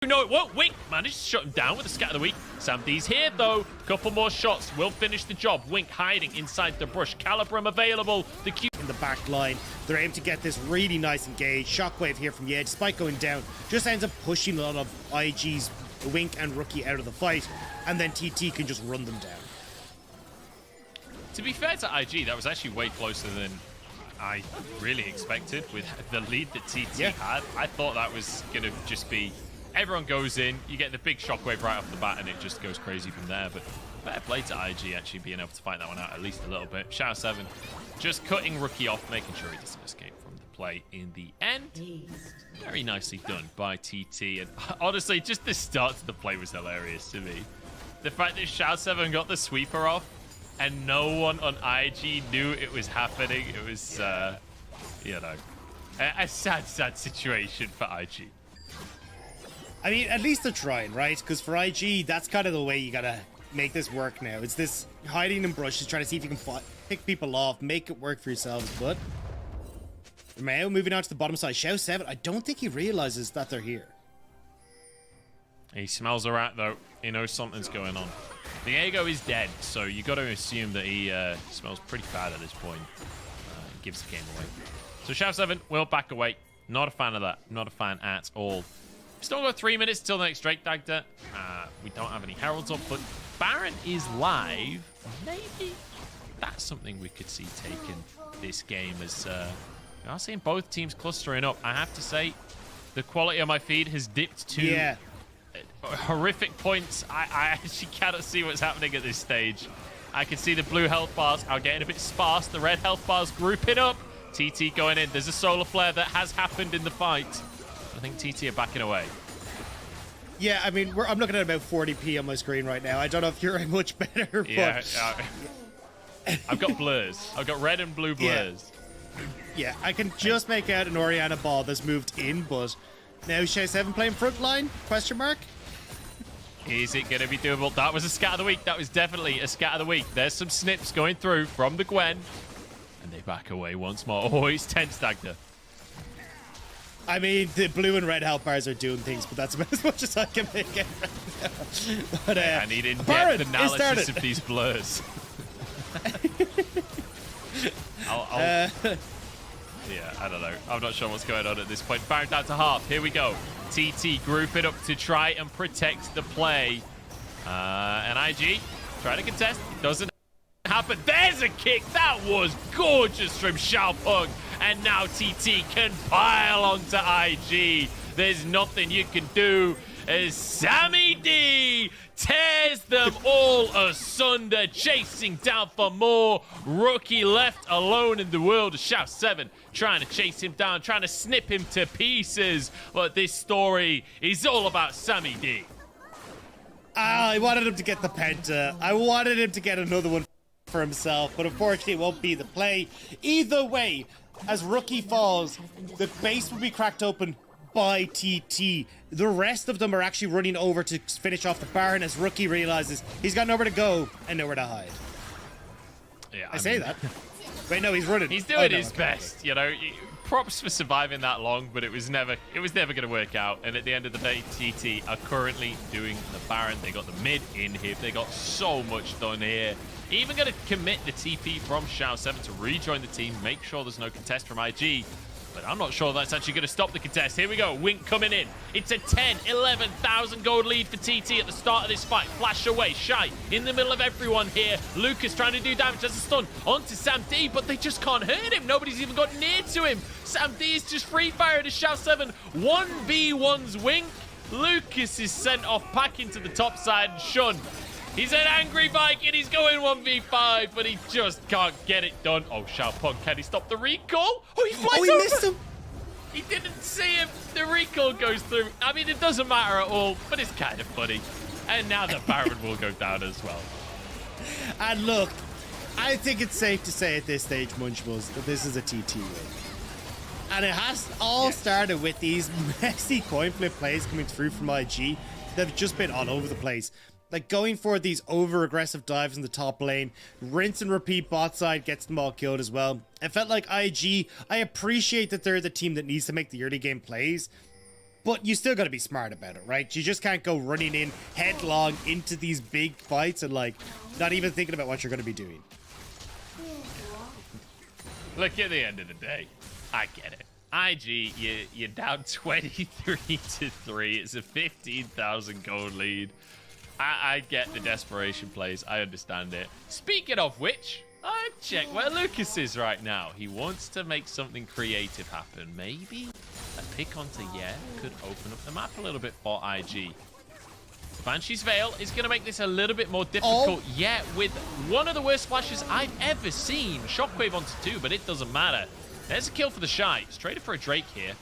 No, it won't. Wink managed to shut him down with a scat of the week. Sam D's here, though. Couple more shots will finish the job. Wink hiding inside the brush. Calibrum available. The Q in the back line. They're able to get this really nice engage. Shockwave here from the edge. Spike going down. Just ends up pushing a lot of IG's Wink and Rookie out of the fight. And then TT can just run them down. To be fair to IG, that was actually way closer than I really expected with the lead that TT had. I thought that was going to just be everyone goes in, you get the big shockwave right off the bat, and it just goes crazy from there. But fair play to IG actually being able to fight that one out at least a little bit. Shadow7 just cutting Rookie off, making sure he doesn't escape from the play in the end. Very nicely done by TT. And honestly, just the start to the play was hilarious to me. The fact that Shadow7 got the sweeper off and no one on IG knew it was happening. It was, you know, a sad, sad situation for IG. I mean, at least they're trying, right? Because for IG, that's kind of the way you gotta make this work now. It's this hiding in brushes, trying to see if you can pick people off, make it work for yourselves. But Romeo moving on to the bottom side. Shadow7, I don't think he realizes that they're here. He smells a rat, though. He knows something's going on. Diego is dead, so you got to assume that he smells pretty bad at this point. Gives the game away. So Shadow7 will back away. Not a fan of that. Not a fan at all. Still got 3 minutes till the next Drake Dagda. We don't have any heralds up, but Baron is live. Maybe that's something we could see taking this game as we are seeing both teams clustering up. I have to say, the quality of my feed has dipped to horrific points. I actually cannot see what's happening at this stage. I can see the blue health bars are getting a bit sparse. The red health bars grouping up. TT going in. There's a solar flare that has happened in the fight. I think TT are backing away. Yeah, I mean, I'm looking at about 40p on my screen right now. I don't know if you're much better. Yeah, I've got blurs. I've got red and blue blurs. Yeah, I can just make out an Orianna ball that's moved in, but now Shadow7 playing front line? Question mark? Is it going to be doable? That was a scat of the week. That was definitely a scat of the week. There's some snips going through from the Gwen. And they back away once more. Oh, it's tense, Dagda. I mean, the blue and red health bars are doing things, but that's about as much as I can make it right now. But, I need in-depth analysis of these blurs. Yeah, I don't know. I'm not sure what's going on at this point. Baron down to half. Here we go. TT grouping up to try and protect the play. And IG trying to contest. It doesn't happen. There's a kick. That was gorgeous from Xiaopeng. And now TT can pile onto IG. There's nothing you can do as Sammy D tears them all asunder, chasing down for more. Rookie left alone in the world of Shadow7, trying to chase him down, trying to snip him to pieces. But this story is all about Sammy D. I wanted him to get the penta. I wanted him to get another one for himself, but unfortunately it won't be the play. Either way, as Rookie falls, the base will be cracked open by TT. The rest of them are actually running over to finish off the Baron as Rookie realizes he's got nowhere to go and nowhere to hide. Yeah, I say that. Wait, no, he's running. He's doing his best, you know. Props for surviving that long, but it was never going to work out. And at the end of the day, TT are currently doing the Baron. They got the mid in here. They got so much done here. Even going to commit the TP from Shadow7 to rejoin the team, make sure there's no contest from IG. But I'm not sure that's actually going to stop the contest. Here we go. Wink coming in. It's a 10, 11,000 gold lead for TT at the start of this fight. Flash away. Shy in the middle of everyone here. Lucas trying to do damage as a stun onto Sam D, but they just can't hurt him. Nobody's even got near to him. Sam D is just free fired as Shadow7 1v1's Wink. Lucas is sent off back into the top side and Shun. He's an angry Viking. He's going 1v5, but he just can't get it done. Oh, Xiaopeng, can he stop the recall? Oh, he flies over. He missed him. He didn't see him. The recall goes through. I mean, it doesn't matter at all, but it's kind of funny. And now the Baron will go down as well. And look, I think it's safe to say at this stage, Munchables, that this is a TT win. And it has all started with these messy coin flip plays coming through from IG that have just been all over the place. Like going for these over-aggressive dives in the top lane. Rinse and repeat bot side gets them all killed as well. It felt like IG, I appreciate that they're the team that needs to make the early game plays. but you still got to be smart about it, right? You just can't go running in headlong into these big fights and like not even thinking about what you're going to be doing. Look, at the end of the day, I get it. IG, you're down 23-3. It's a 15,000 gold lead. I get the desperation plays. I understand it. Speaking of which, I check where Lucas is right now. He wants to make something creative happen. Maybe a pick onto could open up the map a little bit for IG. Banshee's Veil is going to make this a little bit more difficult, with one of the worst flashes I've ever seen. Shockwave onto 2, but it doesn't matter. There's a kill for the Shy. It's traded for a Drake here.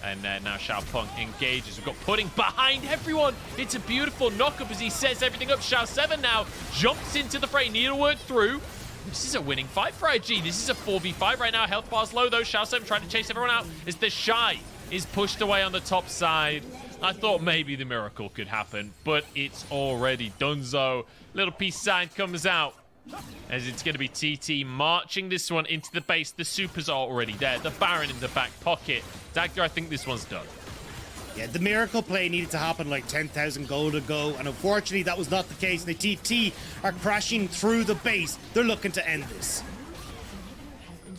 And now Xiaopeng engages. We've got Pudding behind everyone. It's a beautiful knock-up as he sets everything up. Xiao7 now jumps into the fray. Needlework through. This is a winning fight for IG. This is a 4v5 right now. Health bar's low, though. Xiao7 trying to chase everyone out as the Shy is pushed away on the top side. I thought maybe the miracle could happen, but it's already donezo. Little peace sign comes out. As it's going to be TT marching this one into the base. The supers are already there. The Baron in the back pocket. Dagger, I think this one's done. Yeah, the miracle play needed to happen like 10,000 gold ago, and unfortunately that was not the case. The TT are crashing through the base. They're looking to end this.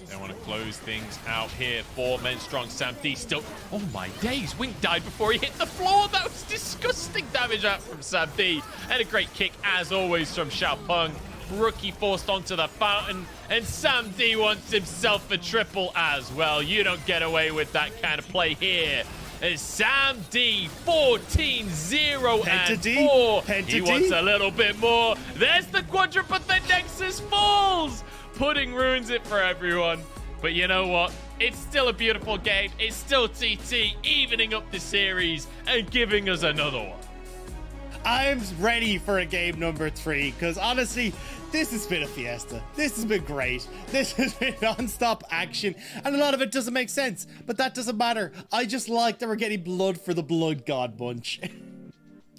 They want to close things out here. 4 men strong. Sam D still... Oh my days. Wink died before he hit the floor. That was disgusting damage out from Sam D. And a great kick, as always, from Xiaopeng. Rookie forced onto the fountain, and Sam D wants himself a triple as well. You don't get away with that kind of play here. It's Sam D, 14-0 and 4. He wants a little bit more. There's the quadruple, but the Nexus falls. Pudding ruins it for everyone. But you know what? It's still a beautiful game. It's still TT evening up the series and giving us another one. I'm ready for a game number 3 because honestly, this has been a fiesta. This has been great. This has been non-stop action, and a lot of it doesn't make sense, but that doesn't matter. I just like that we're getting blood for the Blood God bunch.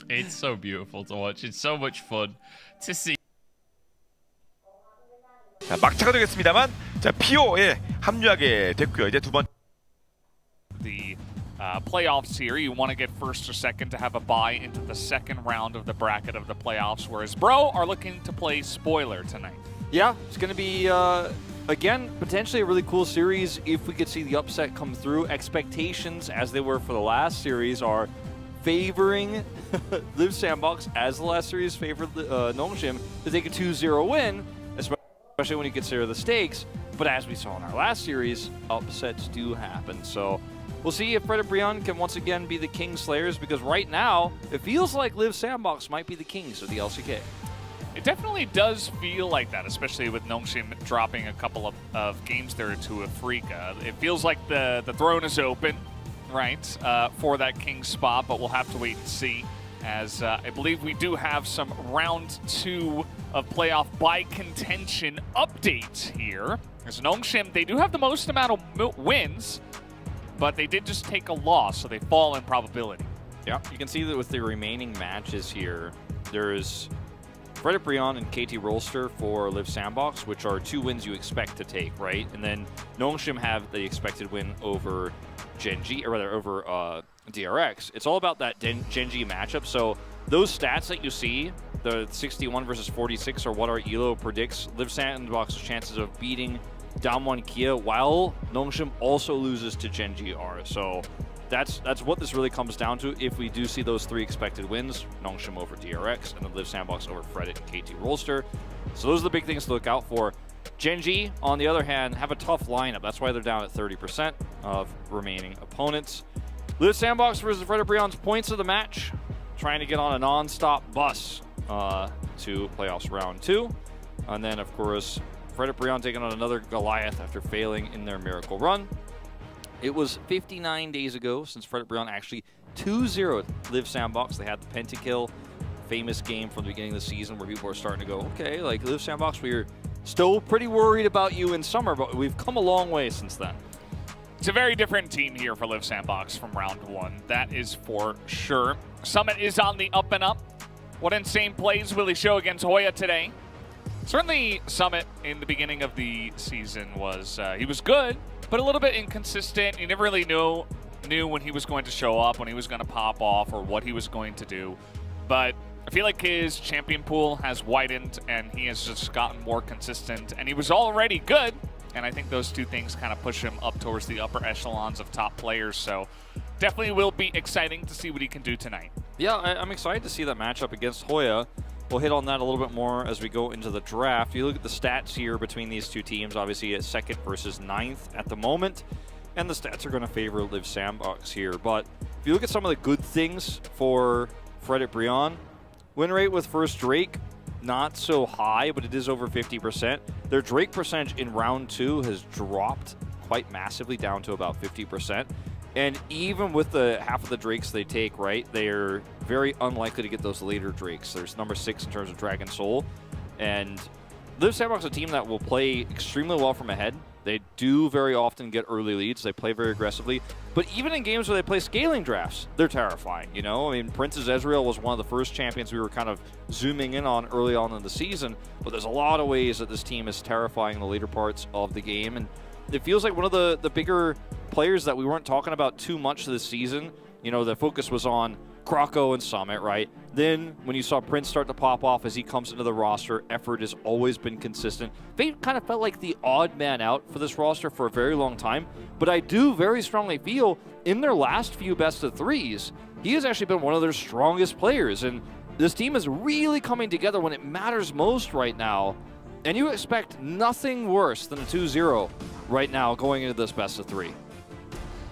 It's so beautiful to watch. It's so much fun to see. 자, 막차가 되겠습니다만, 자 피오에 합류하게 됐고요. 이제 두 번. The playoffs here, you want to get first or second to have a bye into the second round of the bracket of the playoffs, whereas Bro are looking to play spoiler tonight. Yeah, it's going to be, again, potentially a really cool series if we could see the upset come through. Expectations, as they were for the last series, are favoring Live Sandbox, as the last series favored Nongshim, to take a 2-0 win, especially when you consider the stakes. But as we saw in our last series, upsets do happen. So we'll see if Fred and Brian can once again be the King Slayers, because right now, it feels like Live Sandbox might be the kings of the LCK. It definitely does feel like that, especially with Nongshim dropping a couple of games there to a freak. It feels like the throne is open, right, for that king spot, but we'll have to wait and see, as I believe we do have some round 2 of playoff bye contention update here. As Nongshim, they do have the most amount of wins, but they did just take a loss, so they fall in probability. Yeah, you can see that with the remaining matches here, there's Frederick Brion and KT Rolster for Live Sandbox, which are 2 wins you expect to take, right? And then Nongshim have the expected win over Genji, or rather over DRX. It's all about that Genji matchup. So those stats that you see, the 61 versus 46, are what our ELO predicts Live Sandbox's chances of beating Damwon Kia, while Nongshim also loses to Genji are. So that's what this really comes down to. If we do see those 3 expected wins, Nongshim over DRX, and then Live Sandbox over Fredit and KT Rolster. So those are the big things to look out for. Genji, on the other hand, have a tough lineup. That's why they're down at 30% of remaining opponents. Live Sandbox versus Fredit Brion's points of the match, trying to get on a non-stop bus to playoffs round 2. And then, of course, Fredit Brion taking on another Goliath after failing in their miracle run. It was 59 days ago since Fredit Brion actually 2-0'd Live Sandbox. They had the pentakill, famous game from the beginning of the season where people are starting to go, okay, like Live Sandbox, we're still pretty worried about you in summer, but we've come a long way since then. It's a very different team here for Live Sandbox from round 1. That is for sure. Summit is on the up and up. What insane plays will he show against Hoya today? Certainly, Summit in the beginning of the season was, he was good, but a little bit inconsistent. You never really know knew when he was going to show up, when he was going to pop off, or what he was going to do. But I feel like his champion pool has widened, and he has just gotten more consistent, and he was already good. And I think those two things kind of push him up towards the upper echelons of top players. So definitely will be exciting to see what he can do tonight. Yeah, I'm excited to see that matchup against Hoya. We'll hit on that a little bit more as we go into the draft. You look at the stats here between these two teams, obviously at 2nd versus 9th at the moment, and the stats are going to favor Live Sandbox here. But if you look at some of the good things for Fredit Brion, win rate with first Drake, not so high, but it is over 50%. Their Drake percentage in round 2 has dropped quite massively down to about 50%. And even with the half of the Drakes they take, right, they're very unlikely to get those later Drakes. There's number 6 in terms of Dragon Soul. And Live Sandbox is a team that will play extremely well from ahead. They do very often get early leads. They play very aggressively. But even in games where they play scaling drafts, they're terrifying, you know? I mean, Princess Ezreal was one of the first champions we were kind of zooming in on early on in the season. But there's a lot of ways that this team is terrifying in the later parts of the game. And it feels like one of the bigger players that we weren't talking about too much this season. You know, the focus was on Krako and Summit, right? Then when you saw Prince start to pop off as he comes into the roster, effort has always been consistent. They kind of felt like the odd man out for this roster for a very long time, but I do very strongly feel in their last few best of threes, he has actually been one of their strongest players, and this team is really coming together when it matters most right now, and you expect nothing worse than a 2-0 right now going into this best of 3.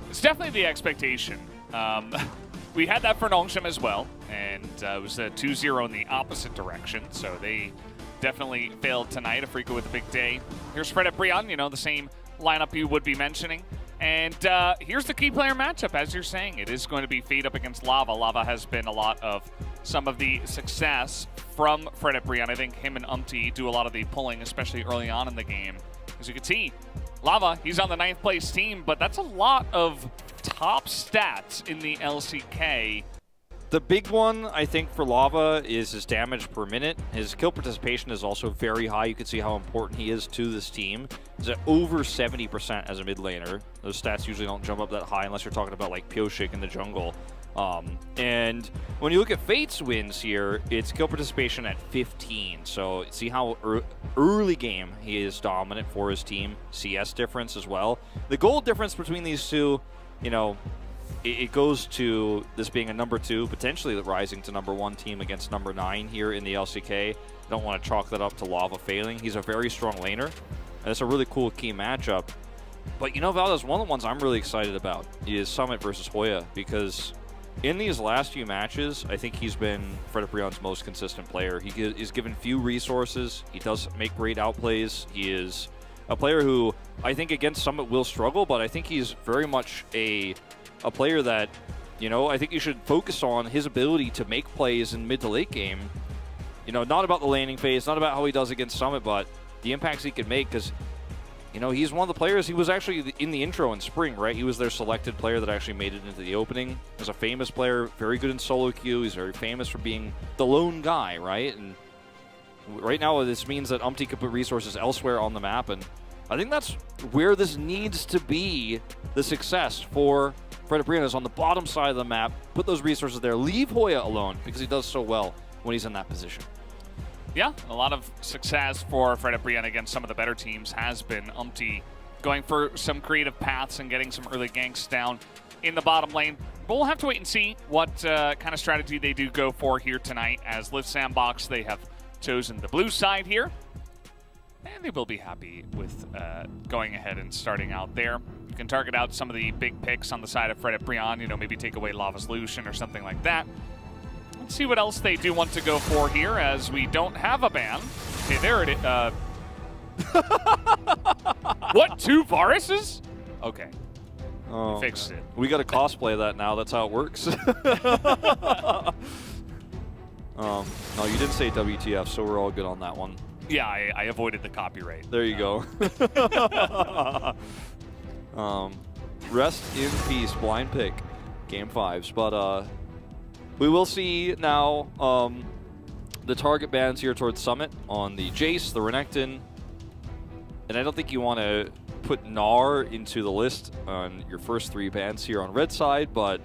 It's definitely the expectation. We had that for Nongshim as well, and it was a 2-0 in the opposite direction, so they definitely failed tonight. Afrika with a big day. Here's Fredit Brion, you know, the same lineup you would be mentioning. And here's the key player matchup, as you're saying. It is going to be Fade up against Lava. Lava has been a lot of some of the success from Fredit Brion. I think him and Umti do a lot of the pulling, especially early on in the game. As you can see, Lava, he's on the 9th place team, but that's a lot of top stats in the LCK. The big one, I think, for Lava is his damage per minute. His kill participation is also very high. You can see how important he is to this team. He's at over 70% as a mid laner. Those stats usually don't jump up that high unless you're talking about like Pioshik in the jungle. And when you look at Fate's wins here, it's kill participation at 15. So see how early game he is dominant for his team. CS difference as well. The goal difference between these two, you know, it goes to this being a number 2, potentially rising to number 1 team against number 9 here in the LCK. I don't want to chalk that up to Lava failing. He's a very strong laner, and it's a really cool key matchup. But you know, Valdez, one of the ones I'm really excited about is Summit versus Hoya, because in these last few matches, I think he's been Fredit Brion's most consistent player. He is given few resources. He does make great outplays. He is a player who I think against Summit will struggle, but I think he's very much a player that, you know, I think you should focus on his ability to make plays in mid to late game. You know, not about the laning phase, not about how he does against Summit, but the impacts he can make, because, you know, he's one of the players, he was actually in the intro in spring, right? He was their selected player that actually made it into the opening. He's a famous player, very good in solo queue. He's very famous for being the lone guy, right? And right now this means that Umti could put resources elsewhere on the map, and I think that's where this needs to be the success for Fredit Brion, is on the bottom side of the map. Put those resources there. Leave Hoya alone, because he does so well when he's in that position. Yeah, a lot of success for Fredit Brion against some of the better teams has been Umti going for some creative paths and getting some early ganks down in the bottom lane. But we'll have to wait and see what kind of strategy they do go for here tonight. As Live Sandbox, they have chosen the blue side here, and they will be happy with going ahead and starting out there. You can target out some of the big picks on the side of Fredit Brion, you know, maybe take away Lava's Lucian or something like that. Let's see what else they do want to go for here, as we don't have a ban. Okay, there it is. What, 2 Varuses? Okay. Oh, Fixed it. We got to cosplay that now. That's how it works. No, you didn't say WTF, so we're all good on that one. Yeah, I avoided the copyright. There you go. Rest in peace, blind pick, game 5s. But we will see now the target bans here towards Summit on the Jace, the Renekton, and I don't think you want to put Gnar into the list on your first 3 bans here on red side, but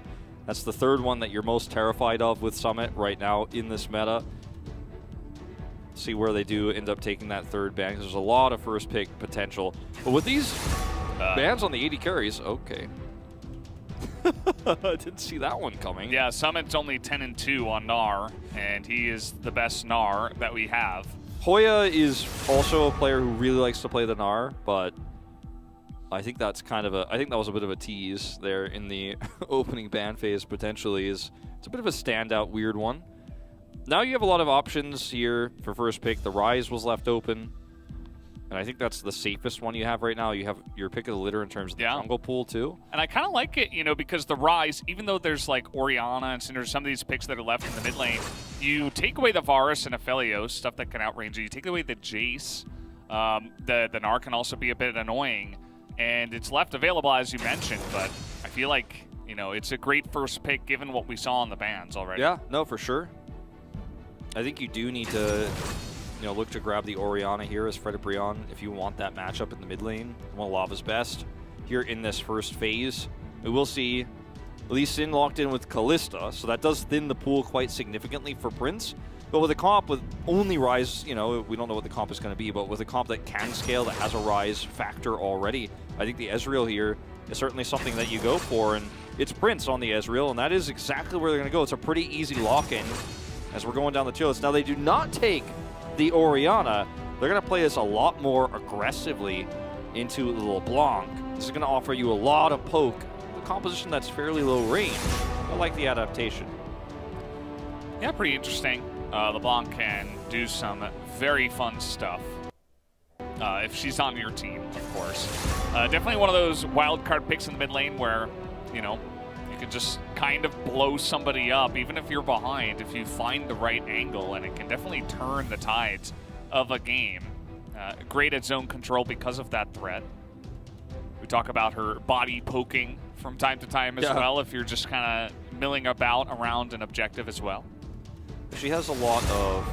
that's the 3rd one that you're most terrified of with Summit right now in this meta. See where they do end up taking that 3rd ban, because there's a lot of first pick potential. But with these bans on the 80 carries, okay. I didn't see that one coming. Yeah, Summit's only 10-2 on Gnar, and he is the best Gnar that we have. Hoya is also a player who really likes to play the Gnar, but I think that's kind of I think that was a bit of a tease there in the opening ban phase potentially. It's a bit of a standout weird one. Now you have a lot of options here for first pick. The Rise was left open, and I think that's the safest one you have right now. You have your pick of the litter in terms of the jungle pool too. And I kind of like it, you know, because the Rise, even though there's like Orianna and Cinder, some of these picks that are left in the mid lane, you take away the Varus and Aphelios, stuff that can outrange you. You take away the Jace. The Gnar can also be a bit annoying, and it's left available as you mentioned, but I feel like, you know, it's a great first pick given what we saw in the bans already. Yeah, no, for sure. I think you do need to, you know, look to grab the Orianna here as Frederick if you want that matchup in the mid lane. One of Lava's best here in this first phase. We will see Lee Sin locked in with Kalista, so that does thin the pool quite significantly for Prince. But with a comp with only Rise, you know, we don't know what the comp is going to be, but with a comp that can scale, that has a Rise factor already, I think the Ezreal here is certainly something that you go for, and it's Prince on the Ezreal, and that is exactly where they're going to go. It's a pretty easy lock-in as we're going down the tier list. Now, they do not take the Orianna. They're going to play this a lot more aggressively into the LeBlanc. This is going to offer you a lot of poke. The composition that's fairly low range. I like the adaptation. Yeah, pretty interesting. LeBlanc can do some very fun stuff. If she's on your team, of course. Definitely one of those wild card picks in the mid lane where, you know, you can just kind of blow somebody up, even if you're behind, if you find the right angle, and it can definitely turn the tides of a game. Great at zone control because of that threat. We talk about her body poking from time to time as well, if you're just kind of milling about around an objective as well. She has a lot of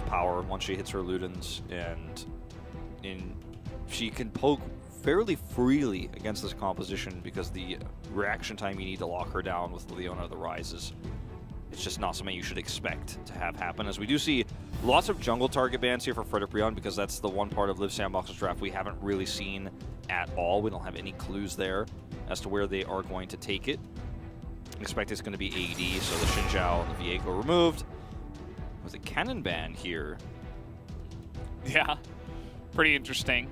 power once she hits her Ludens, and she can poke fairly freely against this composition because the reaction time you need to lock her down with Leona the Rises, it's just not something you should expect to have happen. As we do see lots of jungle target bans here for Frederick because that's the one part of Live Sandbox's draft we haven't really seen at all. We don't have any clues there as to where they are going to take it. I expect it's going to be AD, so the Xin Zhao and the Viego removed. With a cannon ban here. Yeah, pretty interesting.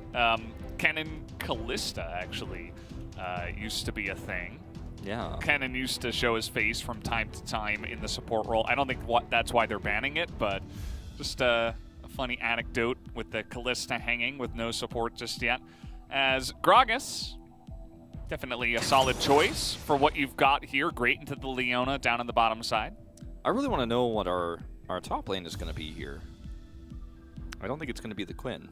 Cannon Kalista actually used to be a thing. Yeah. Cannon used to show his face from time to time in the support role. I don't think that's why they're banning it, but just a funny anecdote with the Kalista hanging with no support just yet. As Gragas, definitely a solid choice for what you've got here. Great into the Leona down on the bottom side. I really want to know what our top lane is going to be here. I don't think it's going to be the Quinn.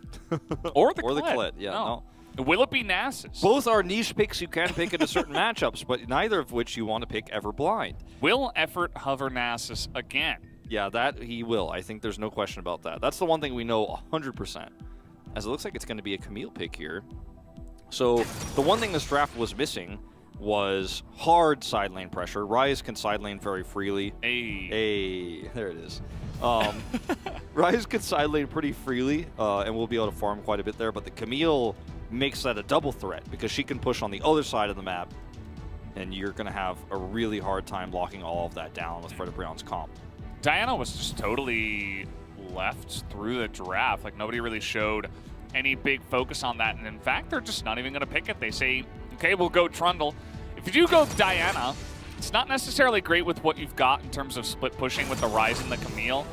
Or the Colette. Yeah, no. Will it be Nasus? Both are niche picks you can pick into certain matchups, but neither of which you want to pick ever blind. Will Effort hover Nasus again? Yeah, that he will. I think there's no question about that. That's the one thing we know 100%. As it looks like it's going to be a Camille pick here. So the one thing this draft was missing was hard side lane pressure. Ryze can side lane very freely. Hey, there it is. Ryze can side lane pretty freely, and we'll be able to farm quite a bit there, but the Camille makes that a double threat because she can push on the other side of the map, and you're going to have a really hard time locking all of that down with Frederick Brown's comp. Diana was just totally left through the draft. Like, nobody really showed any big focus on that, and in fact, they're just not even going to pick it. They say, okay, we'll go Trundle. If you do go Diana, it's not necessarily great with what you've got in terms of split pushing with the Ryze and the Camille.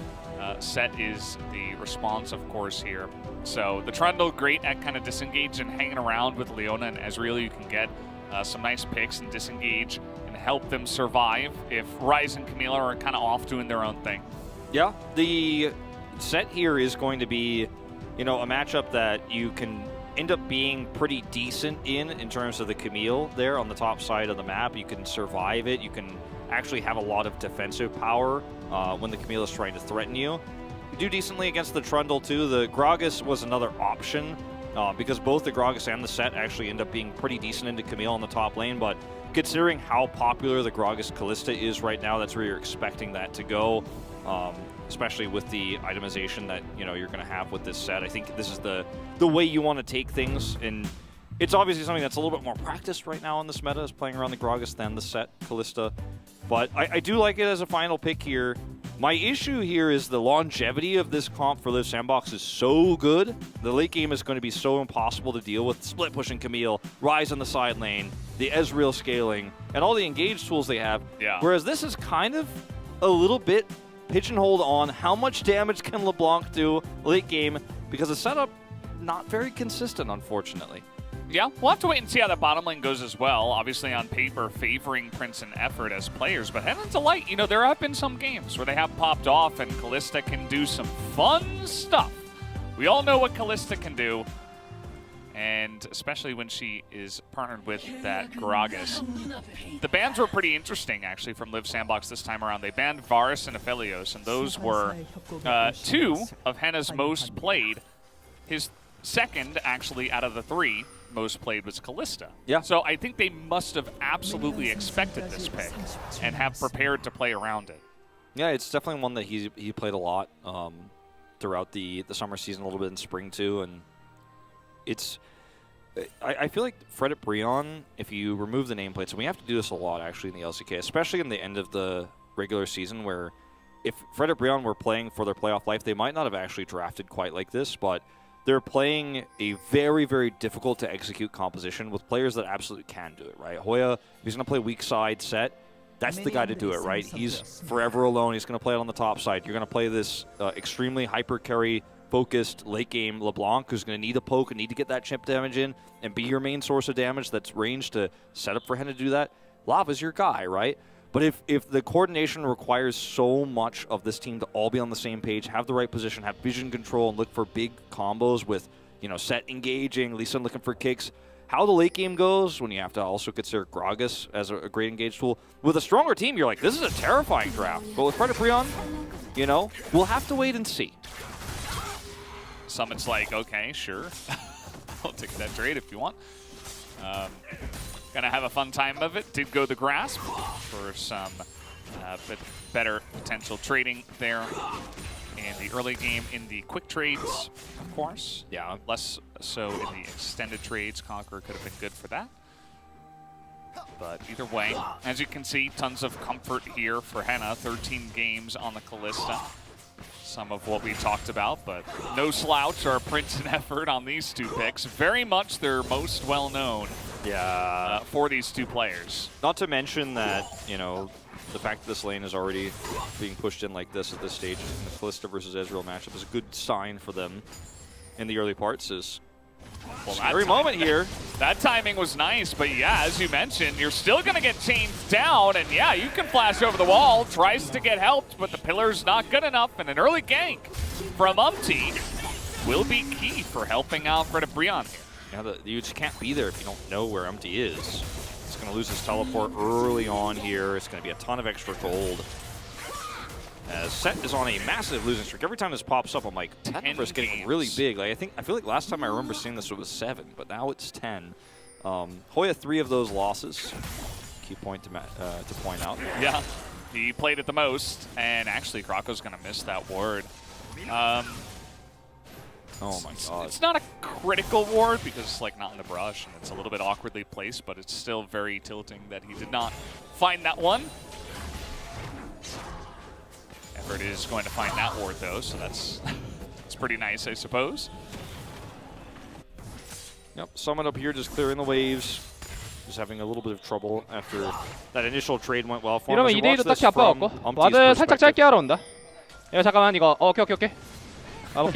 Set is the response, of course, here. So the Trundle, great at kind of disengage and hanging around with Leona and Ezreal. You can get some nice picks and disengage and help them survive if Ryze and Camille are kind of off doing their own thing. Yeah, the set here is going to be, you know, a matchup that you can end up being pretty decent in terms of the Camille there on the top side of the map. You can survive it. You can actually have a lot of defensive power when the Camille is trying to threaten you. You do decently against the Trundle too. The Gragas was another option because both the Gragas and the Set actually end up being pretty decent into Camille on the top lane, but considering how popular the Gragas Kalista is right now, that's where you're expecting that to go, especially with the itemization that you're going to have with this set. I think this is the way you want to take things, and it's obviously something that's a little bit more practiced right now in this meta, is playing around the Gragas than the Set Kalista. But I do like it as a final pick here. My issue here is the longevity of this comp for Live Sandbox is so good. The late game is going to be so impossible to deal with. Split pushing Camille, Rise on the side lane, the Ezreal scaling, and all the engage tools they have. Yeah. Whereas this is kind of a little bit pigeonholed on how much damage can LeBlanc do late game, because the setup not very consistent, unfortunately. Yeah, we'll have to wait and see how the bottom lane goes as well. Obviously, on paper, favoring Prince and Effort as players, but head into light, there have been some games where they have popped off, and Kalista can do some fun stuff. We all know what Kalista can do, and especially when she is partnered with that Gragas. The bans were pretty interesting, actually, from Live Sandbox this time around. They banned Varus and Aphelios, and those were 2 of Henna's most played. His second, actually, out of the 3 most played was Kalista. Yeah. So I think they must have absolutely expected this pick and have prepared to play around it. Yeah, it's definitely one that he played a lot throughout the summer season, a little bit in spring too, and it's I feel like Fredit Brion, if you remove the nameplates, and we have to do this a lot actually in the LCK, especially in the end of the regular season, where if Fredit Brion were playing for their playoff life, they might not have actually drafted quite like this, but they're playing a very, very difficult to execute composition with players that absolutely can do it, right? Hoya, if he's going to play weak side Set, that's the guy to do it, right? He's forever alone. He's going to play it on the top side. You're going to play this extremely hyper carry focused late game LeBlanc, who's going to need a poke and need to get that chip damage in and be your main source of damage that's ranged to set up for him to do that. Lava's your guy, right? But if the coordination requires so much of this team to all be on the same page, have the right position, have vision control, and look for big combos with, Set engaging, Lee Sin looking for kicks, how the late game goes when you have to also consider Gragas as a great engage tool. With a stronger team, you're like, this is a terrifying draft. But with Fredit Brion, we'll have to wait and see. Summit's like, okay, sure. I'll take that trade if you want. Gonna have a fun time of it. Did go the Grasp for some bit better potential trading there in the early game in the quick trades, of course. Yeah, less so in the extended trades. Conqueror could have been good for that. But either way, as you can see, tons of comfort here for Henna. 13 games on the Kalista. Some of what we talked about, but no slouch or Prince and Effort on these 2 picks. Very much their most well-known for these 2 players. Not to mention that, the fact that this lane is already being pushed in like this at this stage in the Kalista versus Ezreal matchup is a good sign for them in the early parts. Scary moment here. That timing was nice, but yeah, as you mentioned, you're still going to get chained down, and yeah, you can flash over the wall, tries to get helped, but the pillar's not good enough, and an early gank from will be key for helping out Fredit Brion here. Yeah, you just can't be there if you don't know where is. He's going to lose his teleport early on here. It's going to be a ton of extra gold. As Set is on a massive losing streak. Every time this pops up, I'm like, 10 number's getting really big. Like, I feel like last time I remember seeing this, it was 7, but now it's 10. Hoya, 3 of those losses. Key point to point out. Yeah, he played it the most, and actually, Krako's going to miss that ward. Oh my god. It's not a critical ward because it's like not in the brush, and it's a little bit awkwardly placed, but it's still very tilting that he did not find that one. Effort is going to find that ward though, so that's pretty nice, I suppose. Yep, Summit up here just clearing the waves. Just having a little bit of trouble after that initial trade went well for him. 이러면 2대2도 딱히 안 빠졌고 와드 살짝 짧게 하러 온다. 이거 잠깐만 이거 오케이 가볼게.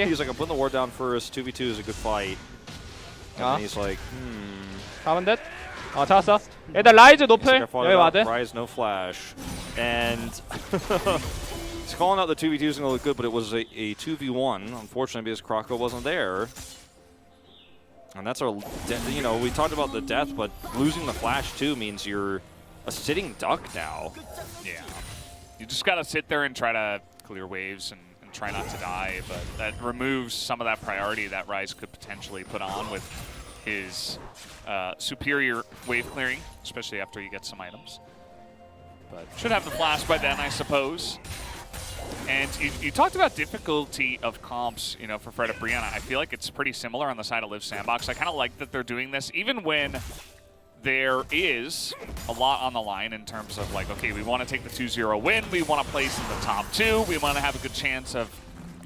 He's like, I'm putting the ward down first. 2v2 is a good fight. And he's like, 잡은 듯. 잡았어. 일단 라이즈 노플. 여기 와드. Rise, no flash. And he's calling out the 2v2 is going to look good, but it was a 2v1, unfortunately, because Krako wasn't there. And that's our, we talked about the death, but losing the flash too means you're a sitting duck now. Yeah. You just got to sit there and try to clear waves and and try not to die, but that removes some of that priority that Ryze could potentially put on with his superior wave clearing, especially after you get some items. But should have the flash by then, I suppose. And you talked about difficulty of comps, you know, for Fred and Brianna. I feel like it's pretty similar on the side of Live Sandbox. I kind of like that they're doing this, even when there is a lot on the line in terms of like, okay, we want to take the 2-0 win, we want to place in the top 2, we want to have a good chance of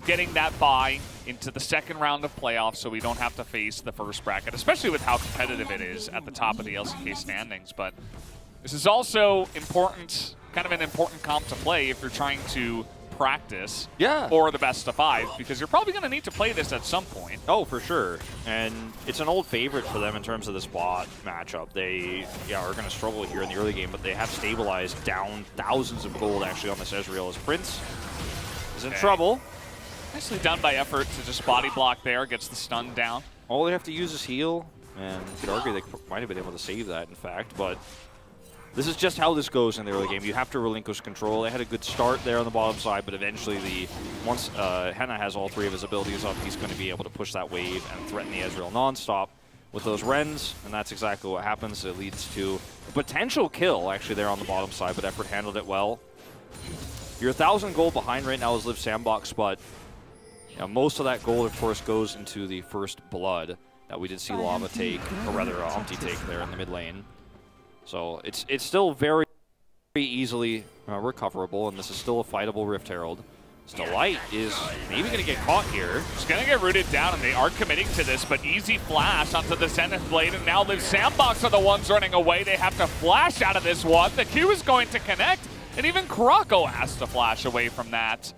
getting that bye into the second round of playoffs so we don't have to face the first bracket, especially with how competitive it is at the top of the LCK standings. But this is also important, kind of an important comp to play if you're trying to practice for the best of 5, because you're probably going to need to play this at some point. Oh, for sure. And it's an old favorite for them in terms of this bot matchup. They are going to struggle here in the early game, but they have stabilized down thousands of gold actually on this Ezreal as Prince is in trouble. Nicely done by Effort to just body block there, gets the stun down. All they have to use is heal, and you could argue they might have been able to save that, in fact, but this is just how this goes in the early game. You have to relinquish control. They had a good start there on the bottom side, but eventually, once Henna has all 3 of his abilities up, he's going to be able to push that wave and threaten the Ezreal nonstop with those Rens, and that's exactly what happens. It leads to a potential kill, actually, there on the bottom side, but Effort handled it well. You're 1,000 gold behind right now as Live Sandbox, but most of that gold, of course, goes into the first blood that we did see Lava take, or rather, Umpty take there in the mid lane. So it's still very easily recoverable, and this is still a fightable Rift Herald. Delight is maybe going to get caught here. It's going to get rooted down, and they are committing to this, but easy flash onto the Zenith Blade, and now Live Sandbox are the ones running away. They have to flash out of this one. The Q is going to connect, and even Krako has to flash away from that.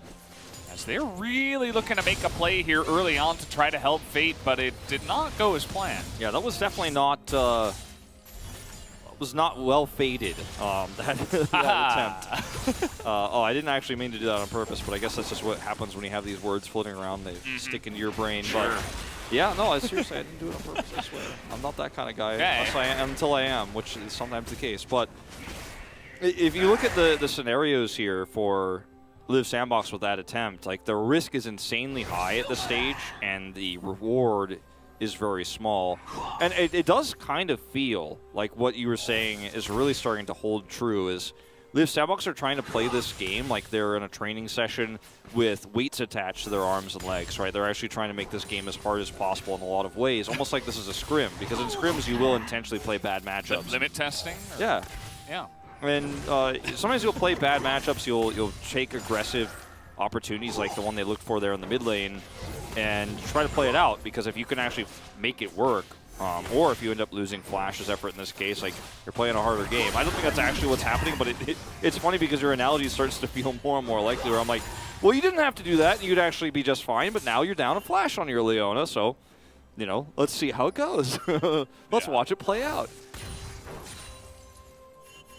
As they're really looking to make a play here early on to try to help Fate, but it did not go as planned. Yeah, that was definitely not well fated, that attempt. Oh, I didn't actually mean to do that on purpose, but I guess that's just what happens when you have these words floating around. They stick into your brain. Sure. But yeah, no, seriously, I didn't do it on purpose, I swear. I'm not that kind of guy, until I am, which is sometimes the case. But if you look at the scenarios here for Live Sandbox with that attempt, like, the risk is insanely high at this stage, and the reward is very small. And it does kind of feel like what you were saying is really starting to hold true, is Live Sandbox are trying to play this game like they're in a training session with weights attached to their arms and legs, right? They're actually trying to make this game as hard as possible in a lot of ways, almost like this is a scrim, because in scrims you will intentionally play bad matchups. Limit testing? Or? Yeah. Yeah. And sometimes you'll play bad matchups, you'll take aggressive opportunities like the one they looked for there in the mid lane and try to play it out, because if you can actually make it work, or if you end up losing Flash's Effort in this case, like, you're playing a harder game. I don't think that's actually what's happening, but it's funny because your analogy starts to feel more and more likely, where I'm like, well, you didn't have to do that, and you'd actually be just fine, but now you're down a Flash on your Leona, so, let's see how it goes. Let's watch it play out.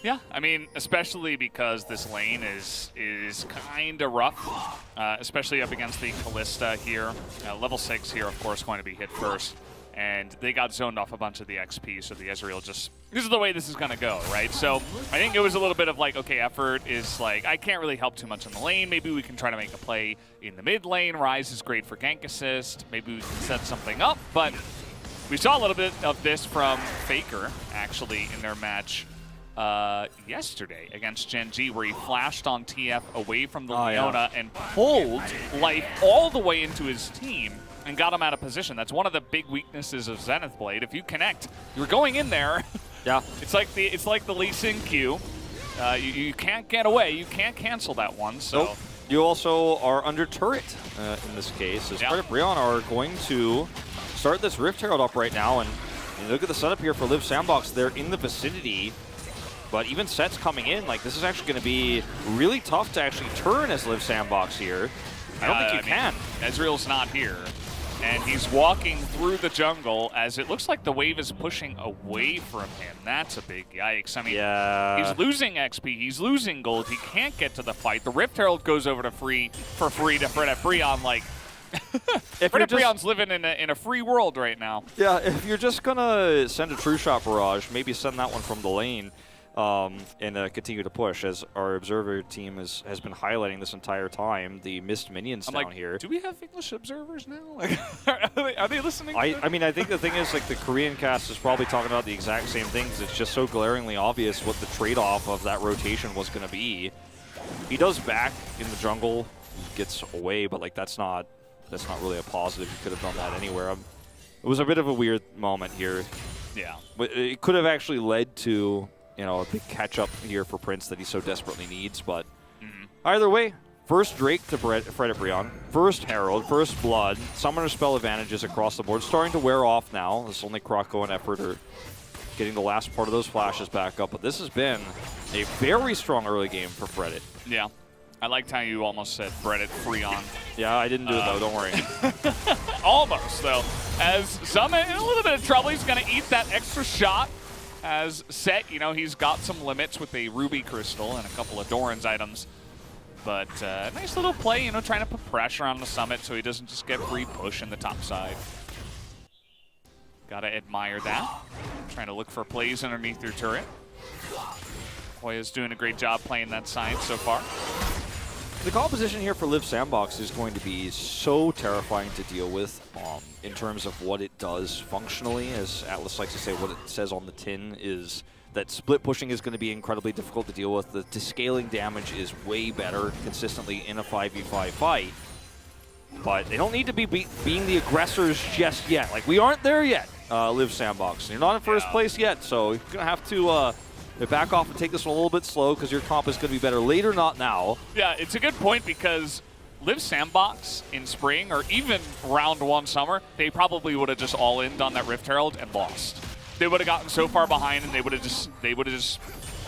Yeah, I mean, especially because this lane is kind of rough, especially up against the Kalista here. Level 6 here, of course, going to be hit first. And they got zoned off a bunch of the XP, so the Ezreal just... This is the way this is going to go, right? So I think it was a little bit of like, okay, Effort is like, I can't really help too much in the lane. Maybe we can try to make a play in the mid lane. Ryze is great for gank assist. Maybe we can set something up. But we saw a little bit of this from Faker, actually, in their match yesterday against Gen G, where he flashed on TF away from the Leona and pulled life all the way into his team and got him out of position. That's one of the big weaknesses of Zenith Blade. If you connect, you're going in there. Yeah. It's like the Lee Sin Q. You can't get away. You can't cancel that one. So nope. You also are under turret in this case, as Fred and Brianna are going to start this Rift Herald up right now. And look at the setup here for Live Sandbox. They're in the vicinity. But even sets coming in, like, this is actually going to be really tough to actually turn as Live Sandbox here. I don't think you can. Ezreal's not here. And he's walking through the jungle as it looks like the wave is pushing away from him. That's a big yikes. I mean, he's losing XP. He's losing gold. He can't get to the fight. The Rift Herald goes over to free to Fred Breon. Like, Fred Breon's living in a free world right now. Yeah, if you're just going to send a True Shot Barrage, maybe send that one from the lane. and continue to push, as our observer team has been highlighting this entire time. The missed minions down here. Do we have English observers now? Like, are they listening? I mean, I think the thing is, like, the Korean cast is probably talking about the exact same things. It's just so glaringly obvious what the trade-off of that rotation was going to be. He does back in the jungle, gets away, but like that's not really a positive. He could have done that anywhere. It was a bit of a weird moment here. Yeah, but it could have actually led to, you know, a big catch-up here for Prince that he so desperately needs. But either way, first Drake to Fred Brion, first Herald, first Blood, Summoner spell advantages across the board, starting to wear off now. This only Kroko and Effort are getting the last part of those flashes back up. But this has been a very strong early game for Fredit. Yeah. I liked how you almost said Fredit Freon. Yeah, I didn't do it though, don't worry. Almost, though. As Summit in a little bit of trouble, he's going to eat that extra shot. As Set, you know, he's got some limits with a Ruby Crystal and a couple of Doran's items. But nice little play, you know, trying to put pressure on the Summit so he doesn't just get free push in the top side. Gotta admire that. Trying to look for plays underneath your turret. Hoya's doing a great job playing that side so far. The composition here for Live Sandbox is going to be so terrifying to deal with in terms of what it does functionally. As Atlas likes to say, what it says on the tin is that split pushing is going to be incredibly difficult to deal with. The scaling damage is way better consistently in a 5v5 fight. But they don't need to be being the aggressors just yet. Like, we aren't there yet, Live Sandbox. You're not in first place yet, so you're going to have to back off and take this one a little bit slow because your comp is going to be better later, not now. Yeah, it's a good point because Live Sandbox in spring or even round one summer, they probably would have just all-in'd on that Rift Herald and lost. They would have gotten so far behind and they would have just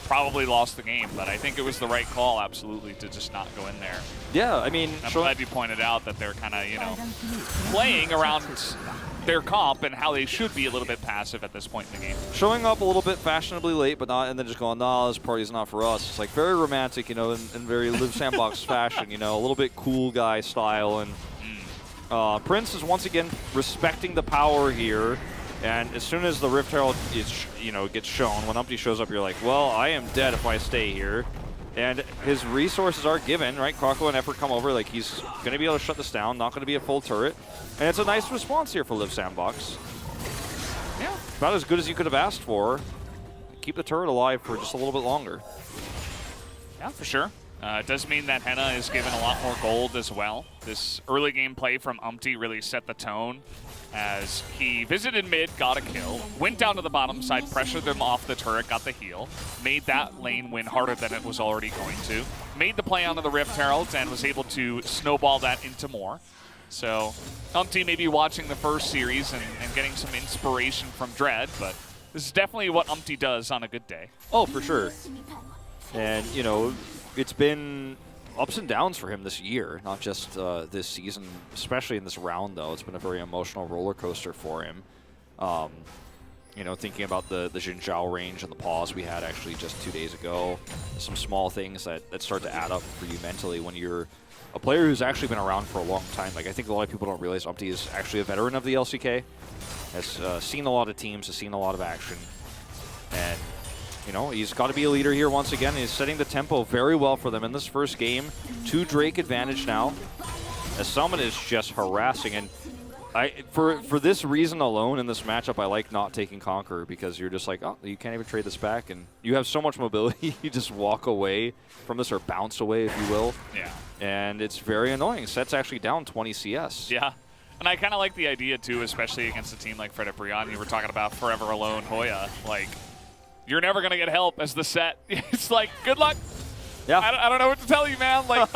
probably lost the game. But I think it was the right call, absolutely, to just not go in there. Yeah, I mean, I'm glad you pointed out that they're kind of, you know, playing around their comp and how they should be a little bit passive at this point in the game. Showing up a little bit fashionably late, but not, and then just going, nah, this party's not for us. It's like very romantic, you know, in very Live Sandbox fashion, you know, a little bit cool guy style. And Prince is once again respecting the power here. And as soon as the Rift Herald is, you know, gets shown, when Umpty shows up, you're like, well, I am dead if I stay here. And his resources are given, right? Kroko and Effort come over, like he's going to be able to shut this down, not going to be a full turret. And it's a nice response here for Live Sandbox. Yeah, about as good as you could have asked for. Keep the turret alive for just a little bit longer. Yeah, for sure. It does mean that Henna is given a lot more gold as well. This early game play from Umpty really set the tone as he visited mid, got a kill, went down to the bottom side, pressured them off the turret, got the heal, made that lane win harder than it was already going to, made the play onto the Rift Herald and was able to snowball that into more. So Umpty may be watching the first series and getting some inspiration from Dread, but this is definitely what Umpty does on a good day. Oh, for sure. And, you know, it's been ups and downs for him this year, not just this season, especially in this round, though. It's been a very emotional roller coaster for him. You know, thinking about the Xin Zhao range and the pause we had actually just 2 days ago. Some small things that start to add up for you mentally when you're a player who's actually been around for a long time. Like, I think a lot of people don't realize Umpty is actually a veteran of the LCK. Has seen a lot of teams, has seen a lot of action. And you know, he's got to be a leader here once again. He's setting the tempo very well for them in this first game. 2 Drake advantage now. As Summon is just harassing. And for this reason alone in this matchup, I like not taking Conqueror because you're just like, oh, you can't even trade this back. And you have so much mobility, you just walk away from this or bounce away, if you will. Yeah. And it's very annoying. Set's actually down 20 CS. Yeah. And I kind of like the idea, too, especially against a team like Fredit Brion. You were talking about Forever Alone Hoya. Like, you're never going to get help as the Set. It's like, good luck. Yeah. I don't know what to tell you, man. Like,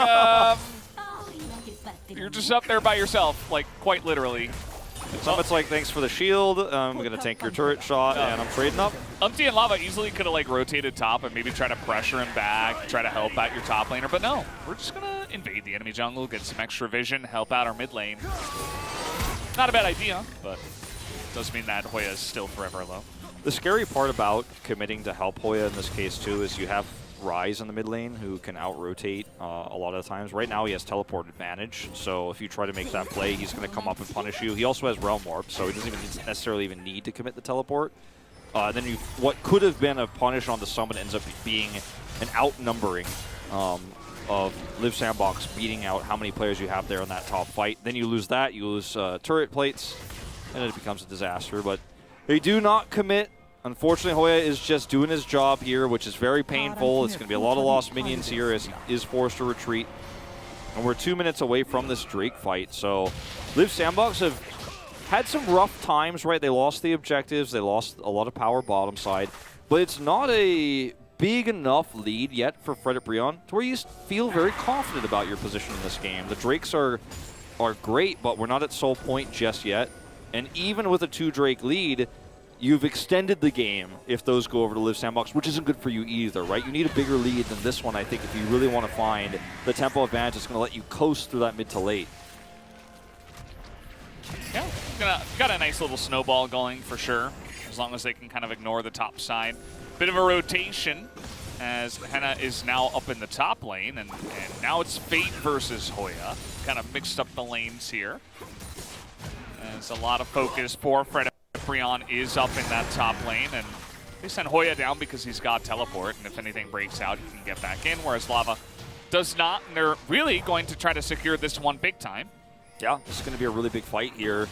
you're just up there by yourself, like, quite literally. Summit's like, thanks for the shield. I'm going to tank your turret shot, and I'm trading up. Umpty and Lava easily could have, like, rotated top and maybe try to pressure him back, try to help out your top laner. But no, we're just going to invade the enemy jungle, get some extra vision, help out our mid lane. Not a bad idea, but it does mean that Hoya is still forever alone. The scary part about committing to help Hoya in this case, too, is you have Ryze in the mid lane who can out-rotate a lot of the times. Right now he has teleport advantage, so if you try to make that play, he's going to come up and punish you. He also has Realm Warp, so he doesn't even necessarily even need to commit the teleport. Then what could have been a punish on the Summit ends up being an outnumbering of Live Sandbox beating out how many players you have there in that top fight. Then you lose that, you lose turret plates, and it becomes a disaster. But they do not commit. Unfortunately, Hoya is just doing his job here, which is very painful. It's going to be a lot of lost minions here as he is forced to retreat. And we're 2 minutes away from this Drake fight. So Live Sandbox have had some rough times, right? They lost the objectives. They lost a lot of power bottom side. But it's not a big enough lead yet for Frederick Brion to where you feel very confident about your position in this game. The Drakes are great, but we're not at soul point just yet. And even with a 2 Drake lead, you've extended the game if those go over to Live Sandbox, which isn't good for you either, right? You need a bigger lead than this one, I think, if you really want to find the tempo advantage that's going to let you coast through that mid to late. Yeah, got a nice little snowball going for sure, as long as they can kind of ignore the top side. Bit of a rotation as Henna is now up in the top lane, and now it's Fate versus Hoya. Kind of mixed up the lanes here. There's a lot of focus for Fred. Brion is up in that top lane, and they send Hoya down because he's got teleport, and if anything breaks out, he can get back in, whereas Lava does not, and they're really going to try to secure this one big time. Yeah, this is going to be a really big fight here.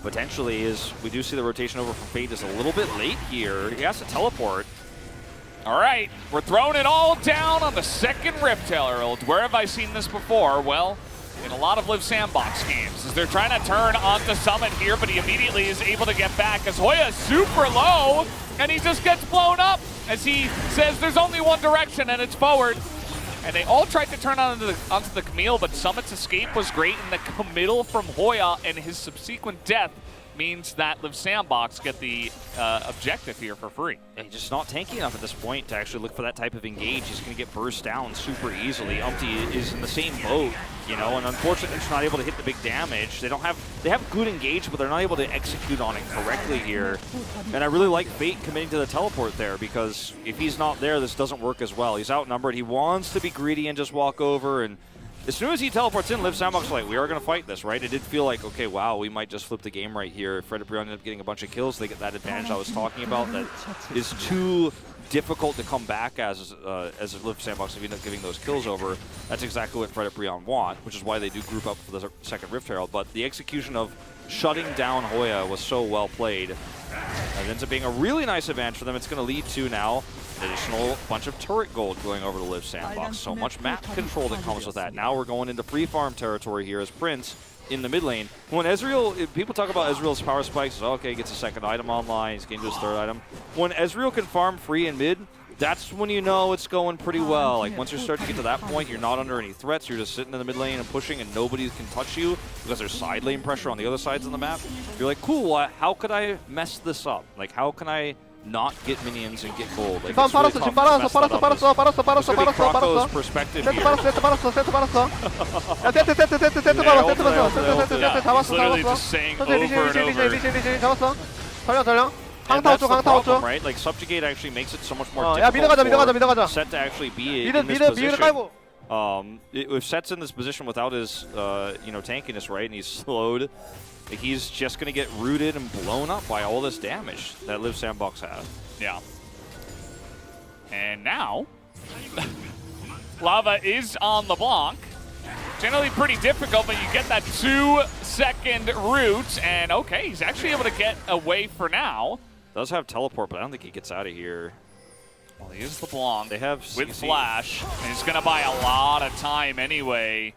Potentially, is we do see the rotation over from Fate is a little bit late here. He has to teleport. All right, we're throwing it all down on the second Rift Herald. Where have I seen this before? Well, in a lot of Live Sandbox games, as they're trying to turn onto Summit here, but he immediately is able to get back as Hoya is super low, and he just gets blown up as he says there's only one direction, and it's forward. And they all tried to turn onto the Camille, but Summit's escape was great, and the committal from Hoya and his subsequent death means that Live Sandbox get the objective here for free. Yeah, he's just not tanky enough at this point to actually look for that type of engage. He's going to get burst down super easily. Umpty is in the same boat, you know, and unfortunately he's not able to hit the big damage. They have good engage, but they're not able to execute on it correctly here. And I really like Fate committing to the teleport there, because if he's not there, this doesn't work as well. He's outnumbered. He wants to be greedy and just walk over, and as soon as he teleports in, Liv Sandbox is like, we are going to fight this, right? It did feel like, okay, wow, we might just flip the game right here. Fred Brion ended up getting a bunch of kills. They get that advantage I was talking about that is too difficult to come back as Liv Sandbox if you end up giving those kills over. That's exactly what Fred Brion want, which is why they do group up for the second Rift Herald. But the execution of shutting down Hoya was so well played. It ends up being a really nice advantage for them. It's going to lead to now an additional bunch of turret gold going over to Live Sandbox. So much map control that comes with that. Now we're going into free farm territory here as Prince in the mid lane. When Ezreal, people talk about Ezreal's power spikes, okay, he gets a second item online, he's getting to his third item. When Ezreal can farm free in mid, that's when you know it's going pretty well. Like once you start to get to that point, you're not under any threats, you're just sitting in the mid lane and pushing and nobody can touch you because there's side lane pressure on the other sides of the map. You're like, cool, how could I mess this up? Like how can I not get minions and get gold? Like, it's really tough to mess that up. It's gonna be Krako's perspective here. He's literally just saying over and over. And that's the problem, right? Like Subjugate actually makes it so much more difficult for Set to actually be in this position. If Set's in this position without his tankiness, right, and he's slowed, he's just going to get rooted and blown up by all this damage that Live Sandbox has. Yeah. And now, Lava is on the block. Generally pretty difficult, but you get that 2-second root, and okay, he's actually able to get away for now. Does have teleport, but I don't think he gets out of here. Well, he is the Blanc. They have with Flash, and he's going to buy a lot of time anyway.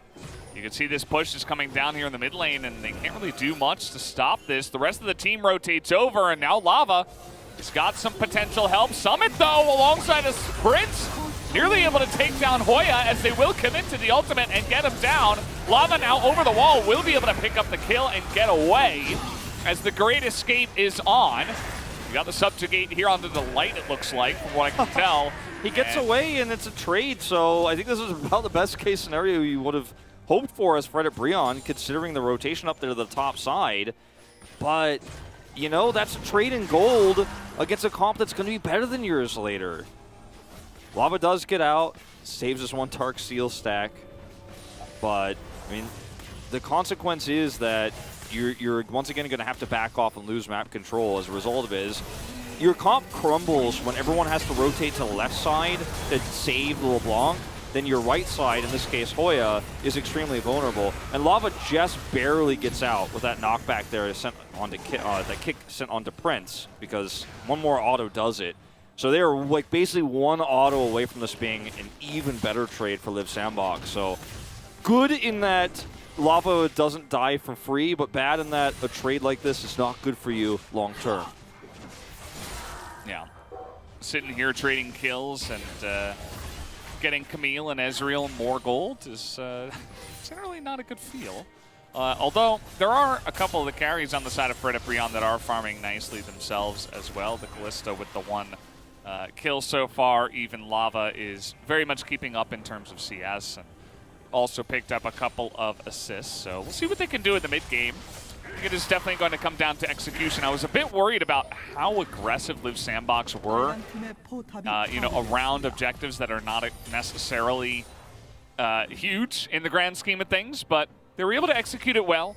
You can see this push is coming down here in the mid lane, and they can't really do much to stop this. The rest of the team rotates over, and now Lava has got some potential help. Summit, though, alongside a Prince, nearly able to take down Hoya as they will commit to the ultimate and get him down. Lava now over the wall will be able to pick up the kill and get away as the Great Escape is on. We got the Subjugate here onto the light, it looks like, from what I can tell. He gets away, and it's a trade, so I think this is about the best case scenario you would have hoped for as Frederick Brion, considering the rotation up there to the top side. But, you know, that's a trade in gold against a comp that's going to be better than yours later. Lava does get out, saves us one Tark Seal stack. But, I mean, the consequence is that you're once again going to have to back off and lose map control as a result of it. your comp crumbles when everyone has to rotate to the left side to save the LeBlanc, then your right side, in this case Hoya, is extremely vulnerable. And Lava just barely gets out with that knockback there sent onto that kick sent onto Prince, because one more auto does it. So they are like basically one auto away from this being an even better trade for Live Sandbox. So good in that Lava doesn't die for free, but bad in that a trade like this is not good for you long term. Yeah. Sitting here trading kills and getting Camille and Ezreal more gold is generally not a good feel. Although there are a couple of the carries on the side of Fred Brion that are farming nicely themselves as well. The Kalista with the 1 kill so far. Even Lava is very much keeping up in terms of CS and also picked up a couple of assists. So we'll see what they can do in the mid game. I think it is definitely going to come down to execution. I was a bit worried about how aggressive Live Sandbox were, you know, around objectives that are not necessarily huge in the grand scheme of things, but they were able to execute it well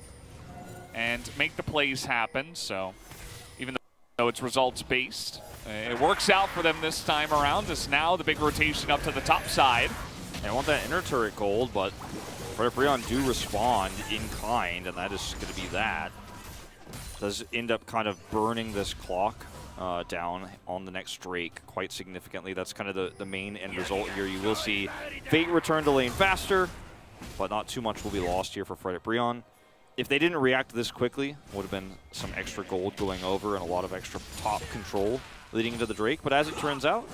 and make the plays happen. So even though it's results-based, it works out for them this time around. As now the big rotation up to the top side. They want that inner turret gold, but Fred Brion do respond in kind, and that is going to be that. Does end up kind of burning this clock down on the next Drake quite significantly. That's kind of the main end result here. You will see Fate return to lane faster, but not too much will be lost here for Fred Brion. If they didn't react this quickly, would have been some extra gold going over and a lot of extra top control leading into the Drake. But as it turns out,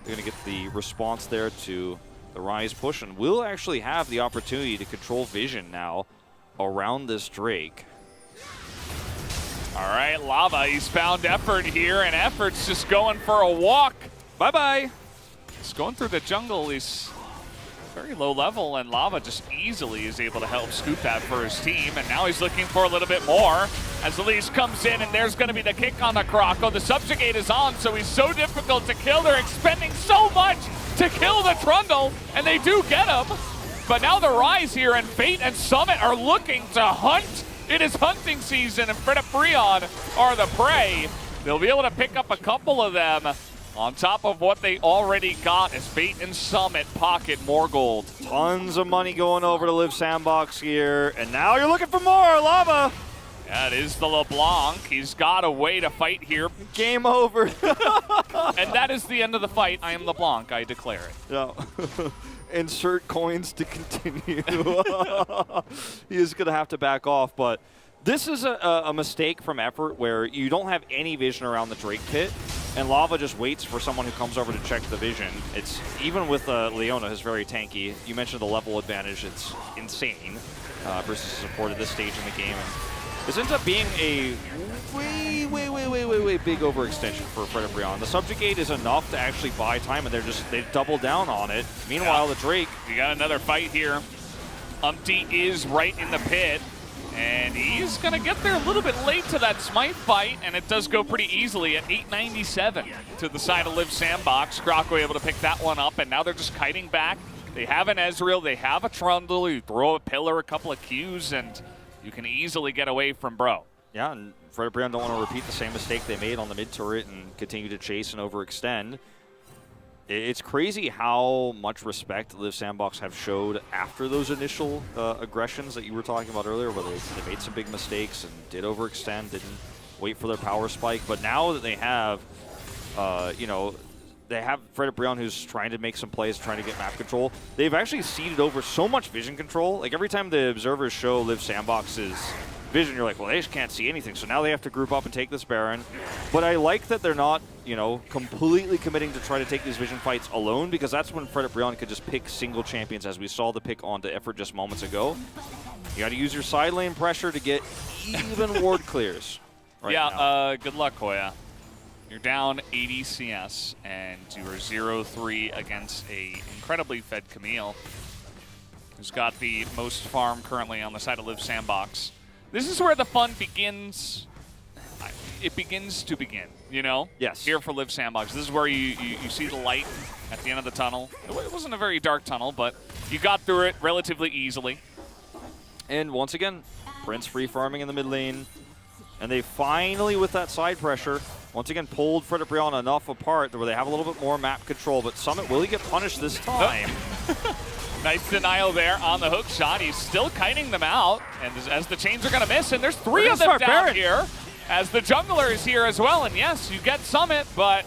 they're going to get the response there to the Rise push, and will actually have the opportunity to control vision now around this Drake. All right, Lava, he's found Effort here, and Effort's just going for a walk. Bye-bye. He's going through the jungle. He's very low level, and Lava just easily is able to help scoop that for his team, and now he's looking for a little bit more as Elise comes in, and there's going to be the kick on the Croco. The Subjugate is on, so he's so difficult to kill. They're expending so much to kill the Trundle, and they do get him. But now the Rise here, and Fate and Summit are looking to hunt. It is hunting season, and Fred Brion are the prey. They'll be able to pick up a couple of them on top of what they already got as Fate and Summit pocket more gold. Tons of money going over to Live Sandbox here, and now you're looking for more, Lava! That is the LeBlanc. He's got a way to fight here. Game over. And that is the end of the fight. I am LeBlanc, I declare it. Yeah. Insert coins to continue. He is going to have to back off, but this is a mistake from Effort where you don't have any vision around the Drake pit, and Lava just waits for someone who comes over to check the vision. It's even with Leona, who's very tanky. You mentioned the level advantage. It's insane versus support at this stage in the game. And this ends up being a way big overextension for Fred Brion. The Subjugate is enough to actually buy time, and they double down on it. Meanwhile, the Drake. You got another fight here. Umpty is right in the pit, and he's going to get there a little bit late to that Smite fight, and it does go pretty easily at 897 to the side of Live Sandbox. Croco able to pick that one up, and now they're just kiting back. They have an Ezreal, they have a Trundle, you throw a pillar, a couple of Qs, and you can easily get away from Bro. Yeah, and Fred Brion don't want to repeat the same mistake they made on the mid turret and continue to chase and overextend. It's crazy how much respect Live Sandbox have showed after those initial aggressions that you were talking about earlier, where they made some big mistakes and did overextend, didn't wait for their power spike. But now that they have, you know, they have Fred Brion who's trying to make some plays, trying to get map control. They've actually ceded over so much vision control. Like every time the observers show Live Sandbox's vision, you're like, well, they just can't see anything. So now they have to group up and take this Baron. But I like that they're not, you know, completely committing to try to take these vision fights alone, because that's when Fred Brion could just pick single champions, as we saw the pick onto Effort just moments ago. You got to use your side lane pressure to get even ward clears. Right now. Good luck, Hoya. You're down 80 CS, and you are 0-3 against a incredibly fed Camille, who's got the most farm currently on the side of Live Sandbox. This is where the fun begins. It begins to begin, you know? Yes. Here for Live Sandbox. This is where you see the light at the end of the tunnel. It wasn't a very dark tunnel, but you got through it relatively easily. And once again, Prince free farming in the mid lane. And they finally, with that side pressure, once again pulled Frederick Brion enough apart where they have a little bit more map control. But Summit, will he get punished this time? Nice denial there on the hook shot. He's still kiting them out. And as the chains are going to miss, and there's 3 of them down here. As the jungler is here as well. And yes, you get Summit, but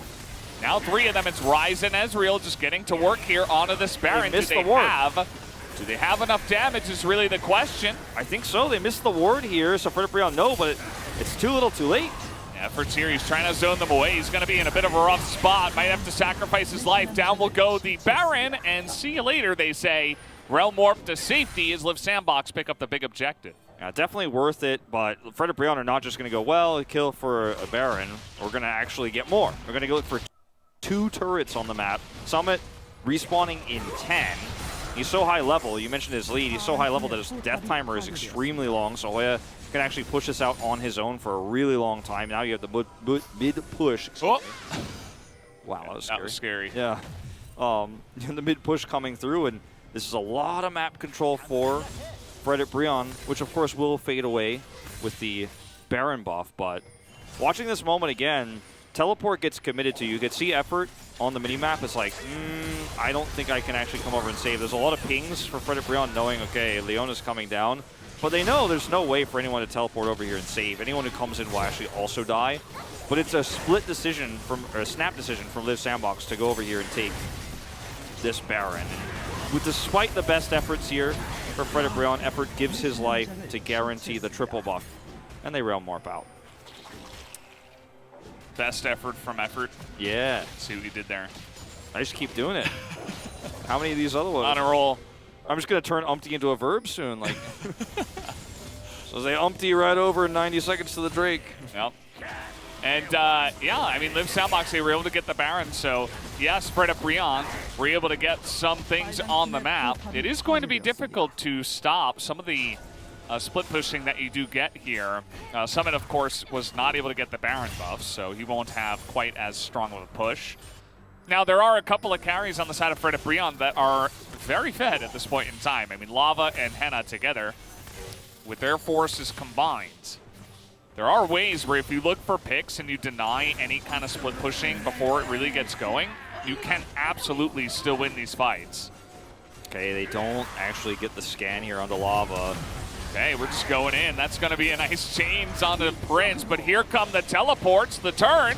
now 3 of them. It's Ryze and Ezreal just getting to work here onto this Baron. Do they have enough damage is really the question. I think so. They missed the ward here, so Frederick Brion, no, but it's too little too late. Efforts here, he's trying to zone them away. He's going to be in a bit of a rough spot. Might have to sacrifice his life. Down will go the Baron, and see you later, they say. Realm Warp to safety as Live Sandbox pick up the big objective. Yeah, definitely worth it, but Frederick Brion are not just going to go, well, kill for a Baron. We're going to actually get more. We're going to go look for 2 turrets on the map. Summit respawning in 10. He's so high level. You mentioned his lead. He's so high level that his death timer is extremely long, so Hoya can actually push this out on his own for a really long time. Now you have the mid push. Oh. Wow, that was scary. That was scary. Yeah. The mid push coming through, and this is a lot of map control for Frederick Brion, which of course will fade away with the Baron buff. But watching this moment again, teleport gets committed to. You could see effort on the minimap. It's like, I don't think I can actually come over and save. There's a lot of pings for Frederick Brion knowing, okay, Leona's coming down. But they know there's no way for anyone to teleport over here and save. Anyone who comes in will actually also die. But it's a split decision or a snap decision from Live Sandbox to go over here and take this Baron. And despite the best efforts here for Frederick Brion, effort gives his life to guarantee the triple buff. And they Realm Warp out. Best effort from effort. Yeah. See what he did there. I just keep doing it. How many of these other ones? On a roll. I'm just going to turn umpty into a verb soon. Like, so they umpty right over 90 seconds to the Drake. Yep. And, yeah, I mean, Live Sandbox, they were able to get the Baron, so, yeah, spread up Brion. We're able to get some things on the map. It is going to be difficult to stop some of the split pushing that you do get here. Summit, of course, was not able to get the Baron buff, so he won't have quite as strong of a push. Now, there are a couple of carries on the side of Frederick Brion that are very fed at this point in time. I mean, Lava and Henna together, with their forces combined, there are ways where if you look for picks and you deny any kind of split pushing before it really gets going, you can absolutely still win these fights. Okay, they don't actually get the scan here onto Lava. Okay, we're just going in. That's going to be a nice chains onto Prince, but here come the teleports. The turn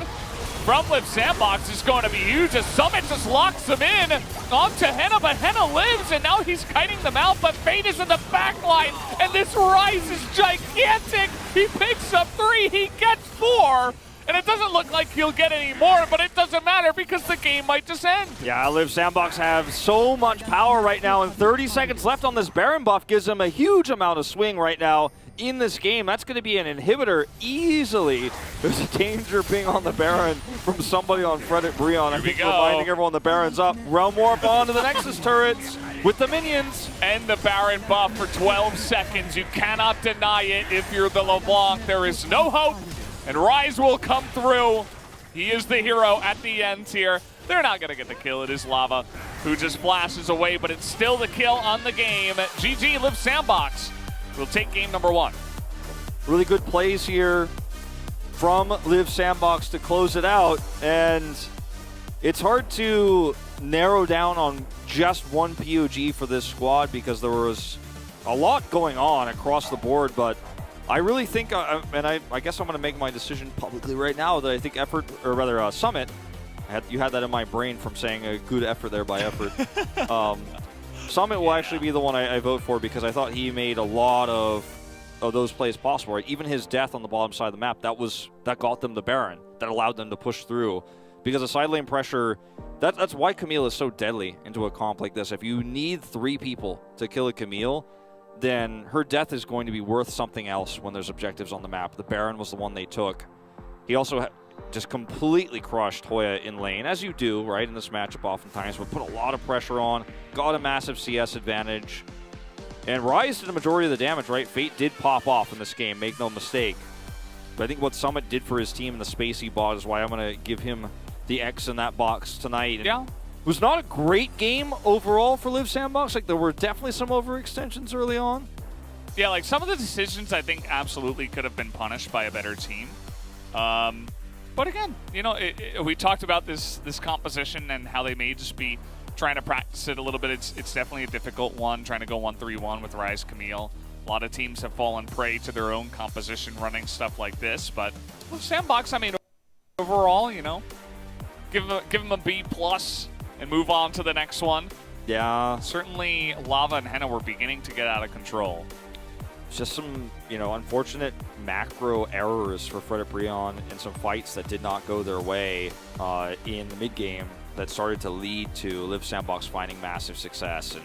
from Live Sandbox is going to be huge as Summit just locks him in onto Henna, but Henna lives, and now he's kiting them out, but Fate is in the back line, and this Ryze is gigantic. He picks up 3, he gets 4, and it doesn't look like he'll get any more, but it doesn't matter because the game might just end. Yeah, Live Sandbox have so much power right now, and 30 seconds left on this Baron buff gives them a huge amount of swing right now in this game. That's going to be an inhibitor easily. There's a danger ping on the Baron from somebody on Frederick Brion. I think reminding everyone the Baron's up. Realm Warp on to the Nexus turrets with the minions. And the Baron buff for 12 seconds. You cannot deny it if you're the LeBlanc. There is no hope, and Ryze will come through. He is the hero at the end here. They're not going to get the kill. It is Lava who just flashes away, but it's still the kill on the game. GG, Live Sandbox. We'll take game number 1. Really good plays here from Live Sandbox to close it out, and it's hard to narrow down on just one POG for this squad because there was a lot going on across the board, but I really think, and I guess I'm going to make my decision publicly right now, that I think effort, or rather Summit, you had that in my brain from saying a good effort there by effort. Summit will actually be the one I vote for because I thought he made a lot of those plays possible. Right? Even his death on the bottom side of the map, that got them the Baron, that allowed them to push through. Because the side lane pressure, that's why Camille is so deadly into a comp like this. If you need 3 people to kill a Camille, then her death is going to be worth something else when there's objectives on the map. The Baron was the one they took. He also just completely crushed Hoya in lane, as you do, right, in this matchup oftentimes, but put a lot of pressure on, got a massive CS advantage, and Ryze did the majority of the damage, right? Fate did pop off in this game, make no mistake. But I think what Summit did for his team in the space he bought is why I'm going to give him the X in that box tonight. And yeah. It was not a great game overall for Live Sandbox. Like, there were definitely some overextensions early on. Yeah, like some of the decisions I think absolutely could have been punished by a better team. But again, you know, we talked about this composition and how they may just be trying to practice it a little bit. It's definitely a difficult one, trying to go 1-3-1 with Rise Camille. A lot of teams have fallen prey to their own composition running stuff like this. But with Sandbox, I mean, overall, you know, give them a B+ and move on to the next one. Yeah. Certainly, Lava and Henna were beginning to get out of control. Just some, you know, unfortunate macro errors for Frederick Brion and some fights that did not go their way in the mid game that started to lead to Live Sandbox finding massive success. And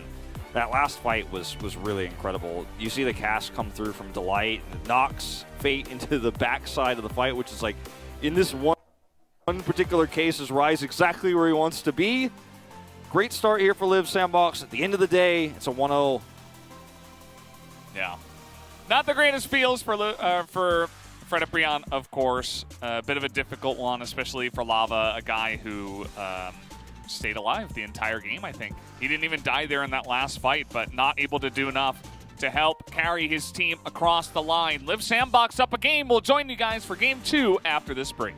that last fight was really incredible. You see the cast come through from Delight and it knocks Fate into the backside of the fight, which is like, in this one particular case, is Rise exactly where he wants to be. Great start here for Live Sandbox. At the end of the day, it's a 1-0. Yeah. Not the greatest feels for Frederick Brion, of course. A bit of a difficult one, especially for Lava, a guy who stayed alive the entire game, I think. He didn't even die there in that last fight, but not able to do enough to help carry his team across the line. Live Sandbox up a game. We'll join you guys for Game 2 after this break.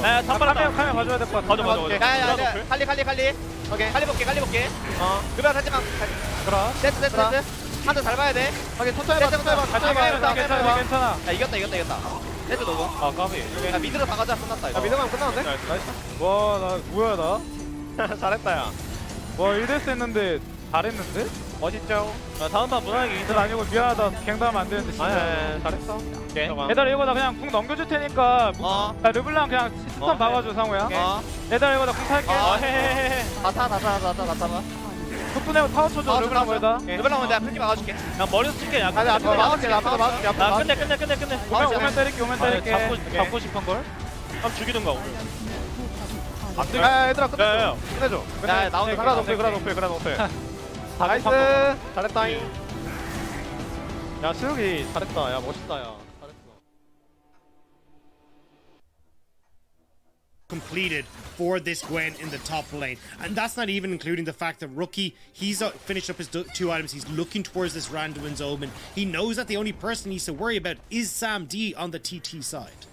야, 카메라 가져야 될 것 같아. 가져. 야야야 칼리 오케이 칼리 볼게 그러면 살짝만 그럼. 세트 한대 잘 봐야 돼 오케이, 천천히 봐. 괜찮아. 야 이겼다 세트 너무 아, 까비. 야 미드로 다 가자 끝났다 이거 미드만 끝났는데? 나이스. 와, 나 뭐야 나? 잘했다 야 와, 1대스 했는데 잘했는데? 멋있죠? 다음 판 무난하게 이들 아니고 미안하다. 갱당하면 안 되는데 진짜. 잘했어. 오케이. 얘들아 이거 나 그냥 궁 넘겨줄 테니까 야, 르블랑 그냥 스턴 박아줘 상우야. 얘들아 이거 나 궁 탈게. 헤헤헤헤. 다 타봐 속도 내고 타워 쳐줘. 르블랑 뭐에다. 르블랑 내가 풀기 막아줄게 야, 머리에서 칠게. 야, 앞에 막아줄게 나 끝내. 오면 때릴게. 잡고 싶은 걸? 그럼 죽이든가 오늘 안 돼. 야 얘들아 끝내줘. 야 나온다 그라 높이. 나이스 잘했다잉 야, 수혁이 잘했다. 야, 멋있다. 야. Completed for this Gwen in the top lane, and that's not even including the fact that Rookie, he's finished up his 2 items. He's looking towards this Randuin's Omen. He knows that the only person he needs to worry about is Sam D on the TT side.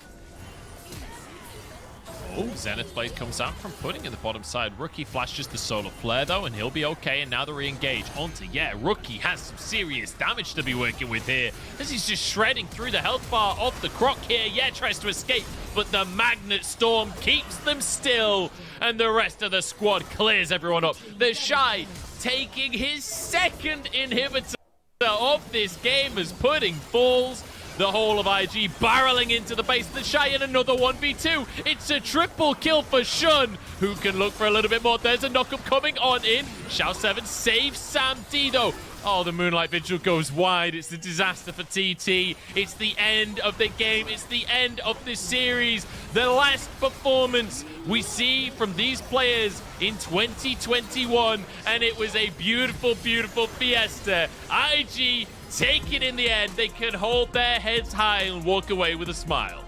Oh, Zenith Blade comes out from Pudding in the bottom side. Rookie flashes the Solar Flare though, and he'll be okay. And now they re-engage onto, Rookie has some serious damage to be working with here, as he's just shredding through the health bar of the Croc here. Tries to escape, but the Magnet Storm keeps them still, and the rest of the squad clears everyone up. The Shy taking his second inhibitor of this game as Pudding falls. The whole of IG barreling into the base of the Shy in another 1v2. It's a triple kill for Shun, who can look for a little bit more. There's a knockup coming on in. Shao7 saves Sam Dido. Oh, the Moonlight Vigil goes wide. It's a disaster for TT. It's the end of the game. It's the end of this series. The last performance we see from these players in 2021. And it was a beautiful, beautiful fiesta. IG take it in the end. They can hold their heads high and walk away with a smile.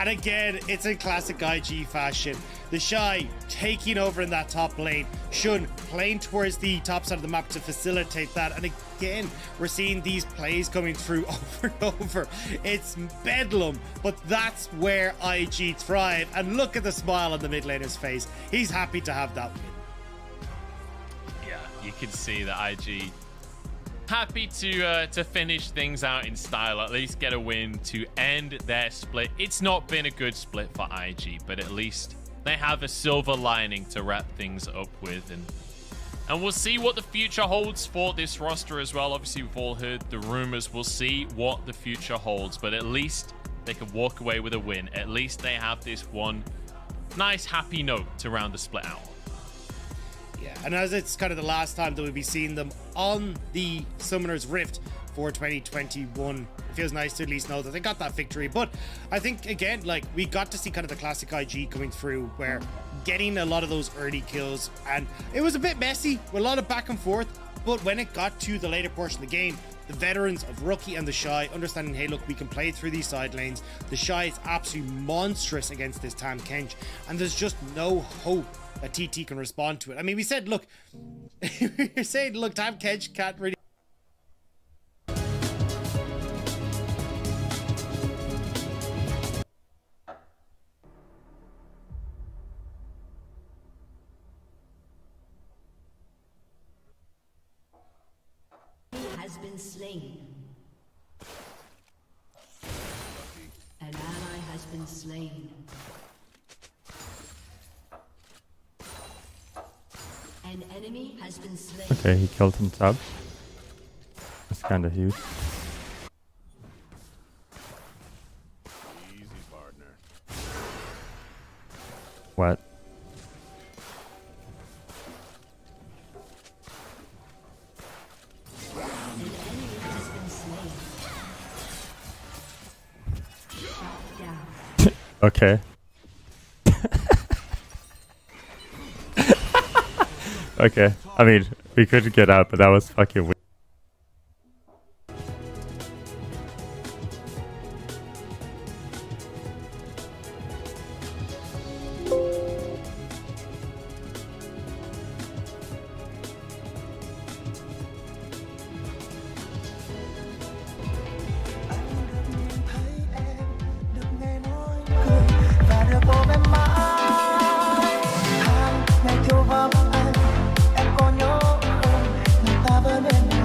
And again, it's in classic IG fashion. The Shy taking over in that top lane. Shun playing towards the top side of the map to facilitate that. And again, we're seeing these plays coming through over and over. It's bedlam, but that's where IG thrive. And look at the smile on the mid laner's face. He's happy to have that win. Yeah, you can see that IG happy to finish things out in style, at least get a win to end their split. It's not been a good split for IG, but at least they have a silver lining to wrap things up with, and we'll see what the future holds for this roster as well. Obviously, we've all heard the rumors. We'll see what the future holds, but at least they can walk away with a win. At least they have this one nice happy note to round the split out. Yeah, and as it's kind of the last time that we'll be seeing them on the Summoner's Rift for 2021, it feels nice to at least know that they got that victory. But I think, again, like, we got to see kind of the classic IG coming through, where getting a lot of those early kills, and it was a bit messy with a lot of back and forth, but when it got to the later portion of the game, the veterans of Rookie and the Shy understanding, hey, look, we can play through these side lanes. The Shy is absolutely monstrous against this Tam Kench, and there's just no hope that TT can respond to it. I mean, we said, look, you're saying, look, Tam Kench can't really. Has been slain. An ally has been slain. An enemy has been slain. Okay, he killed himself. That's kind of huge. Easy, partner. What? An enemy has been slain. Shut down. Okay. Okay, I mean, we could get out, but that was fucking weird. và đưa cô em mãi hàng ngày thiếu vắng anh em có nhớ không người ta vẫn bên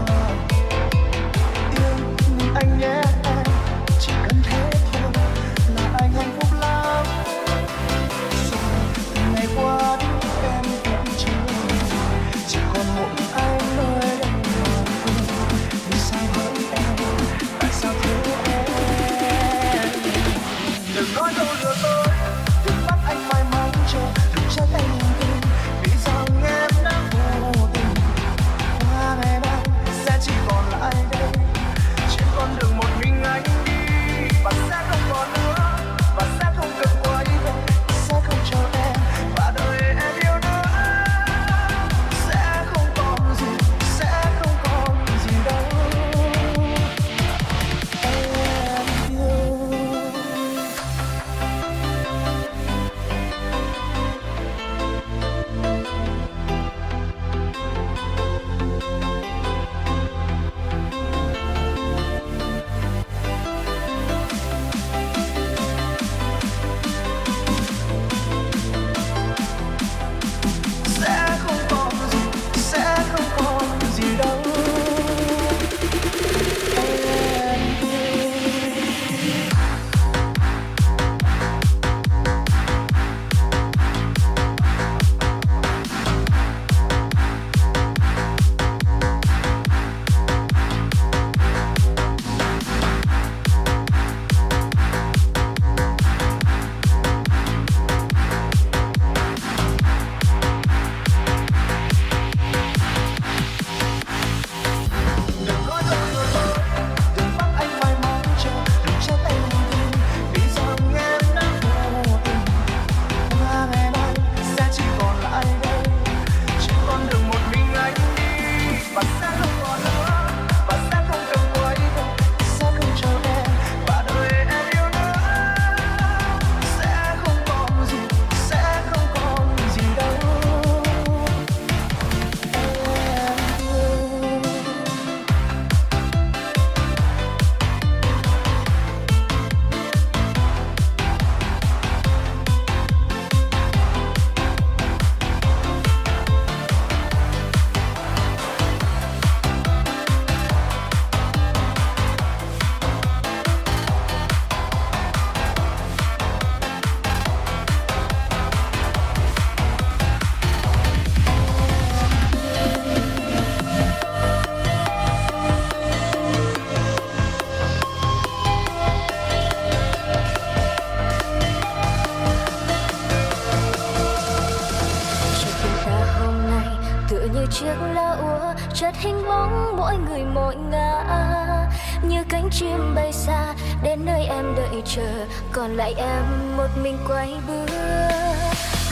trà hôm nay tựa như chiếc lá úa chợt hình bóng mỗi người mỗi ngã, như cánh chim bay xa đến nơi em đợi chờ, còn lại em một mình quay bước.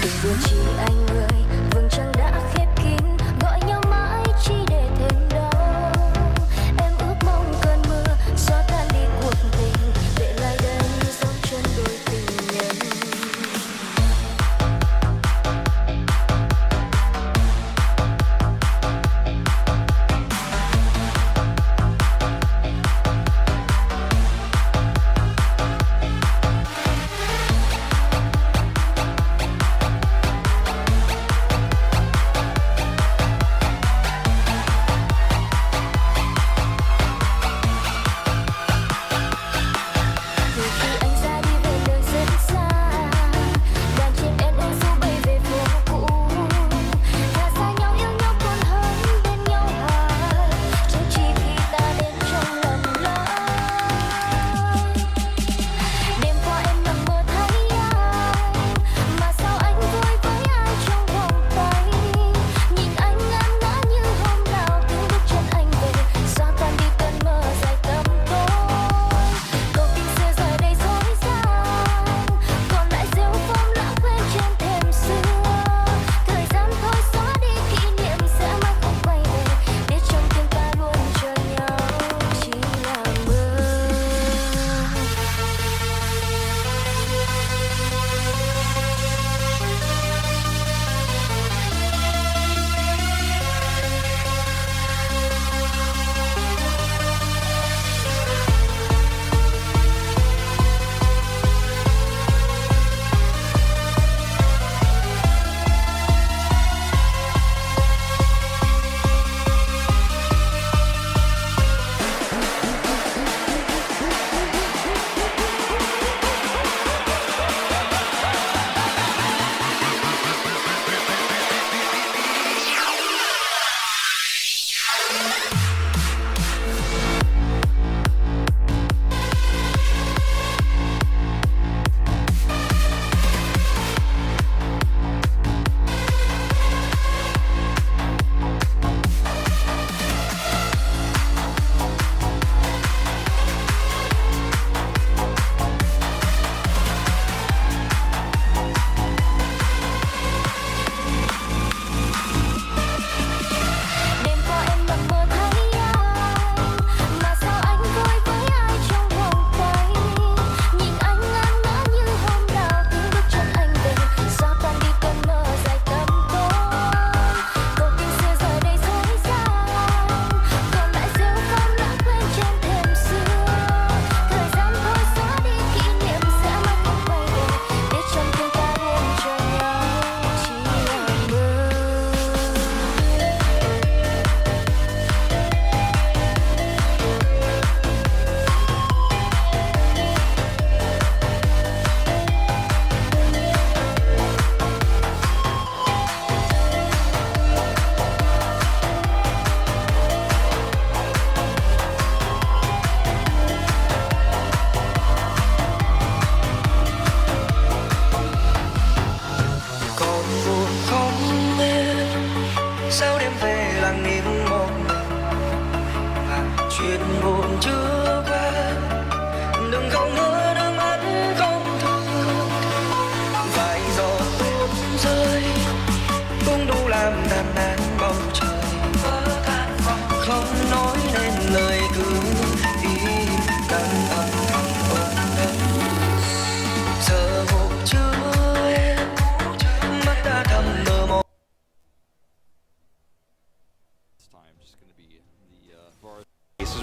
Đừng buồn chi anh ơi, vầng trăng đã khép kín, gọi nhau mãi chỉ để thêm đau. Em ước mong cơn mưa xóa tan đi cuộc tình, để lại đây dấu chân đôi tình nhân.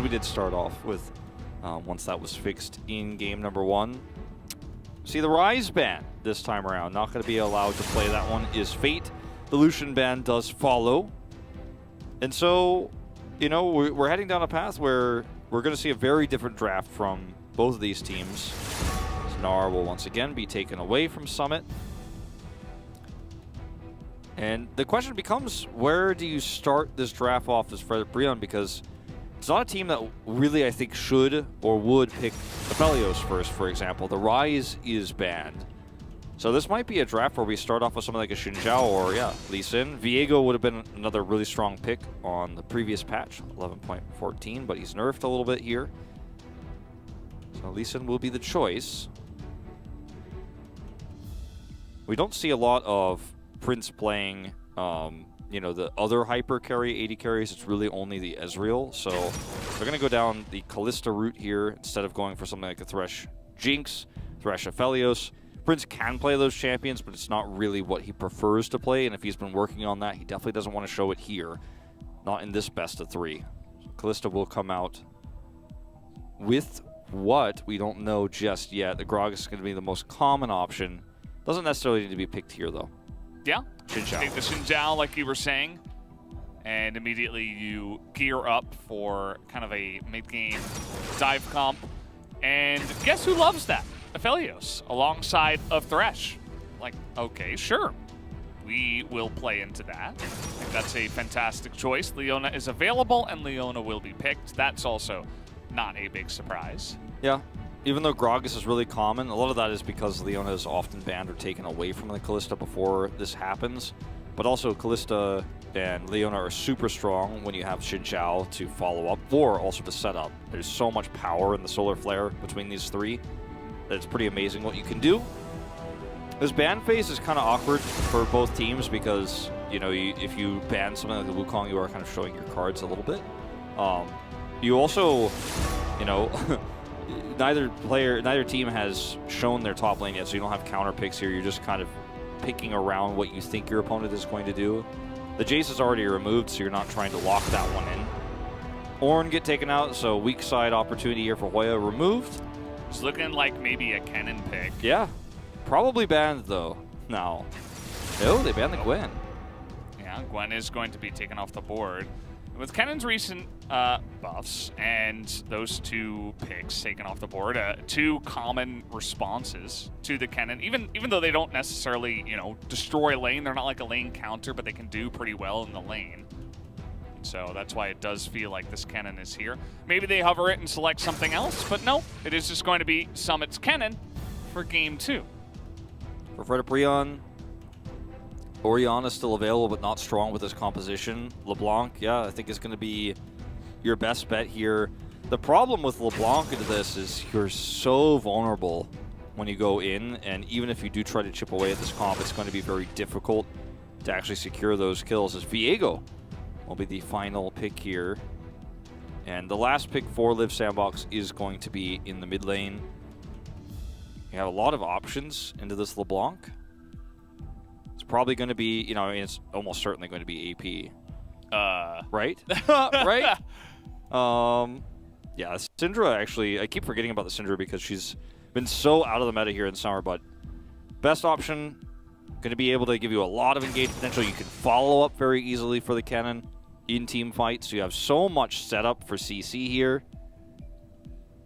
We did start off with once that was fixed in game number 1. See, the Rise ban this time around, not going to be allowed to play that one, is Fate. The Lucian ban does follow. And so, you know, we're heading down a path where we're going to see a very different draft from both of these teams. Snar will once again be taken away from Summit. And the question becomes, where do you start this draft off as Frederick Brion? Because it's not a team that really, I think, should or would pick Aphelios first, for example. The Rise is banned. So this might be a draft where we start off with something like a Xin Zhao or, Lee Sin. Viego would have been another really strong pick on the previous patch, 11.14, but he's nerfed a little bit here. So Lee Sin will be the choice. We don't see a lot of Prince playing, the other hyper carry, 80 carries. It's really only the Ezreal. So they're going to go down the Kalista route here instead of going for something like a Thresh Jinx, Thresh Aphelios. Prince can play those champions, but it's not really what he prefers to play, and if he's been working on that, he definitely doesn't want to show it here. Not in this best of 3. So Kalista will come out with what? We don't know just yet. The Gragas is going to be the most common option. Doesn't necessarily need to be picked here, though. Yeah. Xin Zhao. Take the Xin Zhao, like you were saying, and immediately you gear up for kind of a mid-game dive comp. And guess who loves that? Aphelios, alongside of Thresh. Like, okay, sure. We will play into that. I think that's a fantastic choice. Leona is available, and Leona will be picked. That's also not a big surprise. Yeah. Even though Gragas is really common, a lot of that is because Leona is often banned or taken away from the Kalista before this happens. But also, Kalista and Leona are super strong when you have Xin Zhao to follow up, or also to set up. There's so much power in the Solar Flare between these 3 that it's pretty amazing what you can do. This ban phase is kind of awkward for both teams because, if you ban something like the Wukong, you are kind of showing your cards a little bit. You also, neither team has shown their top lane yet, so you don't have counter picks here. You're just kind of picking around what you think your opponent is going to do. The Jace is already removed, so you're not trying to lock that one in. Ornn get taken out, so weak side opportunity here for Hoya removed. It's looking like maybe a Kennen pick. Yeah. Probably banned, though, now. No, they banned the Gwen. Yeah, Gwen is going to be taken off the board. With Kennen's recent buffs and those 2 picks taken off the board, 2 common responses to the Kennen, even though they don't necessarily, destroy lane, they're not like a lane counter, but they can do pretty well in the lane. So that's why it does feel like this Kennen is here. Maybe they hover it and select something else, but no, it is just going to be Summit's Kennen for Game 2. For Frederiprion, Orianna is still available, but not strong with his composition. LeBlanc, I think is going to be your best bet here. The problem with LeBlanc into this is you're so vulnerable when you go in, and even if you do try to chip away at this comp, it's going to be very difficult to actually secure those kills, as Viego will be the final pick here. And the last pick for Live Sandbox is going to be in the mid lane. You have a lot of options into this LeBlanc. It's probably going to be, it's almost certainly going to be AP. Right? Right? Yeah, Syndra actually, I keep forgetting about the Syndra because she's been so out of the meta here in summer, but best option, going to be able to give you a lot of engaged potential. You can follow up very easily for the Kennen in team fights. You have so much setup for CC here.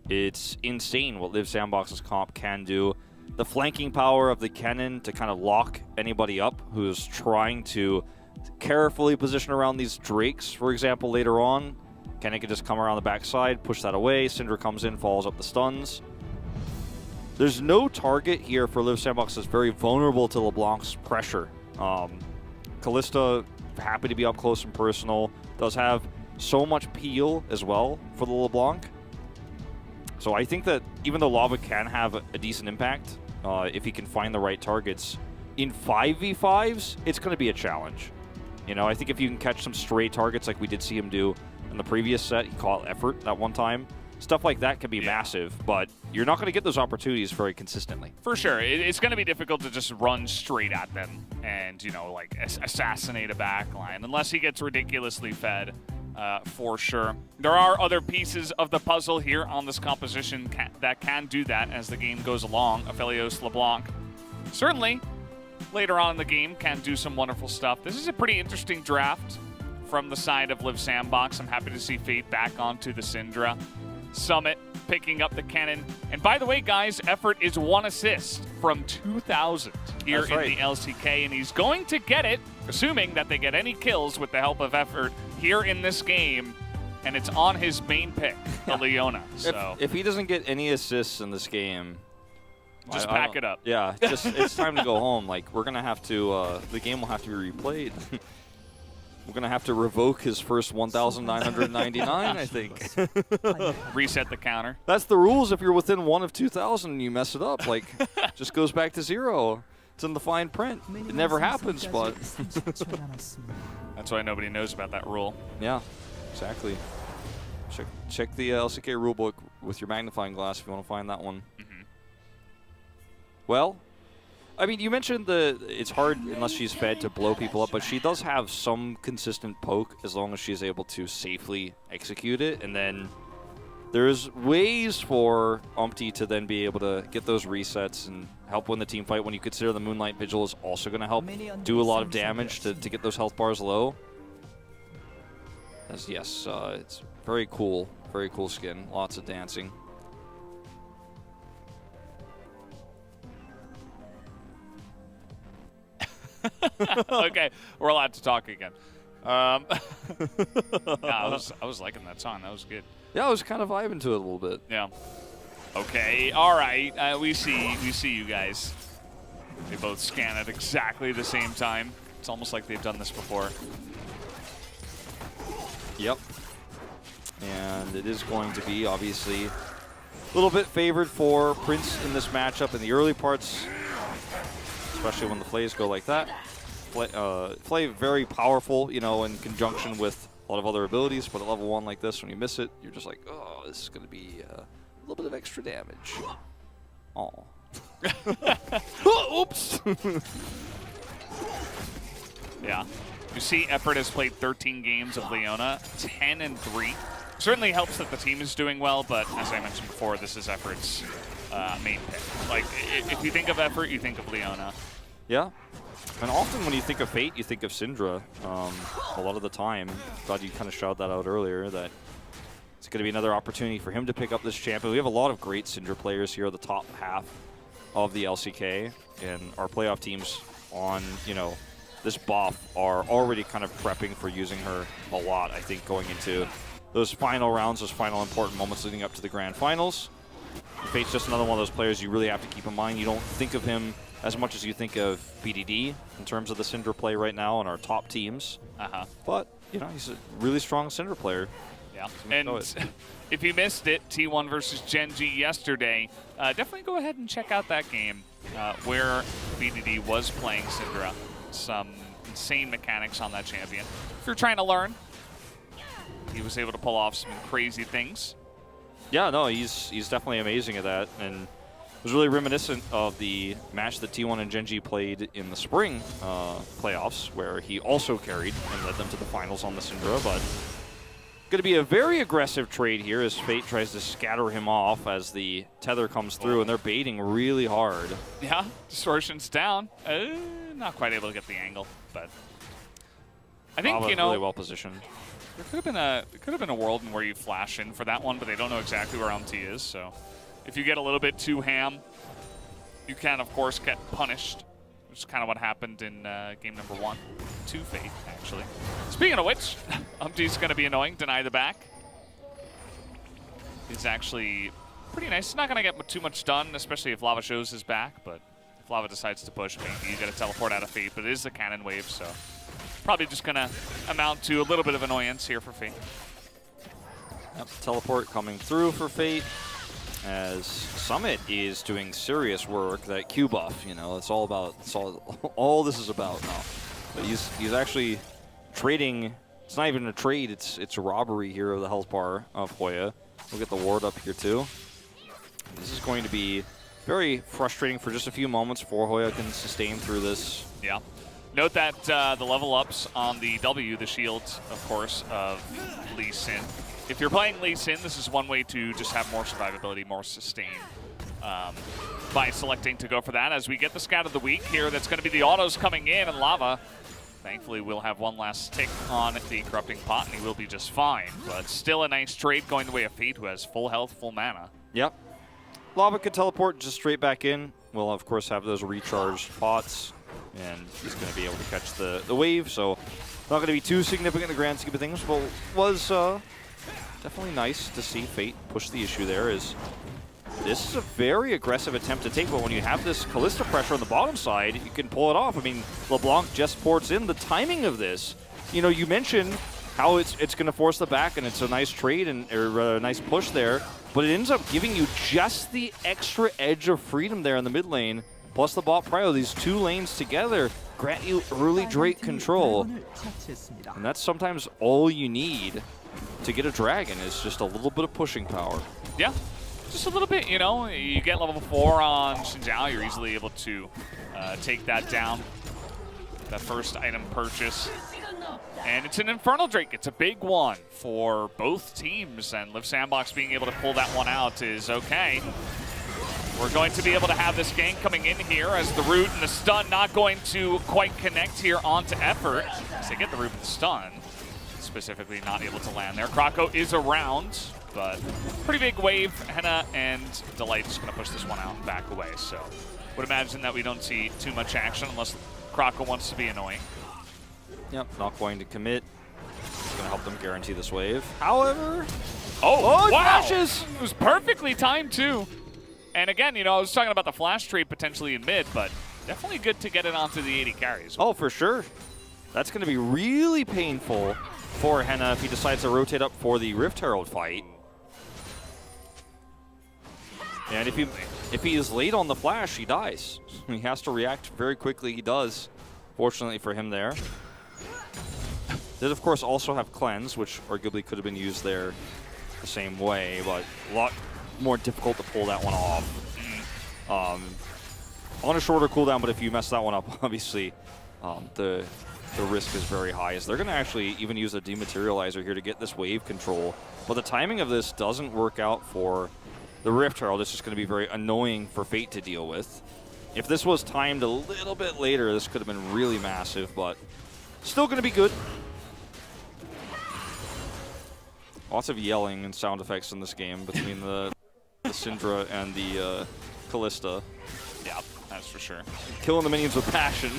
It's insane what Live Sandbox's comp can do. The flanking power of the Kennen to kind of lock anybody up who's trying to carefully position around these Drakes, for example, later on. Kennen can just come around the backside, push that away. Syndra comes in, follows up the stuns. There's no target here for Live Sandbox that's very vulnerable to LeBlanc's pressure. Kalista, happy to be up close and personal, does have so much peel as well for the LeBlanc. So I think that even though Lava can have a decent impact, if he can find the right targets, in 5v5s, it's going to be a challenge. I think if you can catch some stray targets like we did see him do in the previous set, he caught effort that one time, stuff like that can be massive, but you're not going to get those opportunities very consistently. For sure. It's going to be difficult to just run straight at them and, assassinate a backline, unless he gets ridiculously fed. For sure. There are other pieces of the puzzle here on this composition that can do that as the game goes along. Aphelios, LeBlanc, certainly later on in the game can do some wonderful stuff. This is a pretty interesting draft from the side of Live Sandbox. I'm happy to see Fate back onto the Syndra. Summit picking up the Kennen. And by the way, guys, Effort is 1 assist from 2,000 here in the LCK, and he's going to get it, assuming that they get any kills with the help of Effort here in this game, and it's on his main pick, the Leona. So if he doesn't get any assists in this game, Just pack it up. Yeah, it's time to go home. Like, we're going to have to, the game will have to be replayed. We're going to have to revoke his first 1,999, I think. Reset the counter. That's the rules. If you're within 1 of 2,000 and you mess it up, like, just goes back to 0. It's in the fine print. It never happens, but... That's why nobody knows about that rule. Yeah, exactly. Check the LCK rulebook with your magnifying glass if you want to find that one. Well, I mean, you mentioned it's hard unless she's fed to blow people up, but she does have some consistent poke as long as she's able to safely execute it. And then there's ways for Umpty to then be able to get those resets and help win the team fight when you consider the Moonlight Vigil is also going to help do a lot of damage to get those health bars low. As yes, it's very cool skin. Lots of dancing. Okay, we're allowed to talk again. Yeah, I was liking that song. That was good. Yeah, I was kind of vibing to it a little bit. Yeah. Okay. All right. We see you guys. They both scan at exactly the same time. It's almost like they've done this before. Yep. And it is going to be obviously a little bit favored for Prince in this matchup in the early parts, especially when the plays go like that. Play very powerful, you know, in conjunction with a lot of other abilities, but at level 1 like this, when you miss it, you're just like, oh, this is going to be a little bit of extra damage. Oh. Oops. Yeah. You see Effort has played 13 games of Leona, 10-3. Certainly helps that the team is doing well, but as I mentioned before, this is Effort's main pick. Like, if you think of Effort, you think of Leona. Yeah. And often when you think of Fate, you think of Syndra. A lot of the time. Glad you kind of shouted that out earlier, that it's going to be another opportunity for him to pick up this champion. We have a lot of great Syndra players here at the top half of the LCK, and our playoff teams on, you know, this buff are already kind of prepping for using her a lot, I think, going into those final rounds, those final important moments leading up to the grand finals. Fate's just another one of those players you really have to keep in mind. You don't think of him as much as you think of BDD in terms of the Syndra play right now on our top teams. But, you know, he's a really strong Syndra player. Yeah, and if you missed it, T1 versus Gen G yesterday, definitely go ahead and check out that game where BDD was playing Syndra. Some insane mechanics on that champion. If you're trying to learn, he was able to pull off some crazy things. Yeah, no, he's definitely amazing at that, and it was really reminiscent of the match that T1 and Gen G played in the spring playoffs, where he also carried and led them to the finals on the Syndra, but going to be a very aggressive trade here as Fate tries to scatter him off as the tether comes through, and they're baiting really hard. Yeah, Distortion's down. Not quite able to get the angle, but I think, Lava's you know, really well positioned. There could have been a world in where you flash in for that one, but they don't know exactly where Umpty is. So if you get a little bit too ham, you can of course get punished, which is kind of what happened in game number 1 to Fate, actually. Speaking of which, Umpty's going to be annoying. Deny the back. He's actually pretty nice. He's not going to get too much done, especially if Lava shows his back, but if Lava decides to push, maybe you got to teleport out of Fate, but it is a cannon wave, so probably just going to amount to a little bit of annoyance here for Fate. Yep, teleport coming through for Fate, as Summit is doing serious work. That Q buff, you know, it's all this is about now. But he's actually trading. It's not even a trade. It's a robbery here of the health bar of Hoya. We'll get the ward up here too. This is going to be very frustrating for just a few moments before Hoya can sustain through this. Yeah. Note that the level ups on the W, the shield, of course, of Lee Sin. If you're playing Lee Sin, this is one way to just have more survivability, more sustain, by selecting to go for that. As we get the scout of the week here, that's going to be the autos coming in, and Lava, thankfully, will have one last tick on the Corrupting Pot, and he will be just fine. But still a nice trade going the way of Fate, who has full health, full mana. Yep. Lava could teleport just straight back in. We'll, of course, have those recharged pots, and he's going to be able to catch the wave, so not going to be too significant in the grand scheme of things, but was definitely nice to see Fate push the issue there as this is a very aggressive attempt to take, but when you have this Kalista pressure on the bottom side, you can pull it off. I mean, LeBlanc just ports in. The timing of this, you know, you mentioned how it's going to force the back, and it's a nice trade or a nice push there, but it ends up giving you just the extra edge of freedom there in the mid lane, plus the bot prio. These two lanes together grant you early Drake control, and that's sometimes all you need to get a dragon, is just a little bit of pushing power. Yeah, just a little bit, you know. You get level 4 on Xinjiao, you're easily able to take that down, that first item purchase. And it's an Infernal Drake. It's a big one for both teams, and Liv Sandbox being able to pull that one out is okay. We're going to be able to have this gank coming in here as the root and the stun not going to quite connect here onto Effort. As they get the root and the stun, specifically not able to land there. Krako is around, but pretty big wave. Henna and Delight is going to push this one out and back away. So would imagine that we don't see too much action unless Krako wants to be annoying. Yep, not going to commit. It's going to help them guarantee this wave. However, wow! Flashes! It was perfectly timed too. And again, you know, I was talking about the flash trade potentially in mid, but definitely good to get it onto the 80 carries. Oh, for sure. That's going to be really painful for Henna if he decides to rotate up for the Rift Herald fight. And if he is late on the flash, he dies. He has to react very quickly. He does, fortunately for him there. Did, of course, also have Cleanse, which arguably could have been used there the same way, but a lot more difficult to pull that one off. On a shorter cooldown, but if you mess that one up, obviously, the risk is very high, as they're going to actually even use a dematerializer here to get this wave control. But the timing of this doesn't work out for the Rift Herald. It's just going to be very annoying for Fate to deal with. If this was timed a little bit later, this could have been really massive, but still going to be good. Lots of yelling and sound effects in this game between the Syndra and the Kalista. Yeah, that's for sure. Killing the minions with passion.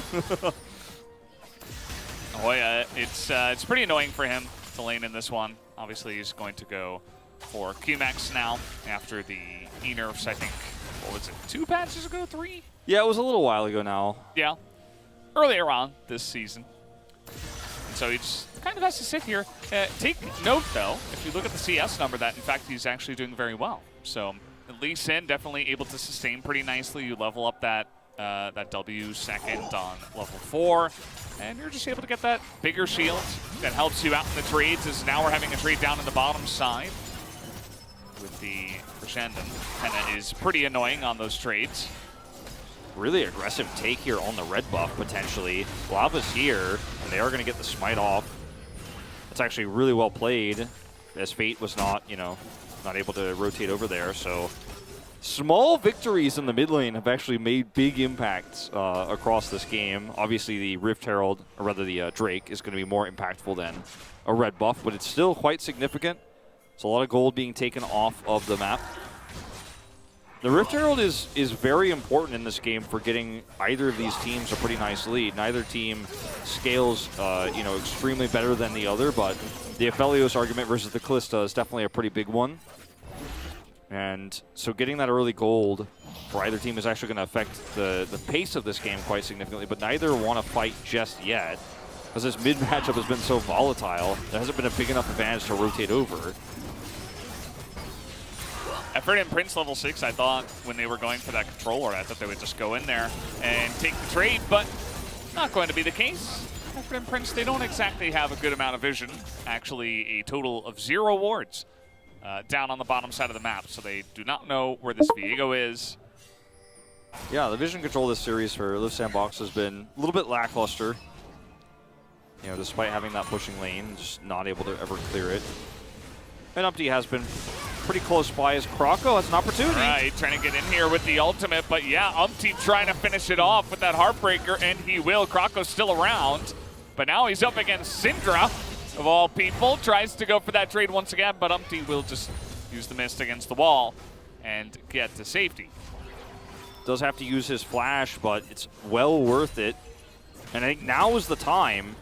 Oh yeah, it's pretty annoying for him to lane in this one. Obviously, he's going to go for QMax now after the E-nerfs, I think. What was it, 2 patches ago, 3? Yeah, it was a little while ago now. Yeah, earlier on this season. And so he just kind of has to sit here. Take note, though, if you look at the CS number, that in fact he's actually doing very well. So Lee Sin definitely able to sustain pretty nicely. You level up that W second on level 4, and you're just able to get that bigger shield that helps you out in the trades, as now we're having a trade down in the bottom side with the Crescendon. Henna is pretty annoying on those trades. Really aggressive take here on the red buff, potentially. Lava's here, and they are going to get the smite off. It's actually really well played, as Fate was not, you know, not able to rotate over there. So small victories in the mid lane have actually made big impacts across this game. Obviously, the Rift Herald, or rather the Drake, is going to be more impactful than a red buff, but it's still quite significant. It's a lot of gold being taken off of the map. The Rift Herald is very important in this game for getting either of these teams a pretty nice lead. Neither team scales, you know, extremely better than the other, but the Aphelios argument versus the Kalista is definitely a pretty big one. And so getting that early gold for either team is actually going to affect the pace of this game quite significantly, but neither want to fight just yet, because this mid matchup has been so volatile. There hasn't been a big enough advantage to rotate over. Effort and Prince level 6, I thought when they were going for that controller, I thought they would just go in there and take the trade, but not going to be the case. Effort and Prince, they don't exactly have a good amount of vision. Actually, a total of 0 wards down on the bottom side of the map, so they do not know where this Viego is. Yeah, the vision control this series for Liv Sandbox has been a little bit lackluster. You know, despite having that pushing lane, just not able to ever clear it. And Umpty has been pretty close by as Krako has an opportunity. Right, trying to get in here with the ultimate, but yeah, Umpty trying to finish it off with that Heartbreaker, and he will. Krako's still around, but now he's up against Syndra, of all people. Tries to go for that trade once again, but Umpty will just use the mist against the wall and get to safety. Does have to use his flash, but it's well worth it. And I think now is the time,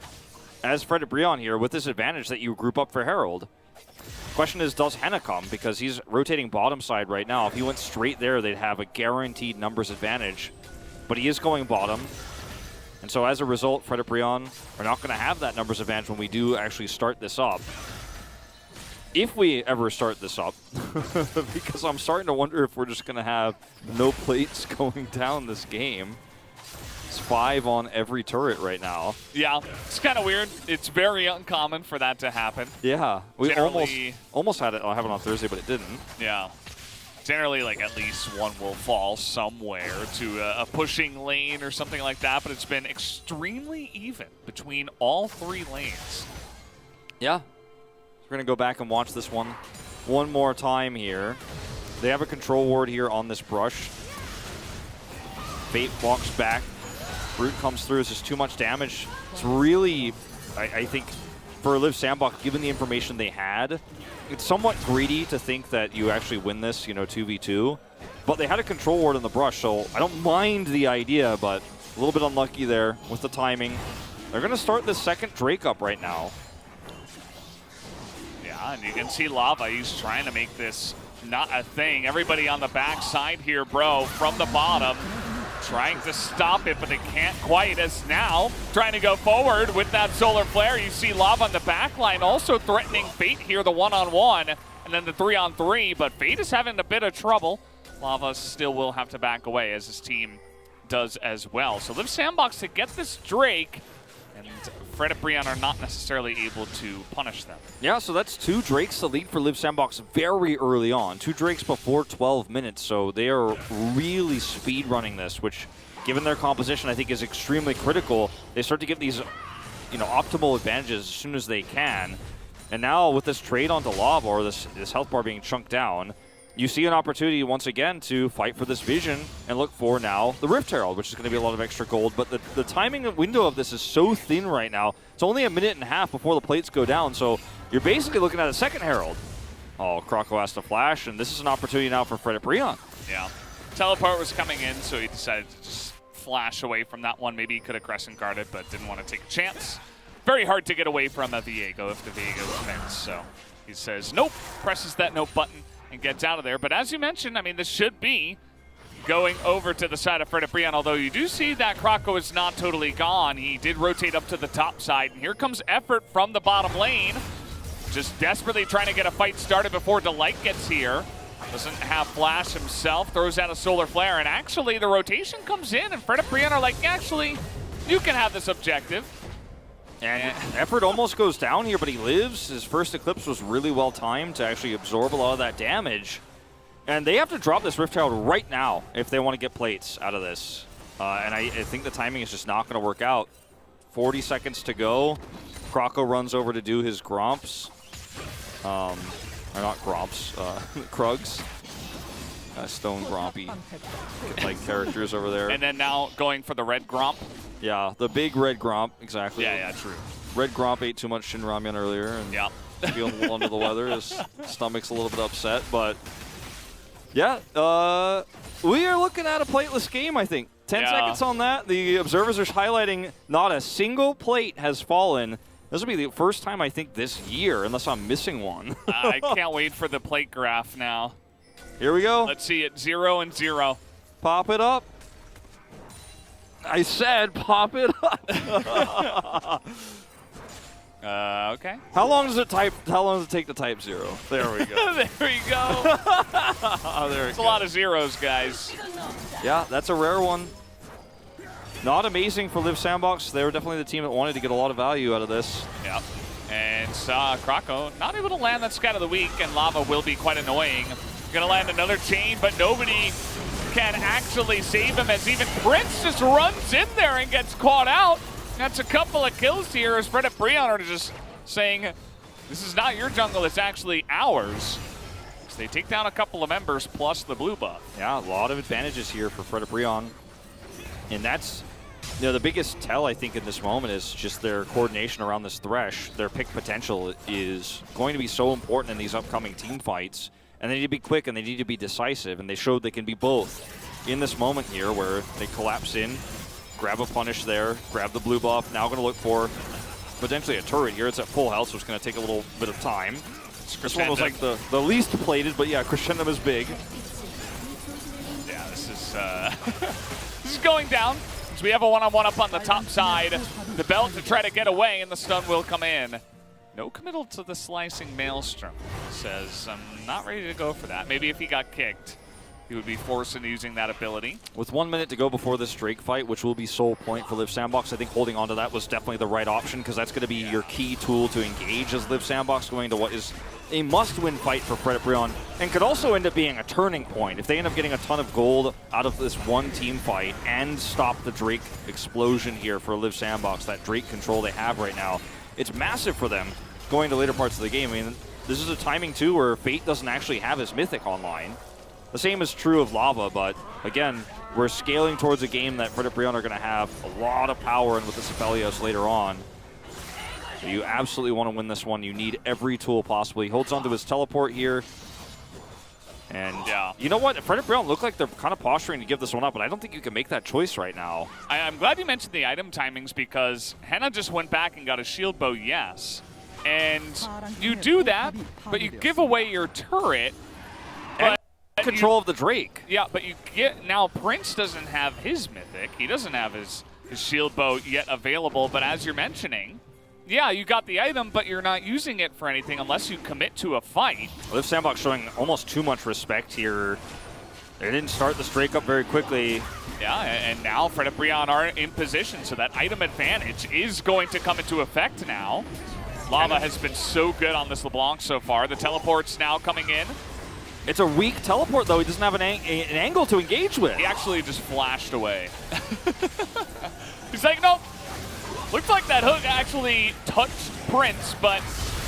as Frederick Brion here, with this advantage that you group up for Herald. Question is, does Henna come? Because he's rotating bottom side right now. If he went straight there, they'd have a guaranteed numbers advantage. But he is going bottom. And so as a result, Fred Brion are not going to have that numbers advantage when we do actually start this up. If we ever start this up, because I'm starting to wonder if we're just going to have no plates going down this game. It's 5 on every turret right now. Yeah, it's kind of weird. It's very uncommon for that to happen. Yeah, we Generally, almost had it. I have it on Thursday, but it didn't. Yeah. Generally, like, at least one will fall somewhere to a pushing lane or something like that, but it's been extremely even between all 3 lanes. Yeah. We're going to go back and watch this one more time here. They have a control ward here on this brush. Fate walks back. Brute comes through. It's just too much damage. It's really, I think, for Liv Sandbox, given the information they had, it's somewhat greedy to think that you actually win this, 2v2. But they had a control ward in the brush, so I don't mind the idea, but a little bit unlucky there with the timing. They're going to start the second Drake up right now. Yeah, and you can see Lava. He's trying to make this not a thing. Everybody on the backside here, bro, from the bottom, trying to stop it, but they can't quite, as now trying to go forward with that solar flare. You see Lava on the back line also threatening Fate here, the 1-on-1, and then the 3-on-3, but Fate is having a bit of trouble. Lava still will have to back away, as his team does as well. So Liv Sandbox to get this Drake, and Fred and Brian are not necessarily able to punish them. Yeah, so that's 2 Drakes to lead for Liv Sandbox very early on. 2 Drakes before 12 minutes, so they are really speed running this, which, given their composition, I think is extremely critical. They start to get these, optimal advantages as soon as they can. And now with this trade onto Lava, or this health bar being chunked down, you see an opportunity once again to fight for this vision and look for now the Rift Herald, which is going to be a lot of extra gold. But the timing window of this is so thin right now. It's only a minute and a half before the plates go down, so you're basically looking at a second Herald. Oh, Croco has to flash, and this is an opportunity now for Fred Brion. Yeah. Teleport was coming in, so he decided to just flash away from that one. Maybe he could have crescent guarded, but didn't want to take a chance. Very hard to get away from a Viego if the Viego wins, so he says nope, presses that nope button, and gets out of there. But as you mentioned, I mean, this should be going over to the side of Fred Brion, although you do see that Croco is not totally gone. He did rotate up to the top side, and here comes effort from the bottom lane. Just desperately trying to get a fight started before Delight gets here. Doesn't have flash himself, throws out a solar flare, and actually the rotation comes in, and Fred Brion are like, actually, you can have this objective. And effort almost goes down here, but he lives. His first Eclipse was really well timed to actually absorb a lot of that damage. And they have to drop this Rift Herald right now if they want to get plates out of this. And I think the timing is just not going to work out. 40 seconds to go. Croco runs over to do his Gromps. Or not Gromps, Krugs. Stone Grompy like characters over there. And then now going for the red Gromp. Yeah, the big red Gromp, exactly. Yeah, true. Red Gromp ate too much Shin Ramen earlier and feeling a little under the weather. His stomach's a little bit upset, but yeah, we are looking at a plateless game, I think. 10 seconds on that. The observers are highlighting not a single plate has fallen. This will be the first time, I think, this year, unless I'm missing one. I can't wait for the plate graph now. Here we go. Let's see it, 0 and 0. Pop it up. I said pop it up. Okay. How long does it take to type 0? There we go. There we go. There It's a lot of zeros, guys. Yeah, that's a rare one. Not amazing for Liv Sandbox. They were definitely the team that wanted to get a lot of value out of this. Yep. And Croco not able to land that Scout of the Week, and Lava will be quite annoying. Gonna land another chain, but nobody can actually save him, as even Prince just runs in there and gets caught out. That's a couple of kills here, as Fred and Brion are just saying, this is not your jungle, it's actually ours. So they take down a couple of members plus the blue buff. Yeah, a lot of advantages here for Fred and Brion. And that's the biggest tell, I think, in this moment is just their coordination around this Thresh. Their pick potential is going to be so important in these upcoming team fights. And they need to be quick and they need to be decisive, and they showed they can be both in this moment here where they collapse in, grab a punish there, grab the blue buff. Now going to look for potentially a turret here. It's at full health, so it's going to take a little bit of time. This one was like the least plated, but yeah, Crescendum is big. Yeah, this is this is going down. So we have a one-on-one up on the top side. The belt to try to get away, and the stun will come in. No committal to the slicing Maelstrom. Says, I'm not ready to go for that. Maybe if he got kicked, he would be forced into using that ability. With 1 minute to go before this Drake fight, which will be sole point for Liv Sandbox, I think holding on to that was definitely the right option, because that's going to be your key tool to engage as Liv Sandbox going to what is a must-win fight for Fredit Brion, and could also end up being a turning point. If they end up getting a ton of gold out of this one team fight and stop the Drake explosion here for Liv Sandbox, that Drake control they have right now, it's massive for them going to later parts of the game. I mean, this is a timing too where Fate doesn't actually have his Mythic online. The same is true of Lava, but again, we're scaling towards a game that Fredit Brion are going to have a lot of power in with the Sibelius later on. So you absolutely want to win this one. You need every tool possible. He holds onto his teleport here. And yeah, you know what? Fredit Brion look like they're kind of posturing to give this one up, but I don't think you can make that choice right now. I'm glad you mentioned the item timings, because Henna just went back and got a shield bow, yes. And you do that, but you give away your turret. But control of the Drake. Yeah, but you get, now Prince doesn't have his Mythic. He doesn't have his shield bow yet available, but as you're mentioning, yeah, you got the item, but you're not using it for anything unless you commit to a fight. Liv Sandbox showing almost too much respect here. They didn't start this Drake up very quickly. Yeah, and now Fredit Brion are in position, so that item advantage is going to come into effect now. Lava has been so good on this LeBlanc so far. The teleport's now coming in. It's a weak teleport, though. He doesn't have an angle to engage with. He actually just flashed away. He's like, nope. Looks like that hook actually touched Prince, but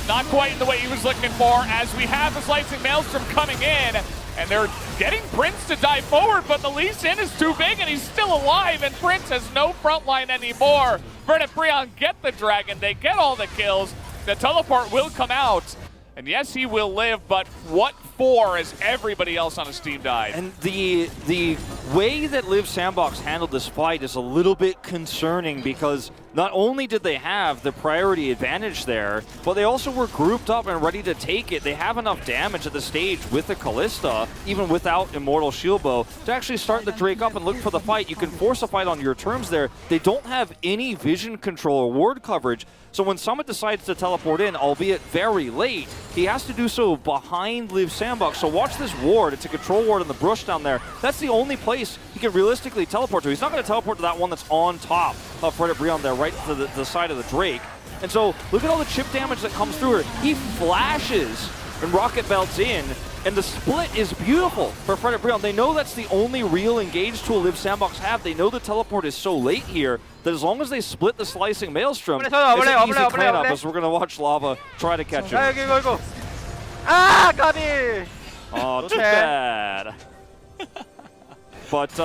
not quite in the way he was looking for, as we have the Slicing Maelstrom coming in, and they're getting Prince to dive forward, but the Lee Sin is too big, and he's still alive, and Prince has no front line anymore. Fredit Brion get the dragon. They get all the kills. The teleport will come out, and yes, he will live, but what for as everybody else on his team died? And the way that Liv Sandbox handled this fight is a little bit concerning, because not only did they have the priority advantage there, but they also were grouped up and ready to take it. They have enough damage at the stage with the Callista, even without Immortal Shield Bow, to actually start the Drake up and look for the fight. You can force a fight on your terms there. They don't have any vision control or ward coverage, so when Summit decides to teleport in, albeit very late, he has to do so behind Liv Sandbox. So watch this ward. It's a control ward in the brush down there. That's the only place he can realistically teleport to. He's not going to teleport to that one that's on top of Fredit Brion there, right to the side of the Drake. And so look at all the chip damage that comes through her. He flashes and rocket belts in, and the split is beautiful for Fredit Brion. They know that's the only real engage tool Liv Sandbox have. They know the teleport is so late here that as long as they split the Slicing Maelstrom, it's an easy cleanup, as we're going to watch Lava try to catch him. Ah, 까비! Oh, too bad. But,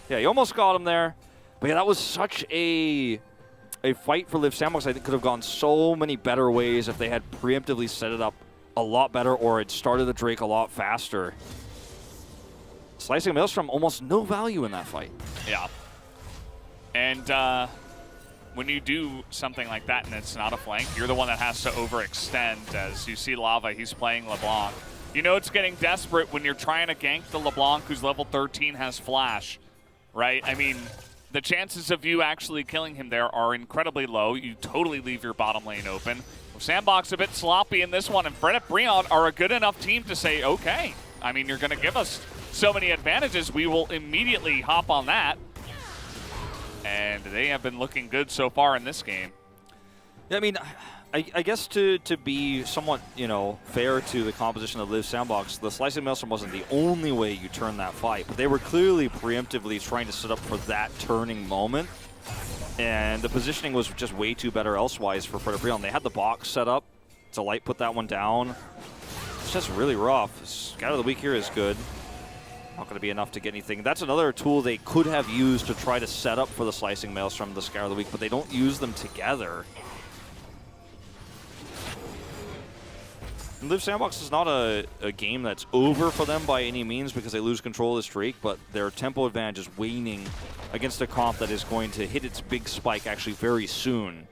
yeah, he almost got him there. But yeah, that was such a fight for Liv Sandbox. I think could have gone so many better ways if they had preemptively set it up a lot better, or had started the Drake a lot faster. Slicing Maelstrom, almost no value in that fight. Yeah. And when you do something like that and it's not a flank, you're the one that has to overextend. As you see Lava, he's playing LeBlanc. You know it's getting desperate when you're trying to gank the LeBlanc who's level 13 has flash, right? I mean, the chances of you actually killing him there are incredibly low. You totally leave your bottom lane open. Sandbox a bit sloppy in this one, and Fredit Brion are a good enough team to say, okay, I mean, you're going to give us so many advantages, we will immediately hop on that. And they have been looking good so far in this game. Yeah, I mean, I guess to be somewhat, you know, fair to the composition of Liv Sandbox, the Slicing Maelstrom wasn't the only way you turn that fight, but they were clearly preemptively trying to set up for that turning moment. And the positioning was just way too better elsewise for Fredit Brion. They had the box set up to light put that one down. It's just really rough. Scout of the Week here is good. Not going to be enough to get anything. That's another tool they could have used to try to set up for the Slicing Maelstrom, the Scout of the Week, but they don't use them together. And Liv Sandbox is not a game that's over for them by any means, because they lose control of this Drake, but their tempo advantage is waning against a comp that is going to hit its big spike actually very soon.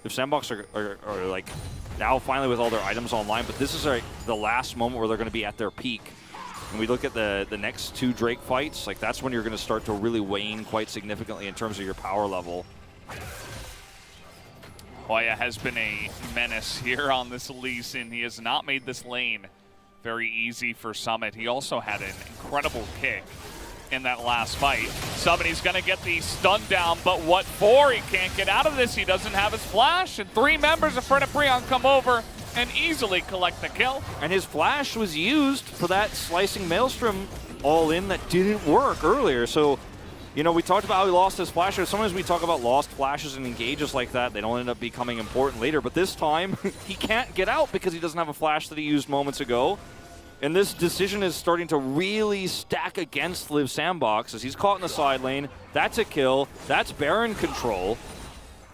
Live Sandbox are like now finally with all their items online, but this is the last moment where they're going to be at their peak. And we look at the next 2 Drake fights, like that's when you're going to start to really wane quite significantly in terms of your power level. Hoya has been a menace here on this Lee Sin. He has not made this lane very easy for Summit. He also had an incredible kick in that last fight. Somebody's going to get the stun down, but what for? He can't get out of this. He doesn't have his flash, and 3 members of Fred Brion come over and easily collect the kill. And his flash was used for that slicing Maelstrom all-in that didn't work earlier. So, you know, we talked about how he lost his flash. Sometimes we talk about lost flashes and engages like that. They don't end up becoming important later. But this time, he can't get out because he doesn't have a flash that he used moments ago. And this decision is starting to really stack against Live Sandbox as he's caught in the side lane. That's a kill. That's Baron control.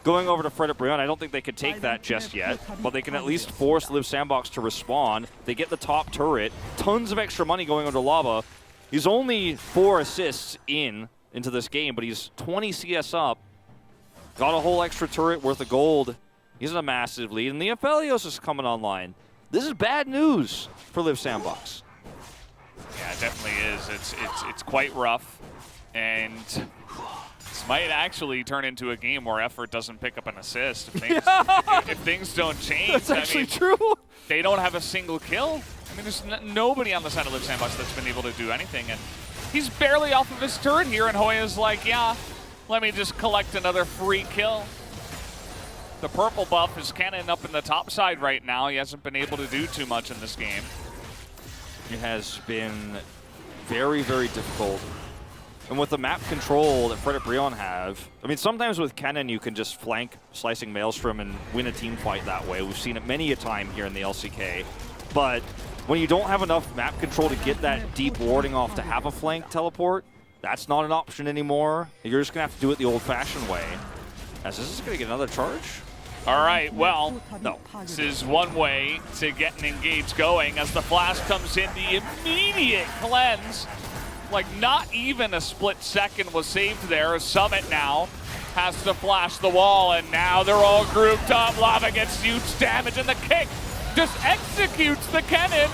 Going over to Fred Brion, I don't think they could take that just yet, but they can at least force Live Sandbox to respawn. They get the top turret. Tons of extra money going over to Lava. He's only 4 assists into this game, but he's 20 CS up. Got a whole extra turret worth of gold. He's in a massive lead, and the Aphelios is coming online. This is bad news for Live Sandbox. Yeah, it definitely is. It's quite rough, and this might actually turn into a game where Effort doesn't pick up an assist. If things don't change, That's actually true. They don't have a single kill. I mean, there's nobody on the side of Live Sandbox that's been able to do anything, and he's barely off of his turret here, and Hoya's like, yeah, let me just collect another free kill. The purple buff is Cannon up in the top side right now. He hasn't been able to do too much in this game. It has been very, very difficult. And with the map control that Fred Brion have, I mean, sometimes with Cannon you can just flank Slicing Maelstrom and win a team fight that way. We've seen it many a time here in the LCK. But when you don't have enough map control to get that deep warding off to have a flank teleport, that's not an option anymore. You're just going to have to do it the old-fashioned way. As this is going to get another charge. All right, well, no. This is one way to get an engage going as the flash comes in. The immediate cleanse, like not even a split second was saved there. Summit now has to flash the wall, and now they're all grouped up. Lava gets huge damage, and the kick just executes the cannon.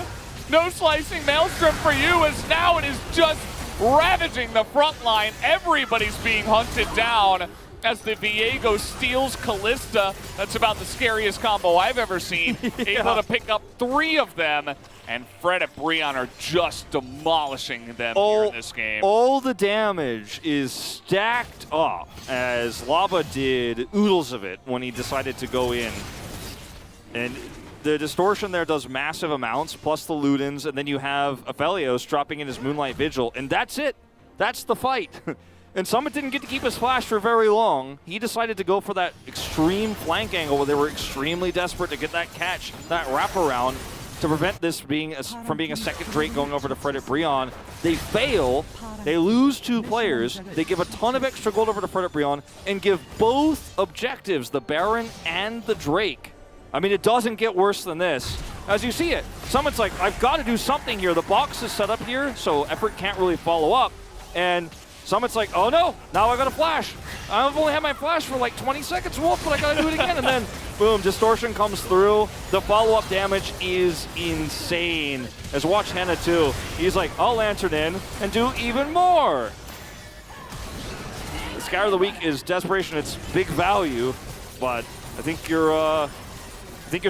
No slicing Maelstrom for you, as now it is just ravaging the front line. Everybody's being hunted down as the Viego steals Callista. That's about the scariest combo I've ever seen. Able to pick up 3 of them, and Fred and Brion are just demolishing them here in this game. All the damage is stacked up as Lava did oodles of it when he decided to go in. And the distortion there does massive amounts, plus the Ludens, and then you have Aphelios dropping in his Moonlight Vigil, and that's it. That's the fight. And Summit didn't get to keep his flash for very long. He decided to go for that extreme flank angle where they were extremely desperate to get that catch, that wraparound, to prevent this from being a second Drake going over to Fred Brion. They fail. They lose 2 players. They give a ton of extra gold over to Fred Brion and give both objectives, the Baron and the Drake. I mean, it doesn't get worse than this. As you see it, Summit's like, I've got to do something here. The box is set up here, so Effort can't really follow up. And Summit's like, oh no, now I got a flash. I've only had my flash for like 20 seconds, Wolf, but I gotta do it again. And then, boom, Distortion comes through. The follow-up damage is insane. As watch Hannah too. He's like, I'll Lantern in and do even more. The Scour of the Week is Desperation. It's big value, but I think you're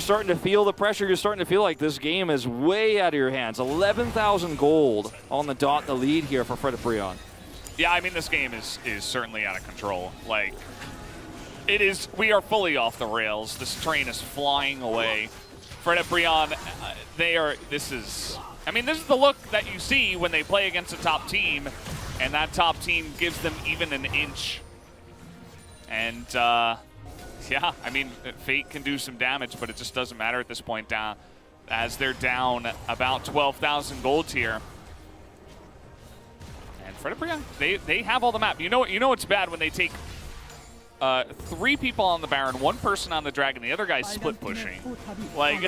starting to feel the pressure. You're starting to feel like this game is way out of your hands. 11,000 gold on the dot, the lead here for Fred Brion. Yeah, I mean, this game is certainly out of control. Like, it is, we are fully off the rails. This train is flying away. Fred Brion, this is the look that you see when they play against a top team, and that top team gives them even an inch. And, yeah, I mean, Fate can do some damage, but it just doesn't matter at this point down, as they're down about 12,000 gold here. And Fred Brion, they have all the map. You know it's bad when they take 3 people on the Baron, 1 person on the Dragon, the other guy's split pushing. Like,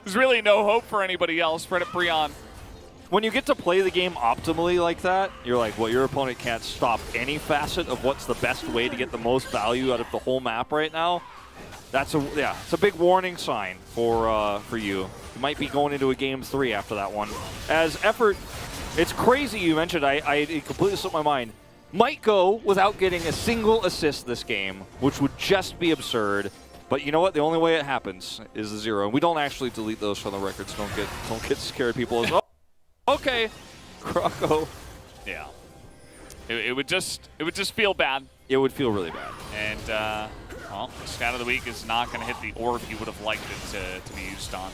there's really no hope for anybody else. Fred Brion. When you get to play the game optimally like that, you're like, well, your opponent can't stop any facet of what's the best way to get the most value out of the whole map right now. It's a big warning sign for you. You might be going into a game 3 after that one. As Effort, it's crazy you mentioned, it completely slipped my mind, might go without getting a single assist this game, which would just be absurd. But you know what? The only way it happens is the 0. And we don't actually delete those from the records. Don't get scared, people. Oh, okay, Croco. Yeah. It would just feel bad. It would feel really bad. And well, Scout of the Week is not going to hit the orb he would have liked it to be used on.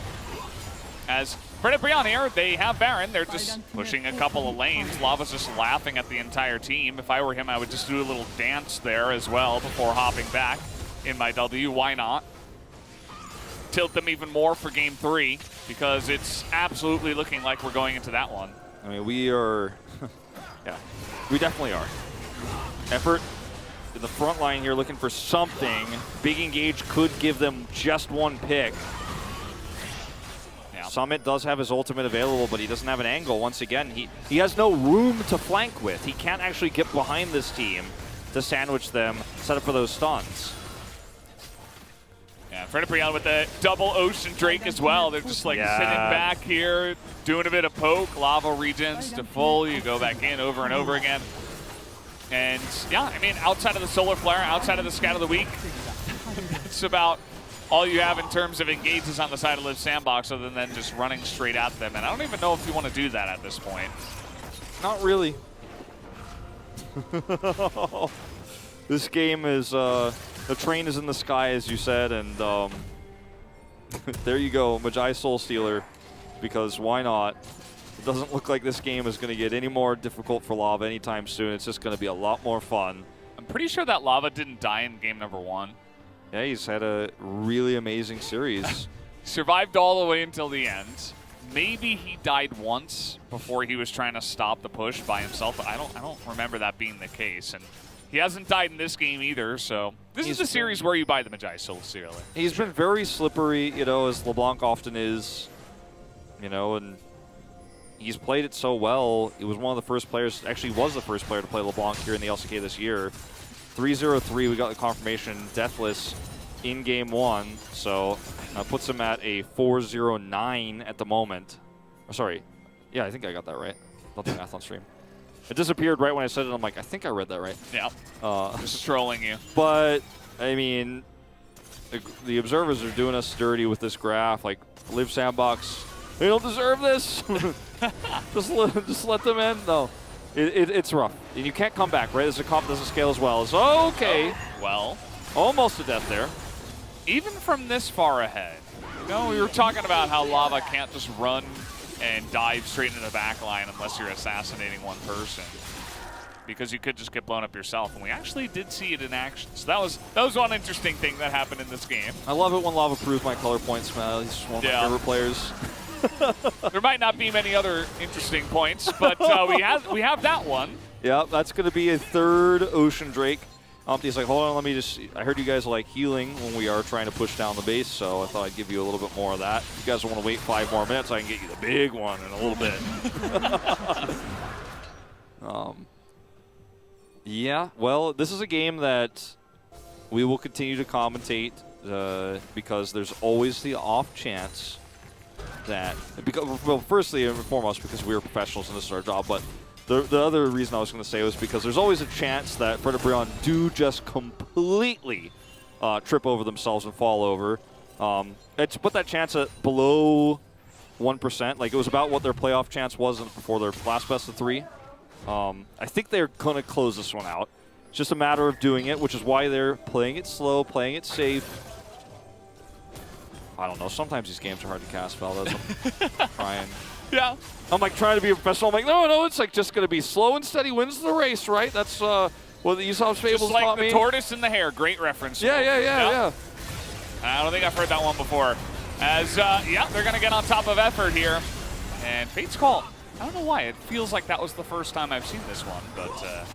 As Brion here, they have Baron. They're just pushing a couple of lanes. Lava's just laughing at the entire team. If I were him, I would just do a little dance there as well before hopping back in my W. Why not? Tilt them even more for game 3 because it's absolutely looking like we're going into that one. I mean, we are, yeah, we definitely are. Effort in the front line here looking for something. Big Engage could give them just one pick. Yeah. Summit does have his ultimate available, but he doesn't have an angle. Once again, he has no room to flank with. He can't actually get behind this team to sandwich them, set up for those stuns. Yeah, Brion with the double Ocean Drake as well. They're just like sitting back here, doing a bit of poke. Lava regens to full. You go back in over and over again. And yeah, I mean, outside of the Solar Flare, outside of the Scout of the Week, it's about all you have in terms of engages on the side of Live Sandbox other than just running straight at them. And I don't even know if you want to do that at this point. Not really. This game is, the train is in the sky, as you said, and there you go, Magi Soul Stealer, because why not? It doesn't look like this game is going to get any more difficult for Lava anytime soon. It's just going to be a lot more fun. I'm pretty sure that Lava didn't die in game number 1. Yeah, he's had a really amazing series. Survived all the way until the end. Maybe he died once before he was trying to stop the push by himself, but I don't remember that being the case. And he hasn't died in this game either, so this is a series where you buy the Magi Soul Stealer. He's been very slippery, you know, as LeBlanc often is, you know, and he's played it so well. He was one of the first players, actually was the first player to play LeBlanc here in the LCK this year. 3-0-3, we got the confirmation, deathless in game 1, so puts him at a 4-0-9 at the moment. Oh, sorry, yeah, I think I got that right. Don't do math on stream. It disappeared right when I said it. I'm like, I think I read that right. Yeah, just trolling you. But, I mean, the observers are doing us dirty with this graph. Like, Live Sandbox, they don't deserve this. just let them in. No, it's rough. And you can't come back, right? The comp doesn't scale as well. So, okay. Oh, well, almost to death there. Even from this far ahead, you know, we were talking about how Lava can't just run and dive straight into the back line unless you're assassinating one person, because you could just get blown up yourself. And we actually did see it in action. So that was one interesting thing that happened in this game. I love it when Lava proves my color points, man. He's one of my favorite players. There might not be many other interesting points, but we have that one. Yeah, that's going to be a third Ocean Drake. He's like, hold on, let me just, I heard you guys like healing when we are trying to push down the base, so I thought I'd give you a little bit more of that. If you guys want to wait 5 more minutes, I can get you the big one in a little bit. Yeah, well, this is a game that we will continue to commentate because there's always the off chance that, well, firstly and foremost, because we are professionals and this is our job, but the other reason I was going to say was because there's always a chance that Brion do just completely trip over themselves and fall over. To put that chance at below 1%, like it was about what their playoff chance was before their last best of 3. I think they're going to close this one out. It's just a matter of doing it, which is why they're playing it slow, playing it safe. I don't know. Sometimes these games are hard to cast, fellas. I'm trying. Yeah. I'm like trying to be a professional. I'm like, no, it's like just going to be slow and steady wins the race, right? That's what the Aesop's Fables just like taught me. The tortoise and the hare. Great reference. Yeah. I don't think I've heard that one before. As, yeah, they're going to get on top of Effort here. And Fate's Call. I don't know why. It feels like that was the first time I've seen this one, but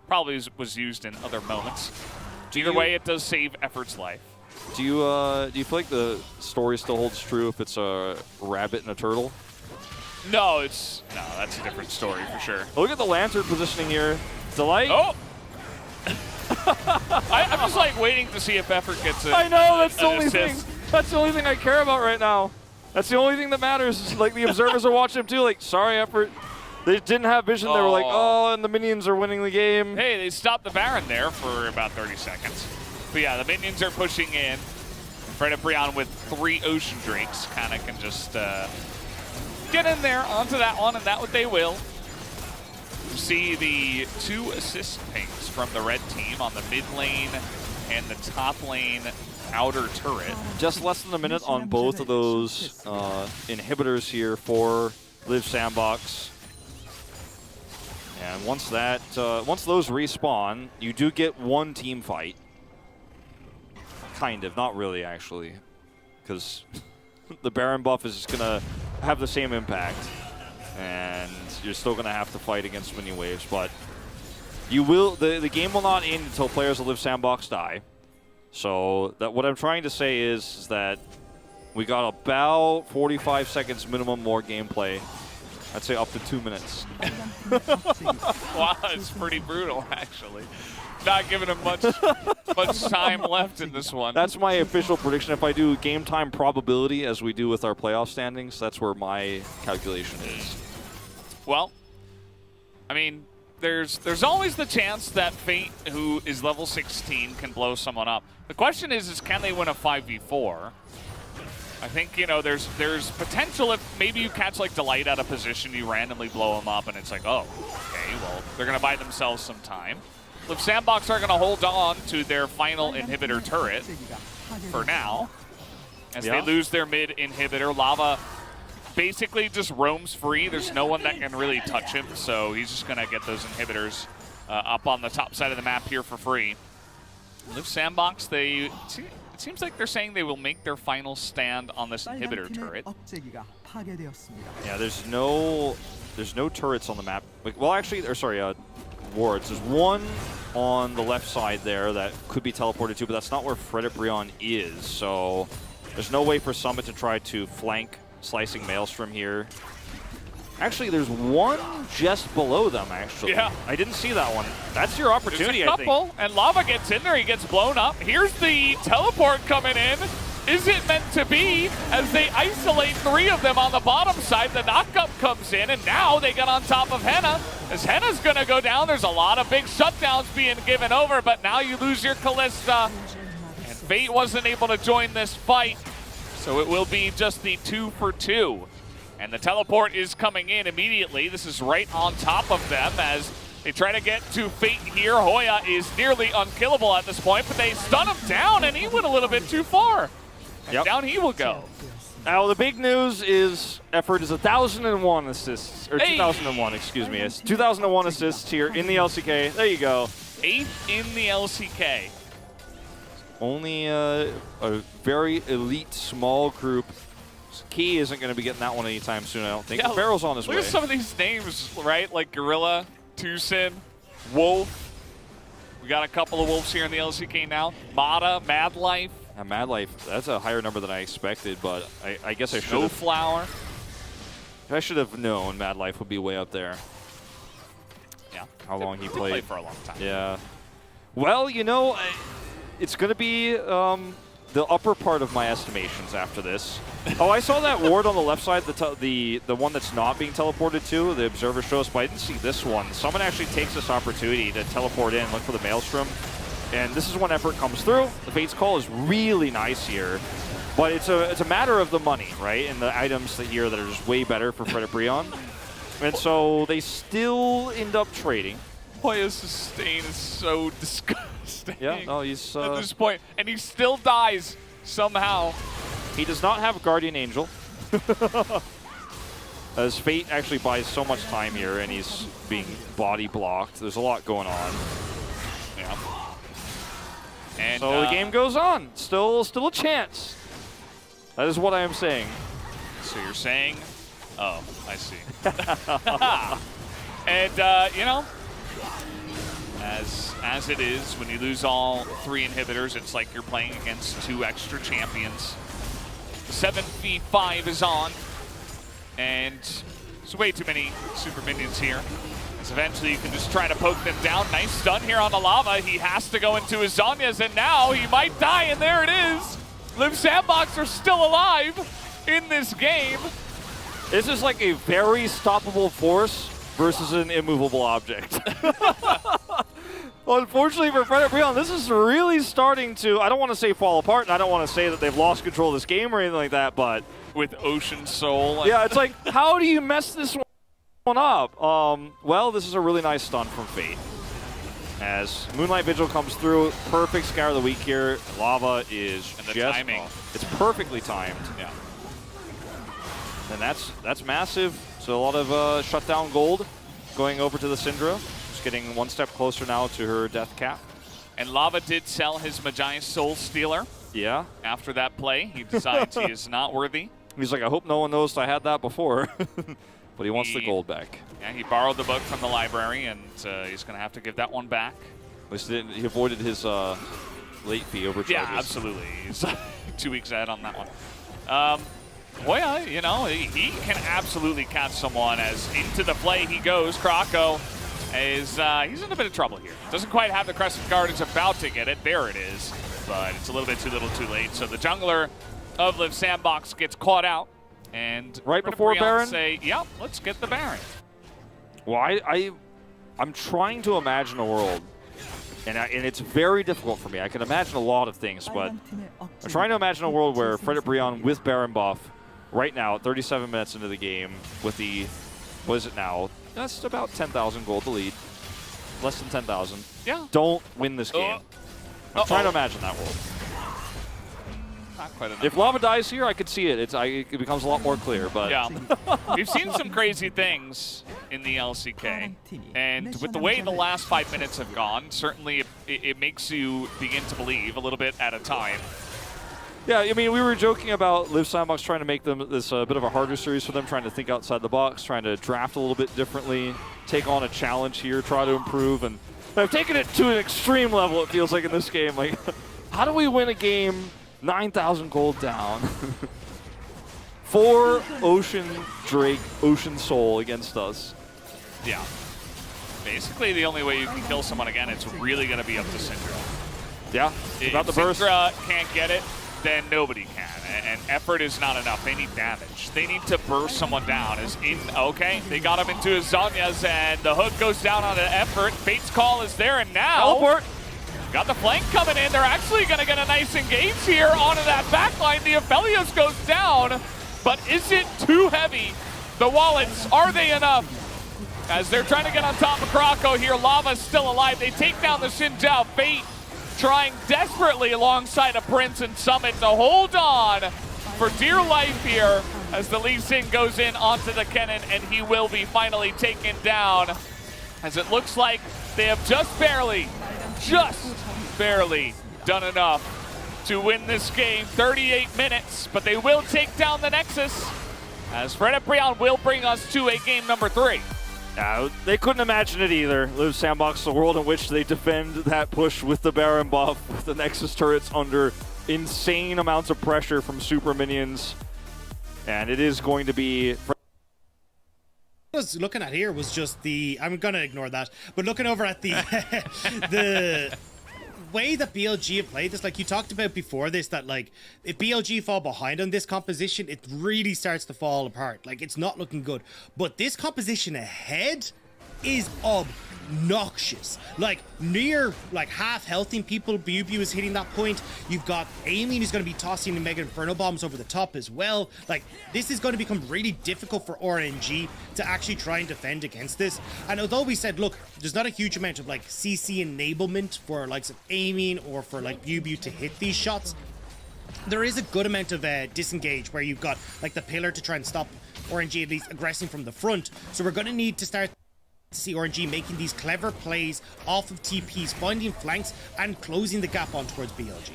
probably was used in other moments. Either way, it does save Effort's life. Do you feel like the story still holds true if it's a rabbit and a turtle? No, that's a different story for sure. Look at the lantern positioning here. Delight. Oh! I'm just like waiting to see if Effort gets it. I know, that's the only thing. That's the only thing I care about right now. That's the only thing that matters. Like, the observers are watching him too, like, sorry, Effort. They didn't have vision. They were like, oh, and the minions are winning the game. Hey, they stopped the Baron there for about 30 seconds. But yeah, the minions are pushing in. Fred Brion with 3 Ocean Drakes kind of can just get in there onto that one, and that what they will. You see the 2 assist pings from the red team on the mid lane and the top lane outer turret. Just less than a minute on both of those inhibitors here for Live Sandbox. And once those respawn, you do get 1 team fight. Kind of, not really actually, because the Baron buff is just gonna have the same impact, and you're still gonna have to fight against mini waves. But you will. The game will not end until players of Live Sandbox die. So that what I'm trying to say is that we got about 45 seconds minimum more gameplay. I'd say up to 2 minutes. Wow, it's pretty brutal, actually. Not giving him much time left in this one. That's my official prediction. If I do game time probability, as we do with our playoff standings, that's where my calculation is. Well, I mean, there's always the chance that Fate, who is level 16, can blow someone up. The question is can they win a 5v4? I think, you know, there's potential if maybe you catch, like, Delight out of position, you randomly blow them up, and it's like, oh, okay, well, they're going to buy themselves some time. Live Sandbox are going to hold on to their final inhibitor turret for now, as they lose their mid inhibitor. Lava basically just roams free. There's no one that can really touch him, so he's just going to get those inhibitors up on the top side of the map here for free. Live Sandbox, it seems like they're saying they will make their final stand on this inhibitor turret. Yeah, there's no turrets on the map. Well, actually, wards. There's one on the left side there that could be teleported to, but that's not where Fredit Brion is. So there's no way for Summit to try to flank Slicing Maelstrom here. Actually, there's one just below them, actually. Yeah. I didn't see that one. That's your opportunity, I think. And Lava gets in there. He gets blown up. Here's the teleport coming in. Is it meant to be? As they isolate 3 of them on the bottom side, the knockup comes in, and now they get on top of Henna. As Henna's going to go down, there's a lot of big shutdowns being given over, but now you lose your Kalista. And Fate wasn't able to join this fight, so it will be just the 2 for 2. And the teleport is coming in immediately. This is right on top of them as they try to get to Fate here. Hoya is nearly unkillable at this point, but they stun him down, and he went a little bit too far. And down he will go. Now, the big news is Effort is 1,001 assists, or 2,001, excuse me. It's 2,001 assists here in the LCK. There you go. 8th in the LCK. Only a very elite small group. Key isn't going to be getting that one anytime soon, I don't think. Yeah, Barrel's on his way. Look at some of these names, right? Like Gorilla, Tucson, Wolf. We got a couple of Wolves here in the LCK now. Mata, Mad Life. Mad Life, that's a higher number than I expected, but I guess I should have. Snowflower. I should have known Mad Life would be way up there. Yeah. How long he played. For a long time. Yeah. Well, you know, it's going to be the upper part of my estimations after this. Oh, I saw that ward on the left side, the one that's not being teleported to. The observer shows, but I didn't see this one. Someone actually takes this opportunity to teleport in, look for the Maelstrom. And this is when Effort comes through. The Fate's Call is really nice here. But it's a matter of the money, right? And the items here that are just way better for Fredit Brion. And so they still end up trading. Hoya's sustain is so disgusting. Yeah, no, he's... at this point. And he still dies somehow. He does not have Guardian Angel. As Fate actually buys so much time here, and he's being body blocked. There's a lot going on. Yeah. And so the game goes on. Still a chance. That is what I am saying. So you're saying, oh, I see. And you know, as it is, when you lose all 3 inhibitors, it's like you're playing against 2 extra champions. 7v5 is on, and there's way too many super minions here. Because eventually you can just try to poke them down. Nice stun here on the lava. He has to go into his Zhonya's, and now he might die, and there it is. Live Sandbox are still alive in this game. This is like a very stoppable force versus an immovable object. Well, unfortunately for Frederick Breon, this is really starting to, I don't want to say fall apart, and I don't want to say that they've lost control of this game or anything like that, but with Ocean Soul. Yeah, it's like, how do you mess this one up? Well, this is a really nice stun from Fate. As Moonlight Vigil comes through, perfect Scour of the Week here. Lava is and the just timing. It's perfectly timed. Yeah. And that's massive. So a lot of shutdown gold going over to the Syndra. Just getting one step closer now to her death cap. And Lava did sell his Magi Soul Stealer. Yeah. After that play, he decides he is not worthy. He's like, I hope no one noticed I had that before. But he wants the gold back. Yeah, he borrowed the book from the library, and he's going to have to give that one back. At least he avoided his late fee overcharges. Yeah, absolutely. He's 2 weeks ahead on that one. Well, yeah, you know, he can absolutely catch someone as into the play he goes. Krako is he's in a bit of trouble here. Doesn't quite have the Crescent Guard. Is about to get it. There it is. But it's a little bit too little too late. So the jungler of Live Sandbox gets caught out. And right before Baron? Say, yep, let's get the Baron. Well, I'm trying to imagine a world, and it's very difficult for me. I can imagine a lot of things, but I'm trying to imagine a world where Frederick Breon with Baron buff right now, 37 minutes into the game, with the, what is it now? That's about 10,000 gold to lead. Less than 10,000. Yeah. Don't win this game. I'm trying to imagine that world. Not quite enough. If Lava dies here, I could see it. It becomes a lot more clear, but... Yeah. We've seen some crazy things in the LCK, and with the way the last 5 minutes have gone, certainly it makes you begin to believe a little bit at a time. Yeah, I mean, we were joking about Live Sandbox trying to make them this bit of a harder series for them, trying to think outside the box, trying to draft a little bit differently, take on a challenge here, try to improve, and I've taken it to an extreme level, it feels like, in this game. Like, how do we win a game 9,000 gold down? 4 Ocean Drake, Ocean Soul against us. Yeah. Basically, the only way you can kill someone again, it's really going to be up to Syndra. Yeah, about the burst. If Syndra can't get it, then nobody can. And effort is not enough. They need damage. They need to burst someone down. Okay, they got him into his Zhonya's, and the hook goes down on an effort. Fate's call is there, and now... Teleport! Got the flank coming in. They're actually going to get a nice engage here onto that backline. The Aphelios goes down, but is it too heavy? The wallets, are they enough? As they're trying to get on top of Krako here, Lava's still alive. They take down the Xin Zhao. Fate trying desperately alongside a Prince and Summit to hold on for dear life here as the Lee Sin goes in onto the Kennen, and he will be finally taken down, as it looks like they have just barely done enough to win this game. 38 minutes, but they will take down the Nexus, as Frederick Breon will bring us to a game number 3. No, they couldn't imagine it either. Live Sandbox, the world in which they defend that push with the Baron buff, with the Nexus turrets under insane amounts of pressure from super minions. And it is going to be... What I was looking at here was just the... I'm going to ignore that. But looking over at the... the way that BLG have played this, like you talked about before this, that like if BLG fall behind on this composition, it really starts to fall apart. Like it's not looking good. But this composition ahead is obnoxious. Like near like half healthy people, Bu is hitting that point. You've got Amy who's going to be tossing the Mega Inferno bombs over the top as well. Like this is going to become really difficult for RNG to actually try and defend against this. And although we said, look, there's not a huge amount of like CC enablement for like some aiming or for like Bu to hit these shots, there is a good amount of disengage where you've got like the pillar to try and stop RNG at least aggressing from the front. So we're going to need to start to see RNG making these clever plays off of TPs, finding flanks and closing the gap on towards BLG.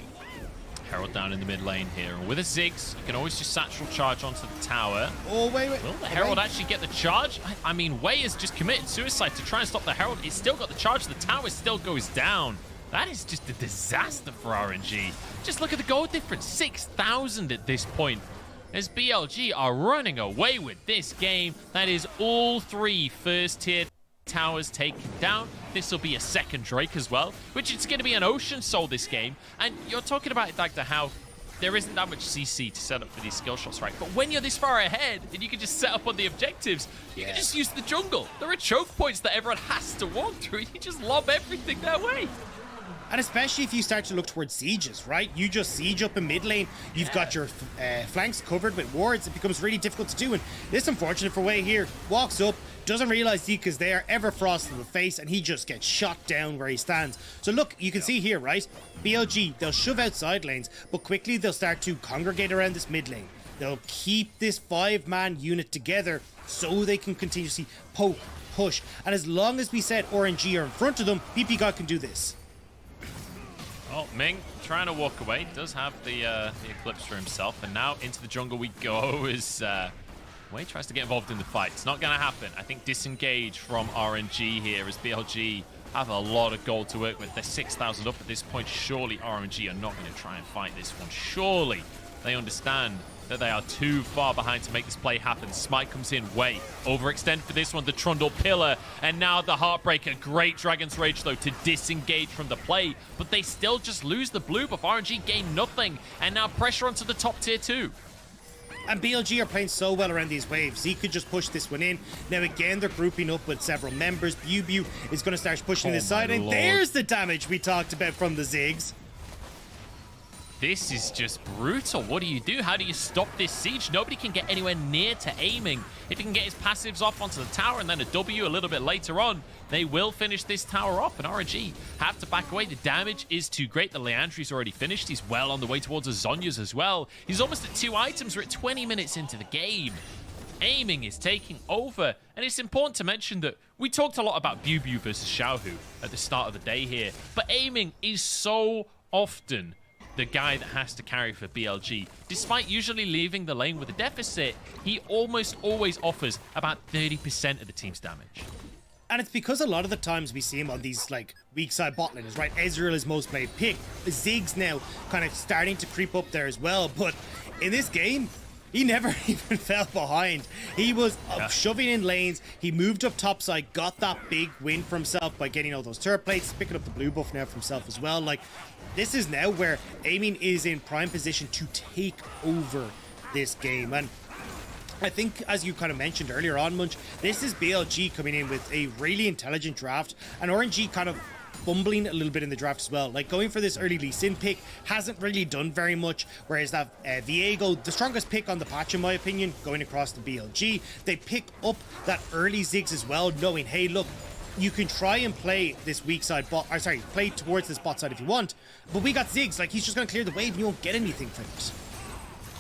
Herald down in the mid lane here, and with a Ziggs, you can always just satchel charge onto the tower. Oh, wait. Will the Herald actually get the charge? I mean, Wei has just committed suicide to try and stop the Herald. He's still got the charge, the tower still goes down. That is just a disaster for RNG. Just look at the gold difference, 6,000 at this point. As BLG are running away with this game. That is all 3 first-tier towers taken down. This will be a second Drake as well, which is going to be an Ocean Soul this game. And you're talking about, Dagda, how there isn't that much CC to set up for these skill shots, right? But when you're this far ahead and you can just set up on the objectives, you can just use the jungle. There are choke points that everyone has to walk through. You just lob everything their way. And especially if you start to look towards sieges, right? You just siege up in mid lane. You've got your flanks covered with wards. It becomes really difficult to do. And this unfortunate for Wei here walks up, doesn't realize Zika's there, Everfrost in the face, and he just gets shot down where he stands. So look, you can see here, right? BLG, they'll shove out side lanes, but quickly they'll start to congregate around this mid lane. They'll keep this 5-man unit together so they can continuously poke, push. And as long as we said RNG are in front of them, BP God can do this. Oh, Ming trying to walk away. Does have the Eclipse for himself. And now into the jungle we go as Wei tries to get involved in the fight. It's not going to happen. I think disengage from RNG here as BLG have a lot of gold to work with. They're 6,000 up at this point. Surely RNG are not going to try and fight this one. Surely they understand that they are too far behind to make this play happen. Smite comes in, Wei overextend for this one, the Trundle Pillar, and now the Heartbreaker. Great Dragon's Rage though to disengage from the play, but they still just lose the blue buff. RNG gain nothing, and now pressure onto the top tier 2. And BLG are playing so well around these waves. Zeke could just push this one in. Now again, they're grouping up with several members. Bu is going to start pushing this side, and there's the damage we talked about from the Ziggs. This is just brutal. What do you do? How do you stop this siege? Nobody can get anywhere near to aiming. If he can get his passives off onto the tower and then a W a little bit later on, they will finish this tower off, and RNG have to back away. The damage is too great. The Leandri's already finished. He's well on the way towards a Zonya's as well. He's almost at 2 items. We're at 20 minutes into the game. Aiming is taking over, and it's important to mention that we talked a lot about Bu versus Xiaohu at the start of the day here, but aiming is so often the guy that has to carry for BLG. Despite usually leaving the lane with a deficit, he almost always offers about 30% of the team's damage. And it's because a lot of the times we see him on these like weak side bot laners, right? Ezreal is most played pick. Ziggs now kind of starting to creep up there as well, but in this game, he never even fell behind. He was shoving in lanes. He moved up top side, got that big win for himself by getting all those turret plates, picking up the blue buff now for himself as well. Like, this is now where aiming is in prime position to take over this game. And I think, as you kind of mentioned earlier on, Munch, this is BLG coming in with a really intelligent draft, and RNG kind of fumbling a little bit in the draft as well. Like, going for this early Lee Sin pick hasn't really done very much, whereas that Viego, the strongest pick on the patch in my opinion, going across the BLG. They pick up that early Ziggs as well, knowing, hey, look, you can try and play this weak side bot, or sorry, play towards this bot side if you want, but we got Ziggs, like, he's just going to clear the wave and you won't get anything from it.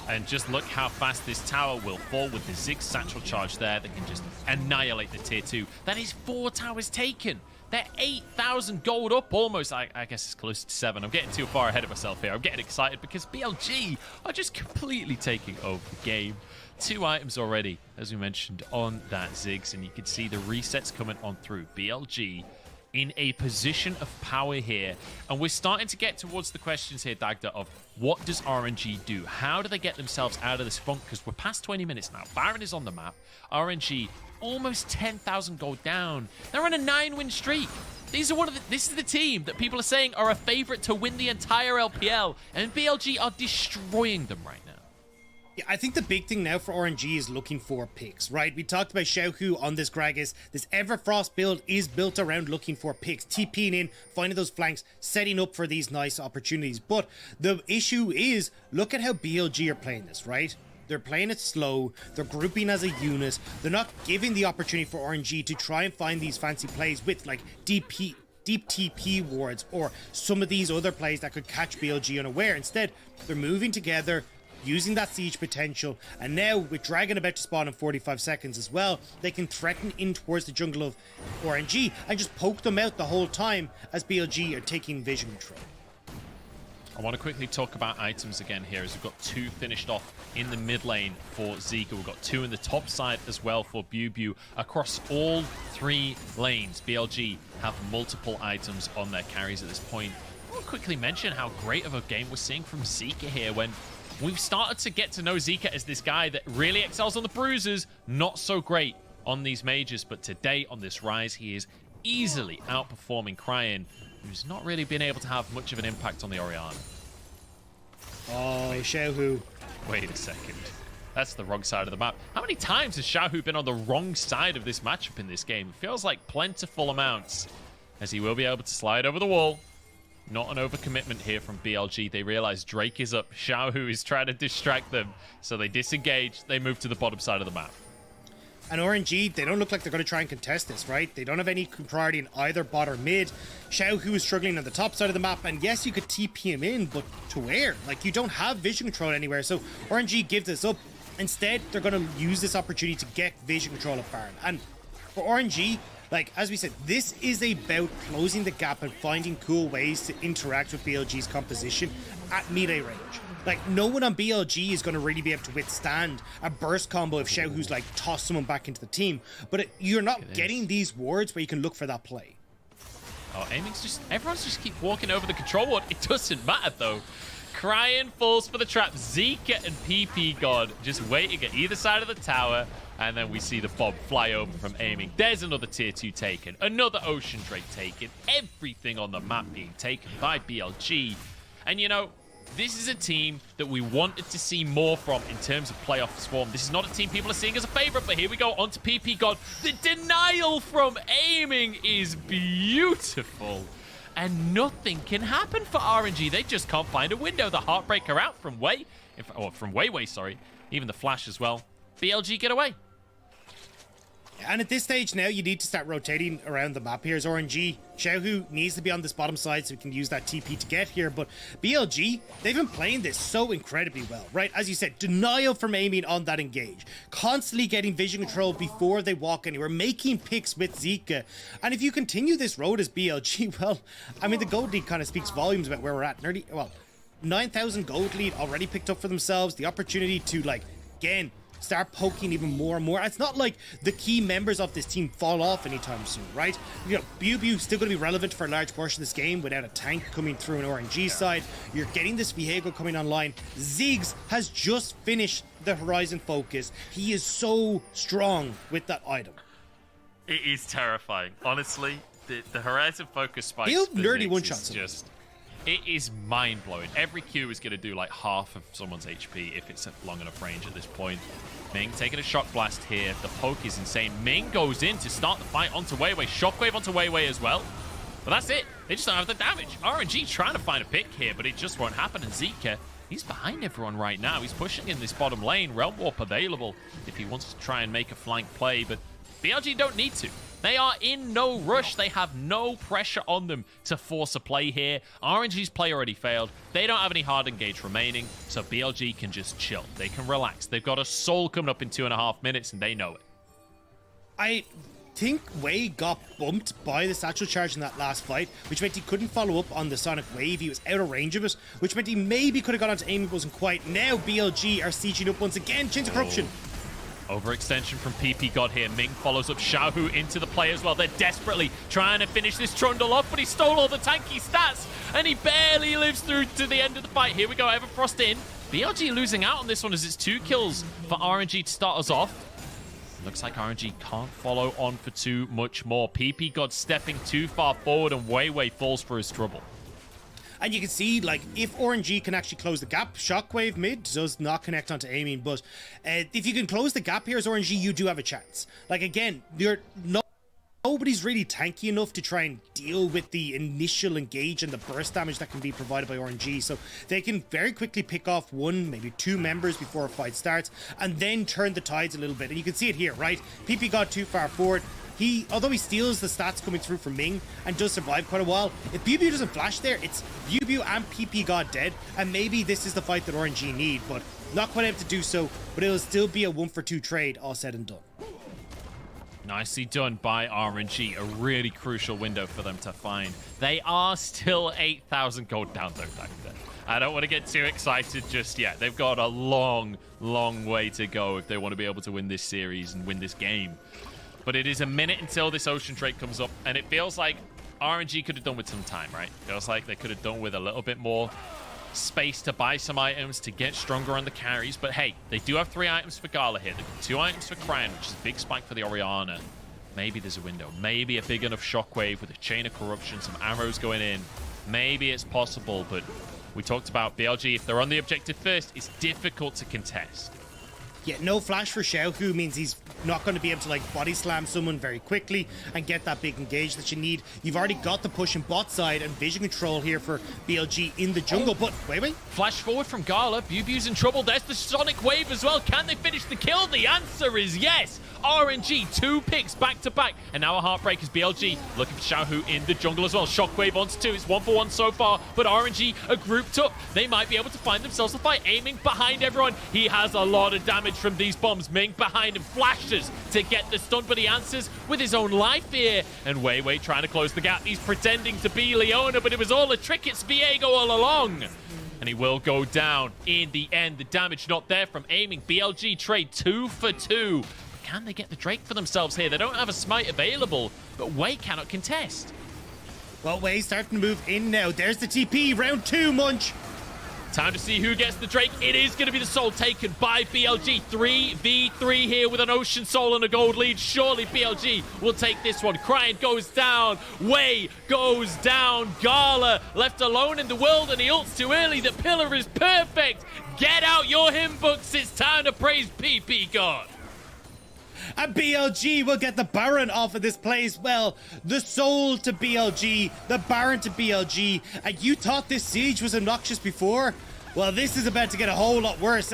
And just look how fast this tower will fall with the Ziggs satchel charge there that can just annihilate the tier 2. That is 4 towers taken. They're 8,000 gold up almost. I guess it's close to 7. I'm getting too far ahead of myself here. I'm getting excited because BLG are just completely taking over the game. 2 items already, as we mentioned, on that Ziggs, and you can see the resets coming on through. BLG in a position of power here, and we're starting to get towards the questions here, Dagda, of what does RNG do? How do they get themselves out of this funk? Because we're past 20 minutes now. Baron is on the map. RNG almost 10,000 gold down. They're on a 9-win streak. This is the team that people are saying are a favorite to win the entire LPL, and BLG are destroying them right now. Yeah, I think the big thing now for RNG is looking for picks, right? We talked about Xiaohu on this Gragas. This Everfrost build is built around looking for picks, TPing in, finding those flanks, setting up for these nice opportunities. But the issue is, look at how BLG are playing this, right? They're playing it slow, they're grouping as a unit, they're not giving the opportunity for RNG to try and find these fancy plays with like deep TP wards or some of these other plays that could catch BLG unaware. Instead, they're moving together, using that siege potential, and now with Dragon about to spawn in 45 seconds as well, they can threaten in towards the jungle of RNG and just poke them out the whole time as BLG are taking vision control. I want to quickly talk about items again here, as we've got 2 finished off in the mid lane for Zika. We've got 2 in the top side as well for Bu. Across all 3 lanes, BLG have multiple items on their carries at this point. I want to quickly mention how great of a game we're seeing from Zika here, when we've started to get to know Zika as this guy that really excels on the bruises, not so great on these majors, but today on this rise, he is easily outperforming Cryan, who's not really been able to have much of an impact on the Orianna. Oh, Xiaohu. Wait a second. That's the wrong side of the map. How many times has Xiaohu been on the wrong side of this matchup in this game? It feels like plentiful amounts, as he will be able to slide over the wall. Not an overcommitment here from BLG. They realize Drake is up. Xiaohu is trying to distract them, so they disengage. They move to the bottom side of the map. And RNG, they don't look like they're going to try and contest this, right? They don't have any priority in either bot or mid. Xiaohu is struggling on the top side of the map, and yes, you could TP him in, but to where? Like, you don't have vision control anywhere, so RNG gives this up. Instead, they're going to use this opportunity to get vision control of Baron. And for RNG, like, as we said, this is about closing the gap and finding cool ways to interact with BLG's composition at melee range. Like, no one on BLG is going to really be able to withstand a burst combo if Xiaohu's, like, toss someone back into the team. But you're not getting these wards where you can look for that play. Oh, aiming's just... Everyone's just keep walking over the control ward. It doesn't matter, though. Cryan falls for the trap. Zika and PP God just waiting at either side of the tower. And then we see the Bob fly over from aiming. There's another tier 2 taken. Another Ocean Drake taken. Everything on the map being taken by BLG. And, you know, this is a team that we wanted to see more from in terms of playoff form. This is not a team people are seeing as a favorite, but here we go on to PP God. The denial from aiming is beautiful. And nothing can happen for RNG. They just can't find a window. The Heartbreaker out from Wei. From Wei, sorry. Even the Flash as well. BLG get away. And at this stage now, you need to start rotating around the map here as RNG. Xiaohu needs to be on this bottom side so we can use that TP to get here. But BLG, they've been playing this so incredibly well, right? As you said, denial from aiming on that engage. Constantly getting vision control before they walk anywhere. Making picks with Zika. And if you continue this road as BLG, well, I mean, the gold lead kind of speaks volumes about where we're at. 9,000 gold lead already picked up for themselves. The opportunity to, like, again, start poking even more and more. It's not like the key members of this team fall off anytime soon, right? You know, Bubu still going to be relevant for a large portion of this game without a tank coming through an RNG side. You're getting this Viego coming online. Ziggs has just finished the Horizon Focus. He is so strong with that item. It is terrifying. Honestly, the Horizon Focus spike He'll nerdy one-shot just... It is mind-blowing. Every Q is going to do like half of someone's HP if it's at long enough range at this point. Ming taking a shock blast here. The poke is insane. Ming goes in to start the fight onto Weiwei. Shockwave onto Weiwei as well. But that's it. They just don't have the damage. RNG trying to find a pick here, but it just won't happen. And Zika, he's behind everyone right now. He's pushing in this bottom lane. Realm Warp available if he wants to try and make a flank play, but BLG don't need to. They are in no rush. They have no pressure on them to force a play here. RNG's play already failed. They don't have any hard engage remaining, so BLG can just chill. They can relax. They've got a soul coming up in 2.5 minutes, and they know it. I think Wei got bumped by the satchel charge in that last fight, which meant he couldn't follow up on the Sonic Wave. He was out of range of it, which meant he maybe could have got onto aim. It wasn't quite. Now BLG are sieging up once again. Chains of Corruption. Overextension from PP God here. Ming follows up Xiaohu into the play as well. They're desperately trying to finish this Trundle off, but he stole all the tanky stats, and he barely lives through to the end of the fight. Here we go, Everfrost in. BLG losing out on this one as it's 2 kills for RNG to start us off. Looks like RNG can't follow on for too much more. PP God stepping too far forward, and Weiwei falls for his trouble. And you can see, like, if RNG can actually close the gap, Shockwave mid does not connect onto aiming, but if you can close the gap here as RNG, you do have a chance. Like, again, nobody's really tanky enough to try and deal with the initial engage and the burst damage that can be provided by RNG, so they can very quickly pick off 1, maybe 2 members before a fight starts, and then turn the tides a little bit. And you can see it here, right? PP got too far forward. Although he steals the stats coming through from Ming and does survive quite a while, if Bubu doesn't flash there, it's Bubu and PP God dead, and maybe this is the fight that RNG need, but not quite able to do so, but it'll still be a 1-for-2 trade, all said and done. Nicely done by RNG. A really crucial window for them to find. They are still 8,000 gold down, though, back there. I don't want to get too excited just yet. They've got a long, long way to go if they want to be able to win this series and win this game. But it is a minute until this Ocean Drake comes up, and it feels like RNG could have done with some time, right? Feels like they could have done with a little bit more. space to buy some items to get stronger on the carries. But hey, they do have 3 items for Gala here. They've got 2 items for Cryan, which is a big spike for the Orianna. Maybe there's a window. Maybe a big enough shockwave with a chain of corruption, some arrows going in. Maybe it's possible, but we talked about BLG. If they're on the objective first, it's difficult to contest. Yeah, no flash for Xiaohu means he's not going to be able to like body slam someone very quickly and get that big engage that you need. You've already got the push in bot side and vision control here for BLG in the jungle, but wait. Flash forward from Gala. Bubu's in trouble. There's the Sonic Wave as well. Can they finish the kill? The answer is yes. RNG, 2 picks back to back. And now a heartbreak as BLG looking for Xiaohu in the jungle as well. Shockwave onto 2. It's 1-for-1 so far, but RNG are grouped up. They might be able to find themselves a fight. Aiming behind everyone. He has a lot of damage from these bombs. Ming behind him flashes to get the stun, but he answers with his own life here. And Wei Wei trying to close the gap. He's pretending to be Leona, but it was all a trick. It's Viego all along. And he will go down in the end. The damage not there from aiming. BLG trade 2 for 2. Can they get the Drake for themselves here? They don't have a smite available, but Wei cannot contest. Well, Wei's starting to move in now. There's the TP, round 2, Munch. Time to see who gets the Drake. It is going to be the soul taken by BLG. 3v3 here with an Ocean Soul and a gold lead. Surely BLG will take this one. Cryan goes down. Wei goes down. Gala left alone in the world, and he ults too early. The pillar is perfect. Get out your hymn books. It's time to praise PP God. And BLG will get the Baron off of this play as well. The soul to BLG, the Baron to BLG. And you thought this siege was obnoxious before? Well, this is about to get a whole lot worse.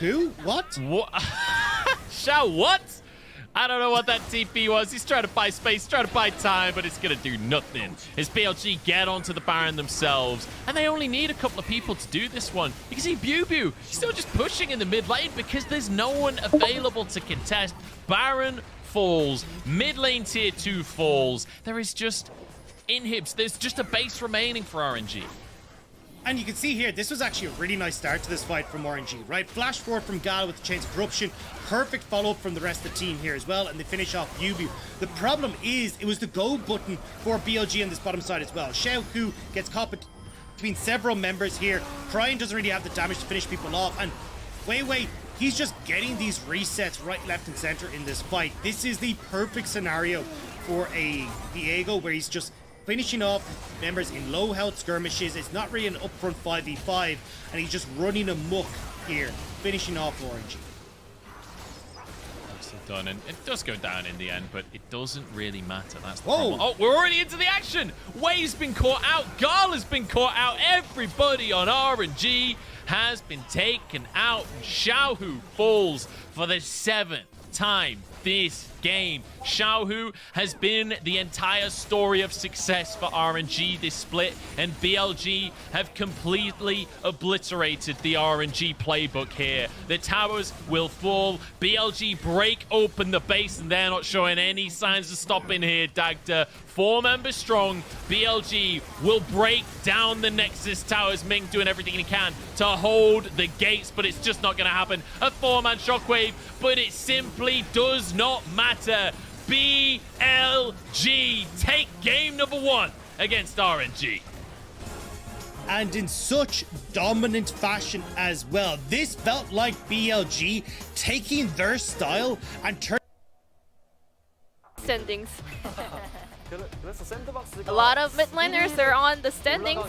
Who? What? Xiao what? I don't know what that TP was. He's trying to buy space, trying to buy time, but it's going to do nothing. As BLG get onto the Baron themselves, and they only need a couple of people to do this one. You can see Bubu still just pushing in the mid lane because there's no one available to contest. Baron falls, mid lane tier 2 falls. There is just inhibs. There's just a base remaining for RNG. And you can see here, this was actually a really nice start to this fight from RNG, right? Flash forward from Gal with the Chains of Corruption. Perfect follow-up from the rest of the team here as well, and they finish off Bubu. The problem is, it was the go button for BLG on this bottom side as well. Xiaohu gets caught between several members here. Cryan doesn't really have the damage to finish people off, and Wei Wei, he's just getting these resets right, left, and center in this fight. This is the perfect scenario for a Viego where he's just finishing off members in low health skirmishes. It's not really an upfront 5v5, and he's just running amok here, finishing off RNG. Nicely done, and it does go down in the end, but it doesn't really matter. That's the problem. Oh, we're already into the action. Wei's been caught out. Gala's been caught out. Everybody on RNG has been taken out. Xiaohu falls for the 7th time this game. Xiaohu has been the entire story of success for RNG this split, and BLG have completely obliterated the RNG playbook here. The towers will fall. BLG break open the base, and they're not showing any signs of stopping here, Dagda. 4 members strong. BLG will break down the Nexus towers. Ming doing everything he can to hold the gates, but it's just not going to happen. A 4-man shockwave, but it simply does not matter. BLG take game number 1 against RNG. And in such dominant fashion as well. This felt like BLG taking their style and turning standings. A lot of mid laners are on the standings,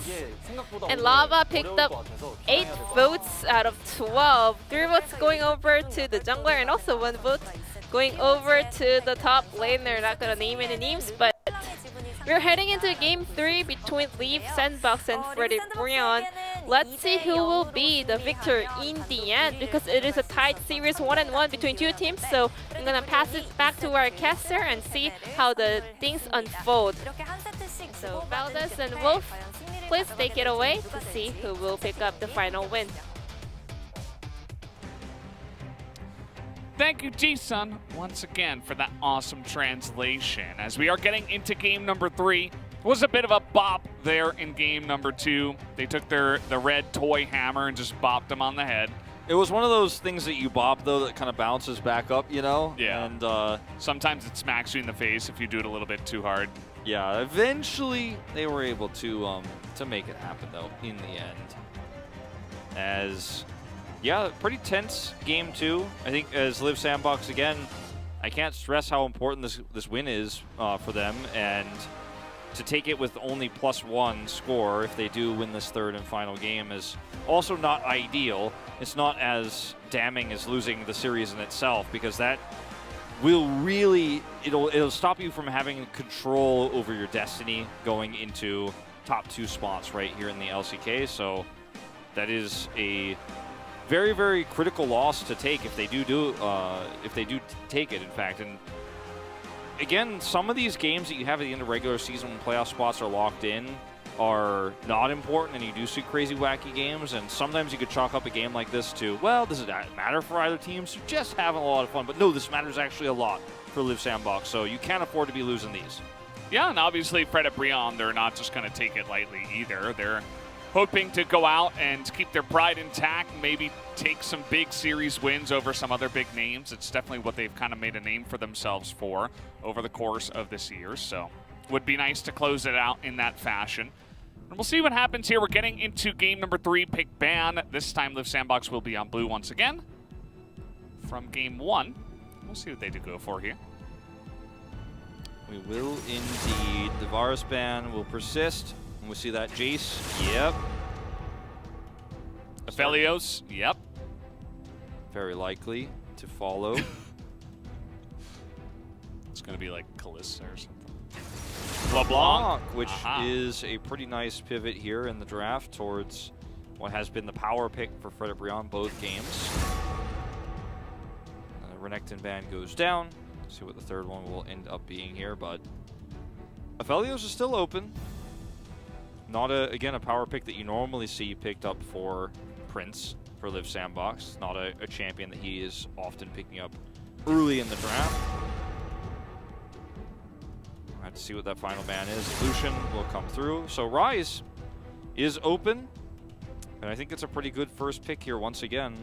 and Lava picked up 8 votes out of 12. 3 votes going over to the jungler, and also 1 vote going over to the top laner. Not gonna name any names, but we're heading into game 3 between Leaf, Sandbox, and Freddy Brion. Let's see who will be the victor in the end, because it is a tied series 1-1 between 2 teams. So I'm gonna pass it back to our caster and see how the things unfold. So Valdez and Wolf, please take it away to see who will pick up the final win. Thank you, G-Sun, once again for that awesome translation. As we are getting into game number 3, it was a bit of a bop there in game number 2. They took the red toy hammer and just bopped them on the head. It was one of those things that you bop, though, that kind of bounces back up, you know? Yeah. And sometimes it smacks you in the face if you do it a little bit too hard. Yeah, eventually they were able to make it happen, though, in the end. As, yeah, pretty tense game 2. I think as Live Sandbox, again, I can't stress how important this win is for them, and to take it with only +1 score if they do win this third and final game is also not ideal. It's not as damning as losing the series in itself, because that will really, it'll stop you from having control over your destiny going into top 2 spots right here in the LCK. So that is a very, very critical loss to take if they do take it, in fact. And again, some of these games that you have at the end of regular season when playoff spots are locked in are not important, and you do see crazy, wacky games. And sometimes you could chalk up a game like this to, well, does it matter for either team? So just having a lot of fun. But no, this matters actually a lot for Live Sandbox, so you can't afford to be losing these. Yeah, and obviously Fred at Brion, they're not just going to take it lightly either. They're hoping to go out and keep their pride intact, maybe take some big series wins over some other big names. It's definitely what they've kind of made a name for themselves for over the course of this year. So would be nice to close it out in that fashion. And we'll see what happens here. We're getting into game number 3, pick ban. This time Live Sandbox will be on blue once again. From game 1, we'll see what they do go for here. We will indeed. The Varus ban will persist. And we see that Jace. Yep. Aphelios. Yep. Very likely to follow. It's going to be like Kalista or something. LeBlanc, which is a pretty nice pivot here in the draft towards what has been the power pick for Fred at Brion both games. Renekton ban goes down. See what the third one will end up being here, but Aphelios is still open. Not again a power pick that you normally see picked up for Prince for Live Sandbox. Not a champion that he is often picking up early in the draft. We'll have to see what that final ban is. Lucian will come through. So Rise is open, and I think it's a pretty good first pick here once again.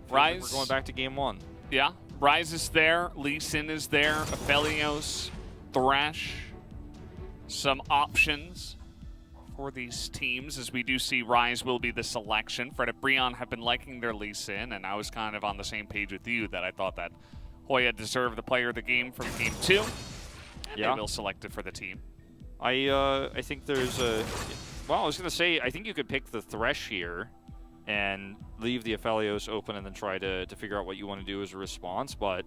Rise. We're going back to game 1. Yeah. Rise is there, Lee Sin is there, Aphelios, Thresh. Some options for these teams, as we do see Rise will be the selection. Fred at Brion have been liking their Lee Sin, and I was kind of on the same page with you that I thought that Hoya deserved the player of the game from game 2. And they will select it for the team. I think there's a... Well, I was going to say, I think you could pick the Thresh here and leave the Aphelios open and then try to figure out what you want to do as a response. But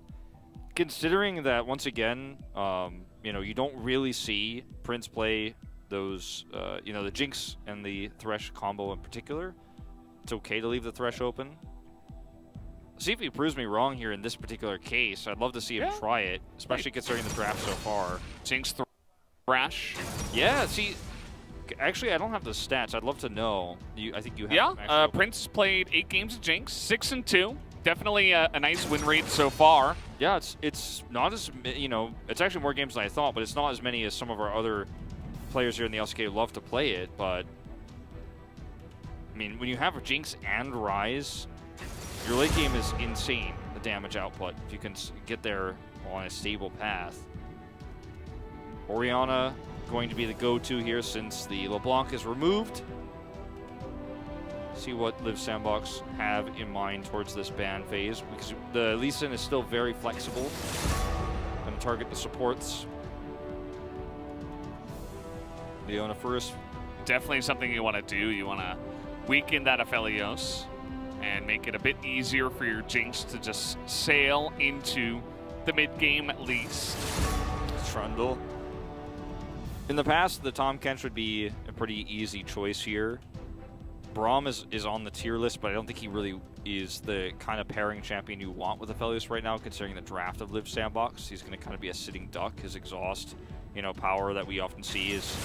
considering that, once again, you don't really see Prince play those, the Jinx and the Thresh combo in particular, it's okay to leave the Thresh open. See if he proves me wrong here in this particular case. I'd love to see him try it, especially considering the draft so far. Jinx, Thresh. Yeah, see... Actually, I don't have the stats. I'd love to know. I think you have. Yeah, Prince played 8 games of Jinx, 6-2. Definitely a nice win rate so far. Yeah, it's not as, it's actually more games than I thought, but it's not as many as some of our other players here in the LCK who love to play it. But, I mean, when you have Jinx and Rise, your late game is insane, the damage output, if you can get there on a stable path. Orianna going to be the go-to here since the LeBlanc is removed. See what Live Sandbox have in mind towards this ban phase, because the Lee Sin is still very flexible. Going to target the supports. Leona first. Definitely something you want to do. You want to weaken that Aphelios and make it a bit easier for your Jinx to just sail into the mid-game at least. Trundle. In the past, the Tahm Kench would be a pretty easy choice here. Braum is on the tier list, but I don't think he really is the kind of pairing champion you want with Aphelios right now, considering the draft of Live Sandbox. He's going to kind of be a sitting duck. His exhaust, power that we often see is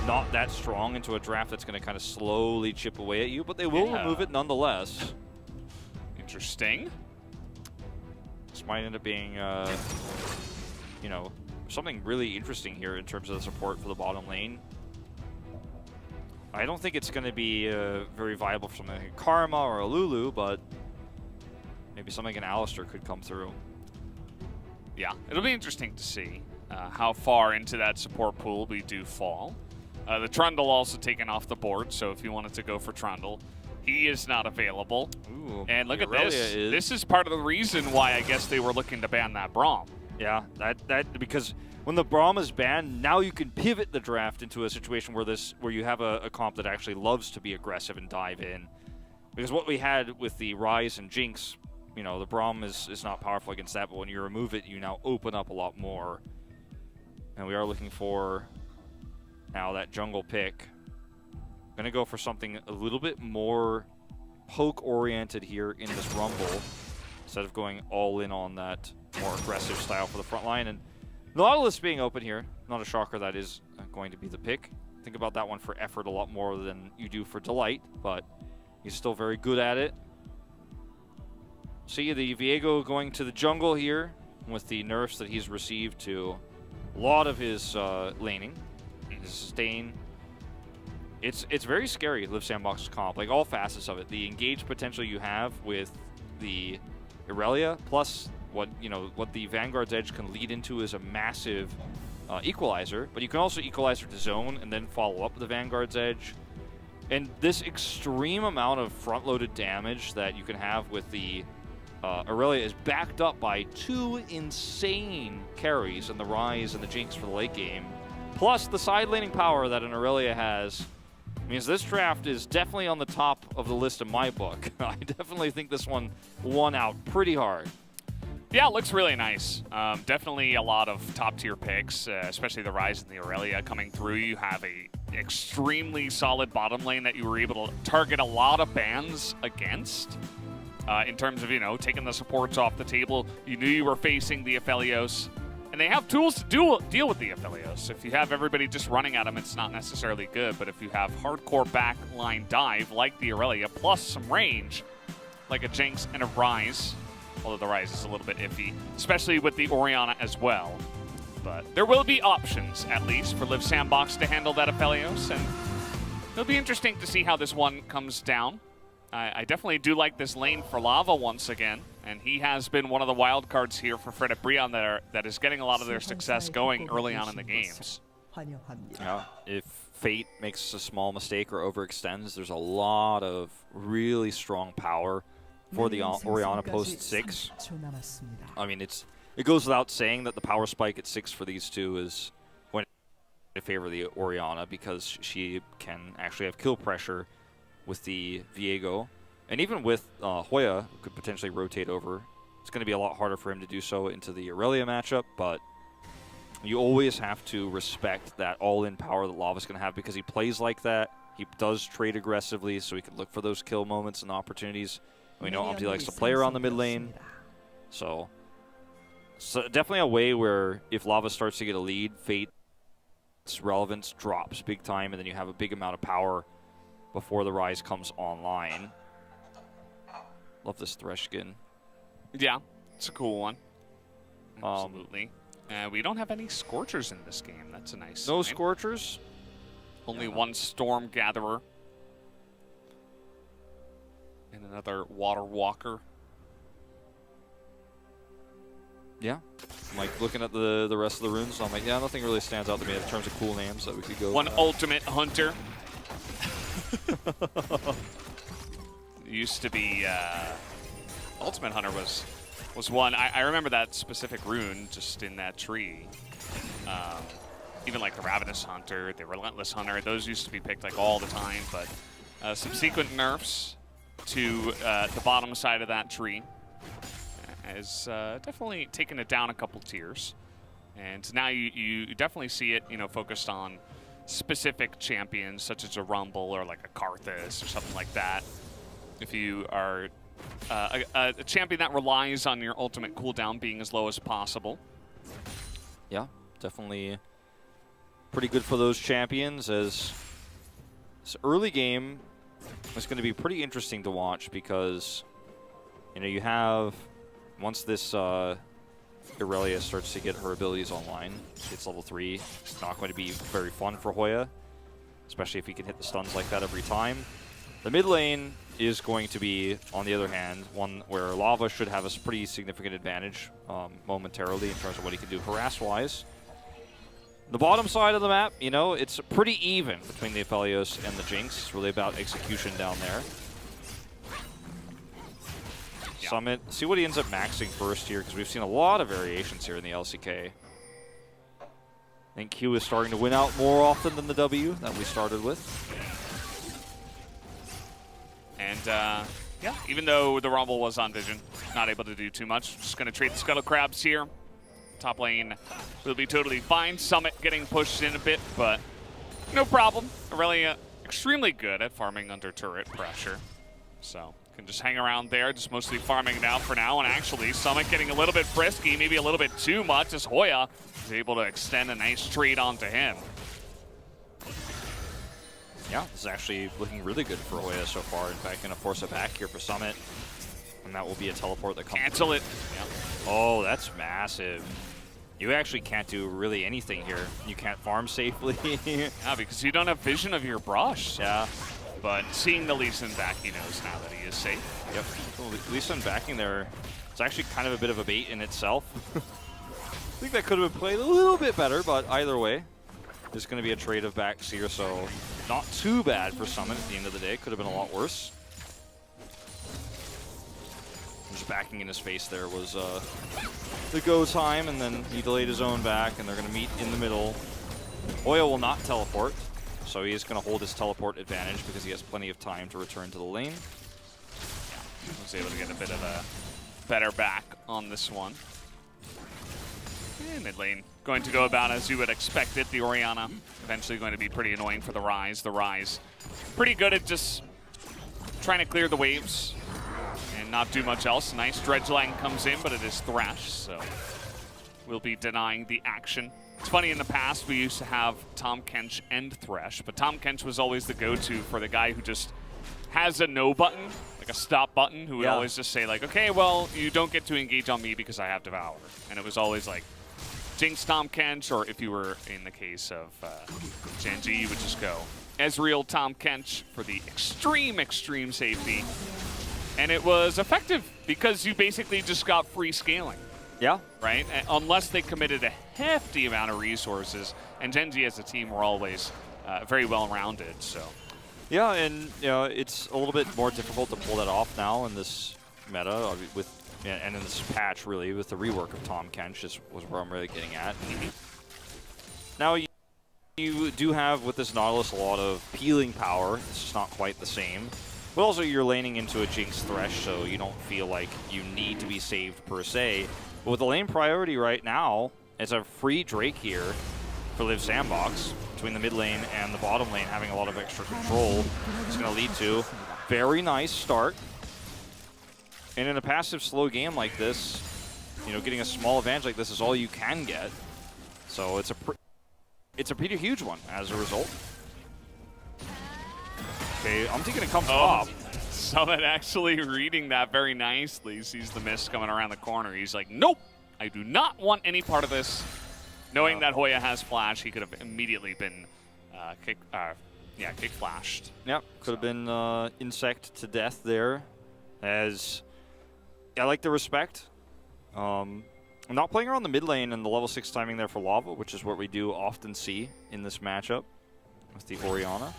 not that strong into a draft that's going to kind of slowly chip away at you, but they will remove it nonetheless. Interesting. This might end up being, something really interesting here in terms of the support for the bottom lane. I don't think it's going to be very viable for something like Karma or a Lulu, but maybe something like an Alistar could come through. Yeah, it'll be interesting to see how far into that support pool we do fall. The Trundle also taken off the board, so if you wanted to go for Trundle, He is not available. Ooh, And look at Aurelia this. is. This is part of the reason why I guess they were looking to ban that Braum. Yeah, that because when the Braum is banned, now you can pivot the draft into a situation where you have a comp that actually loves to be aggressive and dive in. Because what we had with the Ryze and Jinx, you know, the Braum is not powerful against that, but when you remove it, you now open up a lot more. And we are looking for now that jungle pick. Gonna go for something a little bit more poke-oriented here in this Rumble, instead of going all in on that more aggressive style for the front line. And Nautilus being open here, not a shocker that is going to be the pick. Think about that one for effort a lot more than you do for delight, but he's still very good at it. See the Viego going to the jungle here with the nerfs that he's received to a lot of his laning, his sustain. It's very scary, Live Sandbox's comp, like all facets of it. The engage potential you have with the Aurelia, plus what the Vanguard's Edge can lead into is a massive equalizer, but you can also equalizer to zone and then follow up with the Vanguard's Edge. And this extreme amount of front-loaded damage that you can have with the Aurelia is backed up by 2 insane carries in the Ryze and the Jinx for the late game. Plus the side laning power that an Aurelia has means this draft is definitely on the top of the list in my book. I definitely think this one won out pretty hard. Yeah, it looks really nice. Definitely a lot of top-tier picks, especially the Ryze and the Aurelia coming through. You have a extremely solid bottom lane that you were able to target a lot of bans against. In terms of, taking the supports off the table. You knew you were facing the Aphelios, and they have tools to deal with the Aphelios. If you have everybody just running at them, it's not necessarily good, but if you have hardcore backline dive like the Aurelia, plus some range, like a Jinx and a Ryze, although the Ryze is a little bit iffy, especially with the Orianna as well. But there will be options, at least, for Live Sandbox to handle that Aphelios, and it'll be interesting to see how this one comes down. I definitely do like this lane for Lava once again, and he has been one of the wild cards here for Fred Brion that is getting a lot of their success going early on in the games. Yeah, if Fate makes a small mistake or overextends, there's a lot of really strong power for the Orianna post 6. I mean, it goes without saying that the power spike at 6 for these two is going to favor the Orianna, because she can actually have kill pressure with the Viego. And even with Hoya, who could potentially rotate over, it's going to be a lot harder for him to do so into the Aurelia matchup, but you always have to respect that all-in power that Lava's going to have, because he plays like that. He does trade aggressively, so he can look for those kill moments and opportunities. We know Umpty likes to play around the mid lane, so definitely a way where if Lava starts to get a lead, Fate's relevance drops big time, and then you have a big amount of power before the Ryze comes online. Love this Thresh skin. Yeah, it's a cool one. Absolutely. We don't have any Scorchers in this game. That's a nice No sign. Scorchers? Only one Storm Gatherer. And another Water Walker. Yeah. I'm like looking at the rest of the runes, so I'm like, yeah, nothing really stands out to me in terms of cool names that we could go. One Ultimate Hunter. Used to be Ultimate Hunter was one. I remember that specific rune just in that tree. Even like the Ravenous Hunter, the Relentless Hunter, those used to be picked like all the time, but subsequent nerfs to the bottom side of that tree has definitely taken it down a couple tiers. And now you definitely see it, focused on specific champions, such as a Rumble or like a Karthus or something like that. If you are a champion that relies on your ultimate cooldown being as low as possible. Yeah, definitely pretty good for those champions, as this early game is going to be pretty interesting to watch, because you have, once this Aurelia starts to get her abilities online, it's level 3, it's not going to be very fun for Hoya, especially if he can hit the stuns like that every time. The mid lane is going to be, on the other hand, one where Lava should have a pretty significant advantage momentarily in terms of what he can do harass-wise. The bottom side of the map, it's pretty even between the Aphelios and the Jinx. It's really about execution down there. Summit. See what he ends up maxing first here, because we've seen a lot of variations here in the LCK. I think Q is starting to win out more often than the W that we started with. And yeah, even though the Rumble was on Vision, not able to do too much. Just going to trade the Scuttle Crabs here. Top lane will be totally fine. Summit getting pushed in a bit, but no problem. Aurelia extremely good at farming under turret pressure. So can just hang around there, just mostly farming it out for now. And actually, Summit getting a little bit frisky, maybe a little bit too much, as Hoya is able to extend a nice trade onto him. Yeah, this is actually looking really good for Hoya so far. In fact, going to force it back here for Summit. And that will be a teleport that comes. Cancel it. Yeah. Oh, that's massive. You actually can't do really anything here. You can't farm safely. Yeah, because you don't have vision of your brush. Yeah. But seeing the Lee Sin back, he knows now that he is safe. Yep. Well, Lee Sin backing there, it's actually kind of a bit of a bait in itself. I think that could have been played a little bit better, but either way, there's going to be a trade of backs here, so not too bad for Summit at the end of the day. Could have been a lot worse. Just backing in his face there was the go time, and then he delayed his own back, and they're going to meet in the middle. Hoya will not teleport, so he is going to hold his teleport advantage because he has plenty of time to return to the lane. Yeah, was able to get a bit of a better back on this one. And mid lane going to go about as you would expect it. The Orianna eventually going to be pretty annoying for the Ryze. The Ryze pretty good at just trying to clear the waves and not do much else. Nice Dredgelang comes in, but it is Thresh, so we'll be denying the action. It's funny, in the past we used to have Tahm Kench and Thresh, but Tahm Kench was always the go-to for the guy who just has a no button, like a stop button, who would always just say like, okay, well, you don't get to engage on me because I have Devour. And it was always like Jinx Tahm Kench, or if you were in the case of Genji, you would just go Ezreal Tahm Kench for the extreme safety. And it was effective because you basically just got free scaling. Yeah. Right? Unless they committed a hefty amount of resources. And Genji as a team were always very well-rounded, so. Yeah, and you know, it's a little bit more difficult to pull that off now in this meta, and in this patch, really, with the rework of Tahm Kench was where I'm really getting at. Now, you do have, with this Nautilus, a lot of peeling power. It's just not quite the same. But also, you're laning into a Jinx Thresh, so you don't feel like you need to be saved per se. But with the lane priority right now, it's a free Drake here for Live Sandbox. Between the mid lane and the bottom lane having a lot of extra control, it's going to lead to very nice start. And in a passive slow game like this, you know, getting a small advantage like this is all you can get. So it's a pretty huge one as a result. Okay, I'm thinking it comes off. Summit actually reading that very nicely. Sees the mist coming around the corner. He's like, nope, I do not want any part of this. Knowing that Hoya has flash, he could have immediately been kick flashed. Yep, could have been insect to death there. As I like the respect. I'm not playing around the mid lane and the level 6 timing there for Lava, which is what we do often see in this matchup with the Orianna.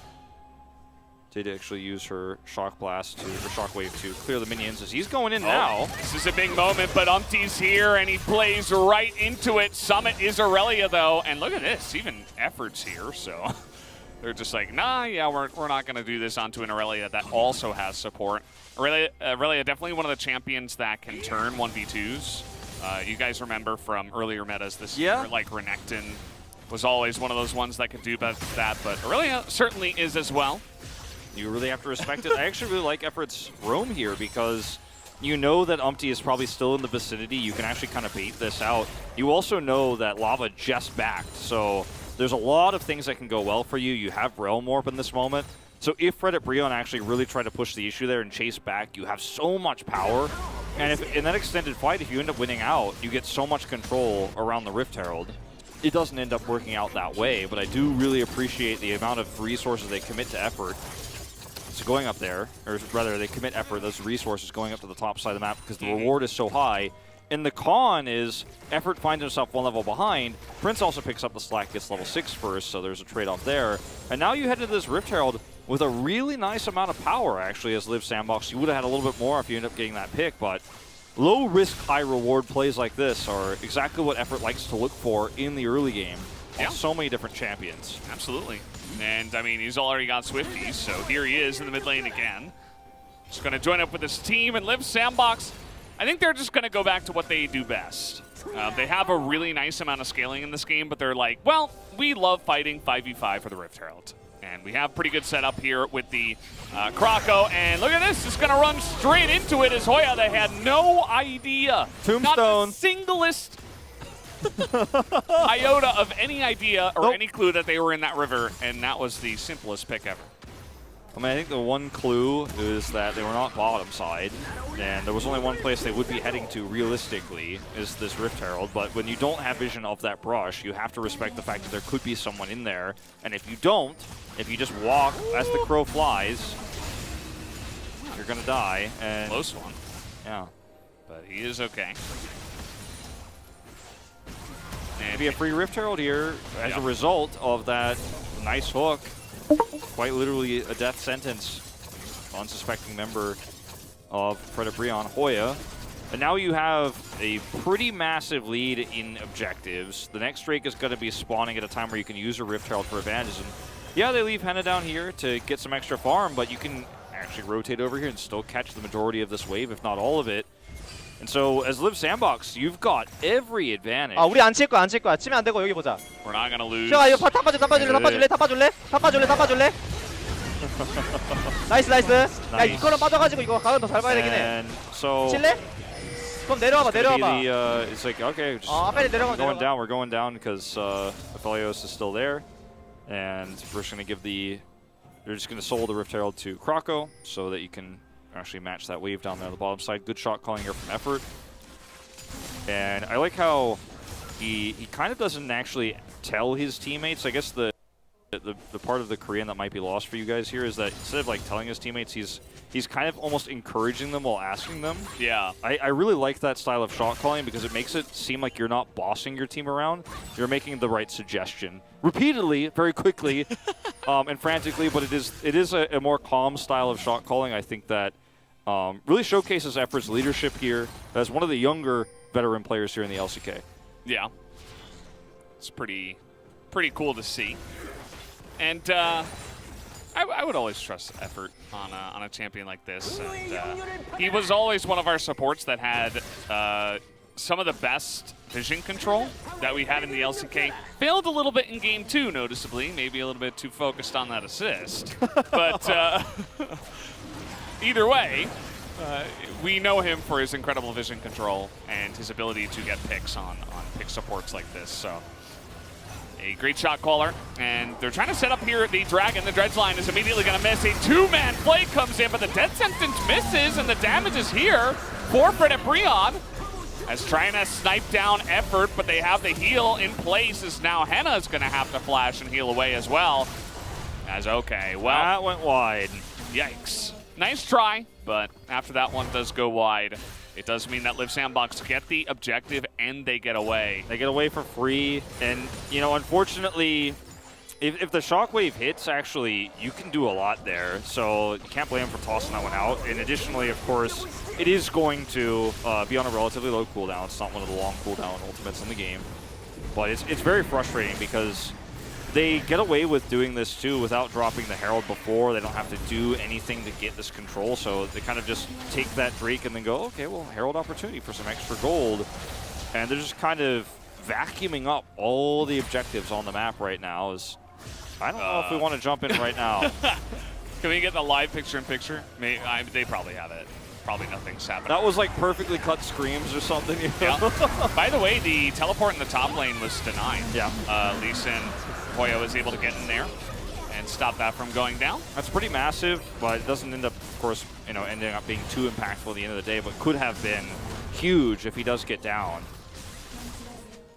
Did actually use her Shock Blast or Shockwave to clear the minions as he's going in now. This is a big moment, but Umpty's here and he plays right into it. Summit is Aurelia though, and look at this, even Effort's here, so they're just like, nah, yeah, we're not gonna do this onto an Aurelia that also has support. Aurelia definitely one of the champions that can turn 1v2s. You guys remember from earlier metas this year, like Renekton was always one of those ones that could do that, but Aurelia certainly is as well. You really have to respect it. I actually really like Effort's roam here because you know that Umpty is probably still in the vicinity. You can actually kind of bait this out. You also know that Lava just backed, so there's a lot of things that can go well for you. You have Realm Warp in this moment. So if Fred at Brion actually really try to push the issue there and chase back, you have so much power. And if in that extended fight, if you end up winning out, you get so much control around the Rift Herald. It doesn't end up working out that way, but I do really appreciate the amount of resources they commit to Effort. So going up there, or rather they commit effort, those resources going up to the top side of the map because the reward is so high. And the con is Effort finds himself one level behind. Prince also picks up the slack, gets level 6 first, so there's a trade-off there. And now you head into this Rift Herald. with a really nice amount of power, actually, as Live Sandbox. You would have had a little bit more if you end up getting that pick, but low risk, high reward plays like this are exactly what Effort likes to look for in the early game on so many different champions. Absolutely. And I mean, he's already got Swifties, so here he is in the mid lane again. Just going to join up with his team and Live Sandbox. I think they're just going to go back to what they do best. They have a really nice amount of scaling in this game, but they're like, well, we love fighting 5v5 for the Rift Herald. And we have pretty good setup here with the Croco. And look at this, just going to run straight into it as Hoya. They had no idea. Tombstone. Not the singlest iota of any idea or any clue that they were in that river. And that was the simplest pick ever. I mean, I think the one clue is that they were not bottom side, and there was only one place they would be heading to realistically is this Rift Herald, but when you don't have vision of that brush, you have to respect the fact that there could be someone in there, and if you don't, if you just walk as the crow flies, you're going to die. And close one. Yeah. But he is okay. Maybe a free Rift Herald here as a result of that nice hook. Quite literally a death sentence. Unsuspecting member of Predator Breon, Hoya. And now you have a pretty massive lead in objectives. The next Drake is going to be spawning at a time where you can use a Rift Herald for advantage. And yeah, they leave Henna down here to get some extra farm, but you can actually rotate over here and still catch the majority of this wave, if not all of it. And so, as Live Sandbox, you've got every advantage. 우리 안 칠 거야, 안 칠 거야. 치면 안 되고 여기 보자. We're not gonna lose. 시영아, 이거 다 빠줄래? 나이스. 야, 이거는 빠져가지고 이거 가면 더 잘 봐야 되긴 해. And so 칠래? 그럼 내려와봐. it's like, okay, just we're going down because Aphelios is still there. And we're just going to they're just going to soul the Rift Herald to Croco so that you can actually match that wave down there on the bottom side. Good shot calling here from Effort. And I like how he kind of doesn't actually tell his teammates. I guess the part of the Korean that might be lost for you guys here is that instead of like telling his teammates, he's kind of almost encouraging them while asking them. Yeah. I really like that style of shot calling because it makes it seem like you're not bossing your team around. You're making the right suggestion repeatedly, very quickly, and frantically. But it is a more calm style of shot calling. I think that really showcases Effort's leadership here as one of the younger veteran players here in the LCK. Yeah. It's pretty cool to see. And I would always trust Effort on a champion like this. And, he was always one of our supports that had some of the best vision control that we had in the LCK. Failed a little bit in Game 2, noticeably. Maybe a little bit too focused on that assist. But either way, we know him for his incredible vision control and his ability to get picks on pick supports like this. So a great shot caller, and they're trying to set up here the Dragon. The Dredge line is immediately going to miss. A two-man play comes in, but the death sentence misses, and the damage is here for Predator Breon. As trying to snipe down Effort, but they have the heal in place, as now Henna is going to have to flash and heal away as well. As okay, well, that went wide. Yikes. Nice try, but after that one does go wide. It does mean that Live Sandbox get the objective and they get away. They get away for free, and you know, unfortunately, if the shockwave hits, actually, you can do a lot there. So you can't blame him for tossing that one out. And additionally, of course, it is going to be on a relatively low cooldown. It's not one of the long cooldown ultimates in the game, but it's very frustrating because they get away with doing this too without dropping the Herald before. They don't have to do anything to get this control, so they kind of just take that Drake and then go, okay, well, Herald opportunity for some extra gold. And they're just kind of vacuuming up all the objectives on the map right now. I don't know if we want to jump in right now. Can we get the live picture-in-picture? They probably have it. Probably nothing's happening. That was like perfectly cut screams or something. You know? Yeah. By the way, the teleport in the top lane was denied. Yeah. Lee Sin, Hoya was able to get in there and stop that from going down. That's pretty massive, but it doesn't end up, of course, you know, ending up being too impactful at the end of the day, but could have been huge if he does get down.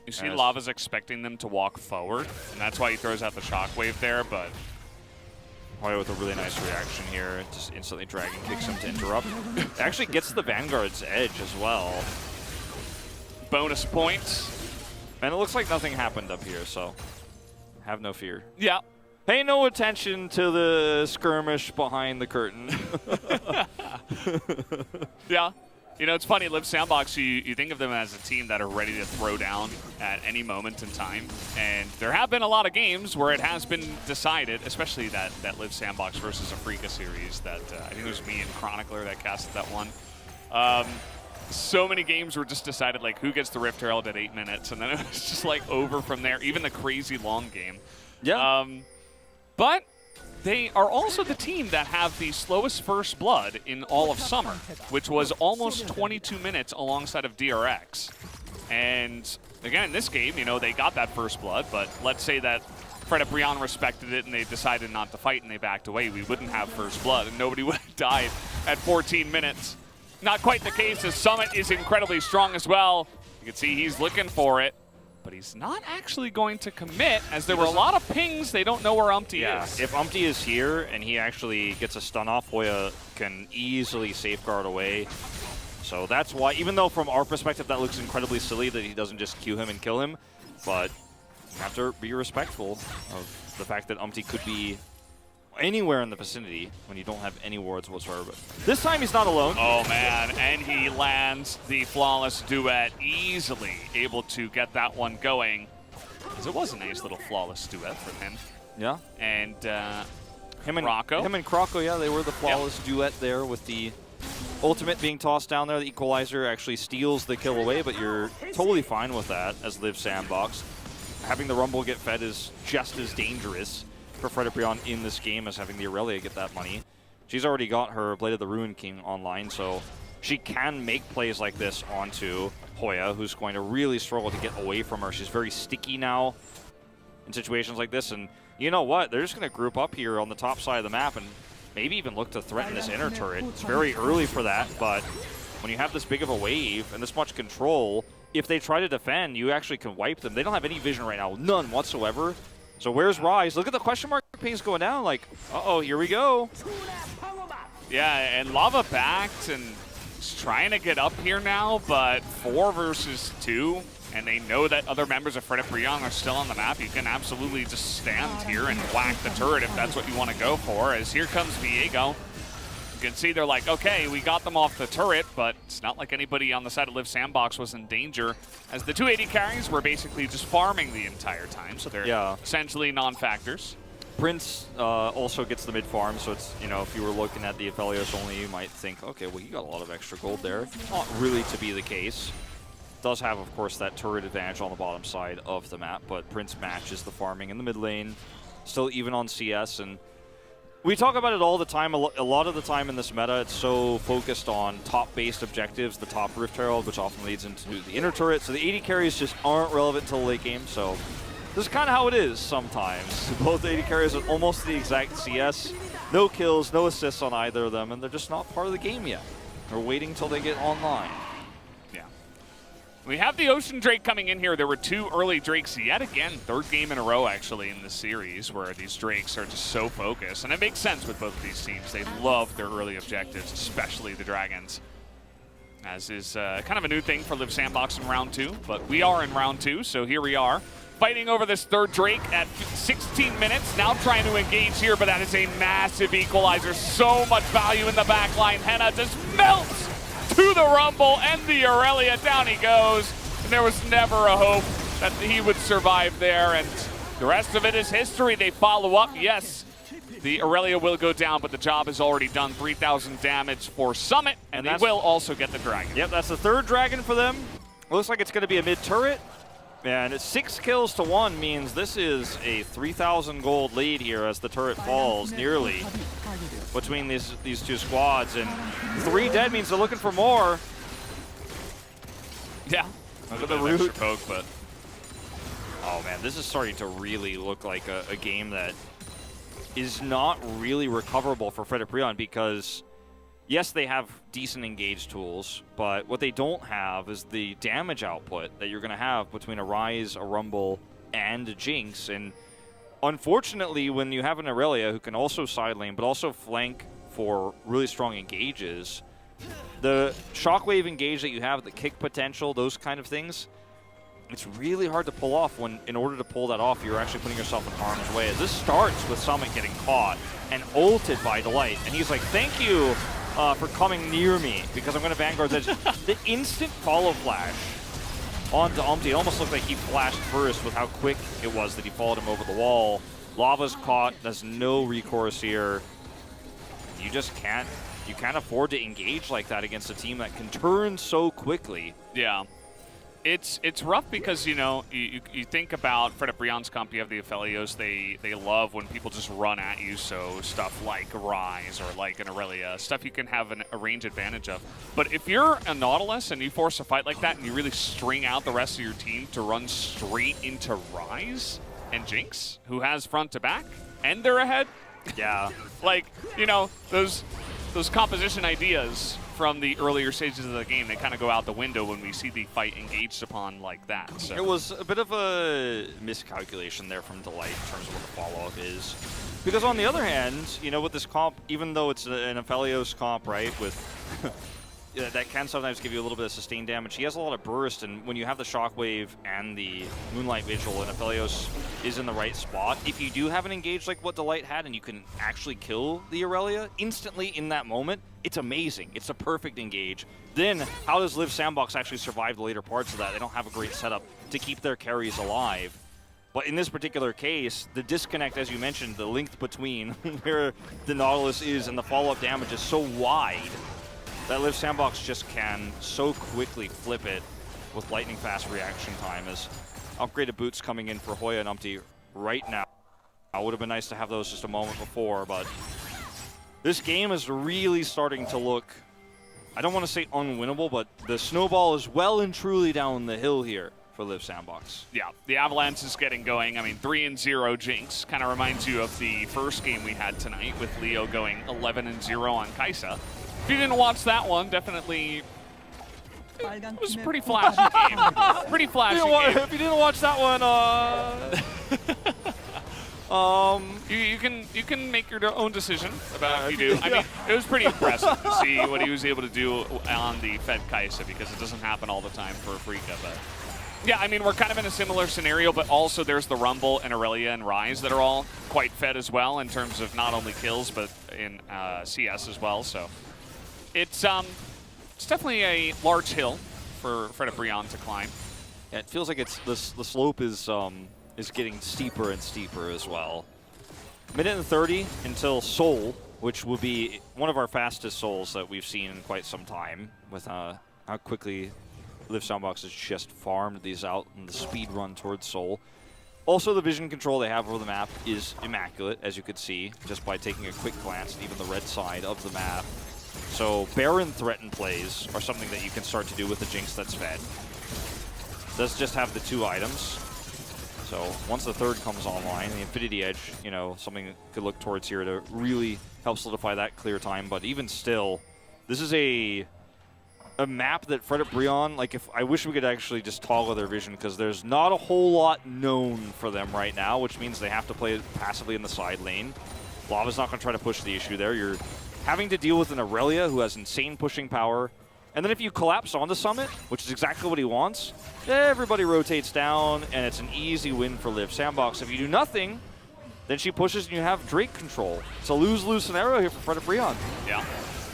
You see Lava's expecting them to walk forward, and that's why he throws out the shockwave there, but Hoya with a really nice reaction here, just instantly Dragon kicks him to interrupt. It actually gets the Vanguard's edge as well. Bonus points. And it looks like nothing happened up here, so have no fear. Yeah. Pay no attention to the skirmish behind the curtain. Yeah. You know, it's funny, Live Sandbox, you think of them as a team that are ready to throw down at any moment in time. And there have been a lot of games where it has been decided, especially that Live Sandbox versus Afrika series that I think it was me and Chronicler that casted that one. So many games were just decided, like, who gets the Rift Herald at 8 minutes, and then it was just, like, over from there. Even the crazy long game. Yeah. But they are also the team that have the slowest first blood in all of summer, which was almost 22 minutes alongside of DRX. And again, in this game, you know, they got that first blood, but let's say that Fred Brion respected it and they decided not to fight and they backed away. We wouldn't have first blood and nobody would have died at 14 minutes. Not quite the case, as Summit is incredibly strong as well. You can see he's looking for it, but he's not actually going to commit, as there were a lot of pings. They don't know where Umpty is. If Umpty is here and he actually gets a stun off, Hoya can easily safeguard away. So that's why, even though from our perspective that looks incredibly silly that he doesn't just Q him and kill him, but you have to be respectful of the fact that Umpty could be anywhere in the vicinity when you don't have any wards whatsoever. But this time he's not alone. Oh man, and he lands the flawless duet easily, able to get that one going. Because it was a nice little flawless duet from him. Yeah. And him and Krocko, yeah, they were the flawless duet there with the ultimate being tossed down there. The equalizer actually steals the kill away, but you're totally fine with that as Live Sandbox. Having the Rumble get fed is just as dangerous for Fred Brion in this game as having the Aurelia get that money. She's already got her Blade of the Ruin King online, so she can make plays like this onto Hoya, who's going to really struggle to get away from her. She's very sticky now in situations like this, and you know what? They're just going to group up here on the top side of the map and maybe even look to threaten this inner turret. It's very early for that, but when you have this big of a wave and this much control, if they try to defend, you actually can wipe them. They don't have any vision right now, none whatsoever. So where's Rise? Look at the question mark pings going down, like, uh-oh, here we go. Yeah, and Lava backed and is trying to get up here now, but 4 versus 2, and they know that other members of Fred Brion are still on the map. You can absolutely just stand here and whack the turret if that's what you want to go for, as here comes Viego. You can see they're like, okay, we got them off the turret, but it's not like anybody on the side of Live Sandbox was in danger, as the 280 carries were basically just farming the entire time, so they're essentially non-factors. Prince also gets the mid farm, so it's, you know, if you were looking at the Aphelios only, you might think, okay, well, he got a lot of extra gold there. Not really to be the case. Does have, of course, that turret advantage on the bottom side of the map, but Prince matches the farming in the mid lane, still even on CS, and we talk about it all the time. A lot of the time in this meta, it's so focused on top-based objectives, the top Rift Herald, which often leads into the inner turret, so the AD carries just aren't relevant until the late game, so this is kind of how it is sometimes. Both AD carries are almost the exact CS, no kills, no assists on either of them, and they're just not part of the game yet. They're waiting until they get online. We have the Ocean Drake coming in here. There were 2 early Drakes yet again. 3rd game in a row, actually, in this series where these Drakes are just so focused. And it makes sense with both of these teams. They love their early objectives, especially the Dragons. As is kind of a new thing for Live Sandbox in round 2. But we are in round 2, so here we are. Fighting over this 3rd Drake at 16 minutes. Now trying to engage here, but that is a massive equalizer. So much value in the backline. Henna just melts to the Rumble and the Aurelia. Down he goes. And there was never a hope that he would survive there. And the rest of it is history. They follow up. Yes, the Aurelia will go down, but the job is already done. 3,000 damage for Summit, and they will also get the Dragon. Yep, that's the 3rd Dragon for them. Looks like it's going to be a mid-turret. And 6 kills to 1 means this is a 3,000 gold lead here as the turret falls nearly between these 2 squads. And 3 dead means they're looking for more. Yeah. Look at the root poke, but oh man, this is starting to really look like a game that is not really recoverable for Fred Brion, because yes, they have decent engage tools, but what they don't have is the damage output that you're going to have between a Rise, a Rumble, and a Jinx. And unfortunately, when you have an Aurelia who can also side lane, but also flank for really strong engages, the Shockwave engage that you have, the kick potential, those kind of things, it's really hard to pull off when, in order to pull that off, you're actually putting yourself in harm's way. As this starts with Summit getting caught and ulted by Delight, and he's like, thank you for coming near me, because I'm going to Vanguard's Edge. The instant follow flash onto Umpty, it almost looked like he flashed first with how quick it was that he followed him over the wall. Lava's caught, there's no recourse here. You just can't afford to engage like that against a team that can turn so quickly. Yeah. It's rough because, you know, you think about Fred Brion's comp, you have the Aphelios, they love when people just run at you, so stuff like Rise or like an Aurelia, stuff you can have a range advantage of. But if you're a Nautilus and you force a fight like that and you really string out the rest of your team to run straight into Rise and Jinx, who has front to back, and they're ahead, yeah, like, you know, those composition ideas from the earlier stages of the game, they kind of go out the window when we see the fight engaged upon like that. So. It was a bit of a miscalculation there from Delight in terms of what the follow-up is. Because on the other hand, you know, with this comp, even though it's an Aphelios comp, right, with that can sometimes give you a little bit of sustained damage, he has a lot of burst, and when you have the Shockwave and the Moonlight Vigil and Aphelios is in the right spot, if you do have an engage like what Delight had and you can actually kill the Aurelia instantly in that moment, it's amazing. It's a perfect engage. Then, how does Live Sandbox actually survive the later parts of that? They don't have a great setup to keep their carries alive. But in this particular case, the disconnect, as you mentioned, the length between where the Nautilus is and the follow-up damage is so wide that Live Sandbox just can so quickly flip it with lightning-fast reaction time, as upgraded boots coming in for Hoya and Umpty right now. It would have been nice to have those just a moment before, but this game is really starting to look, I don't want to say unwinnable, but the snowball is well and truly down the hill here for Live Sandbox. Yeah, the Avalanche is getting going. I mean, 3-0 Jinx kind of reminds you of the first game we had tonight with Leo going 11-0 on Kai'Sa. If you didn't watch that one, definitely, it was a pretty flashy game. Pretty flashy game. If you didn't watch that one, you can make your own decision about if you do. I mean, it was pretty impressive to see what he was able to do on the Fed Kai'Sa, because it doesn't happen all the time for Afrika. But yeah, I mean, we're kind of in a similar scenario, but also there's the Rumble and Aurelia and Rise that are all quite fed as well in terms of not only kills, but in CS as well. So it's definitely a large hill for Fred Brion to climb. Yeah, it feels like it's the slope is getting steeper and steeper as well. Minute and 30 until Soul, which will be one of our fastest Souls that we've seen in quite some time, with how quickly Live Sandbox has just farmed these out in the speed run towards Soul. Also, the vision control they have over the map is immaculate, as you could see, just by taking a quick glance at even the red side of the map. So Baron threatened plays are something that you can start to do with the Jinx that's fed. Does just have the 2 items. So once the third comes online, the Infinity Edge, you know, something that could look towards here to really help solidify that clear time. But even still, this is a map that Fred Brion, like, if I wish we could actually just toggle their vision, because there's not a whole lot known for them right now, which means they have to play passively in the side lane. Lava's not going to try to push the issue there. You're having to deal with an Aurelia who has insane pushing power. And then if you collapse onto Summit, which is exactly what he wants, everybody rotates down, and it's an easy win for Live Sandbox. If you do nothing, then she pushes and you have Drake control. It's a lose-lose scenario here for Fred Brion. Yeah.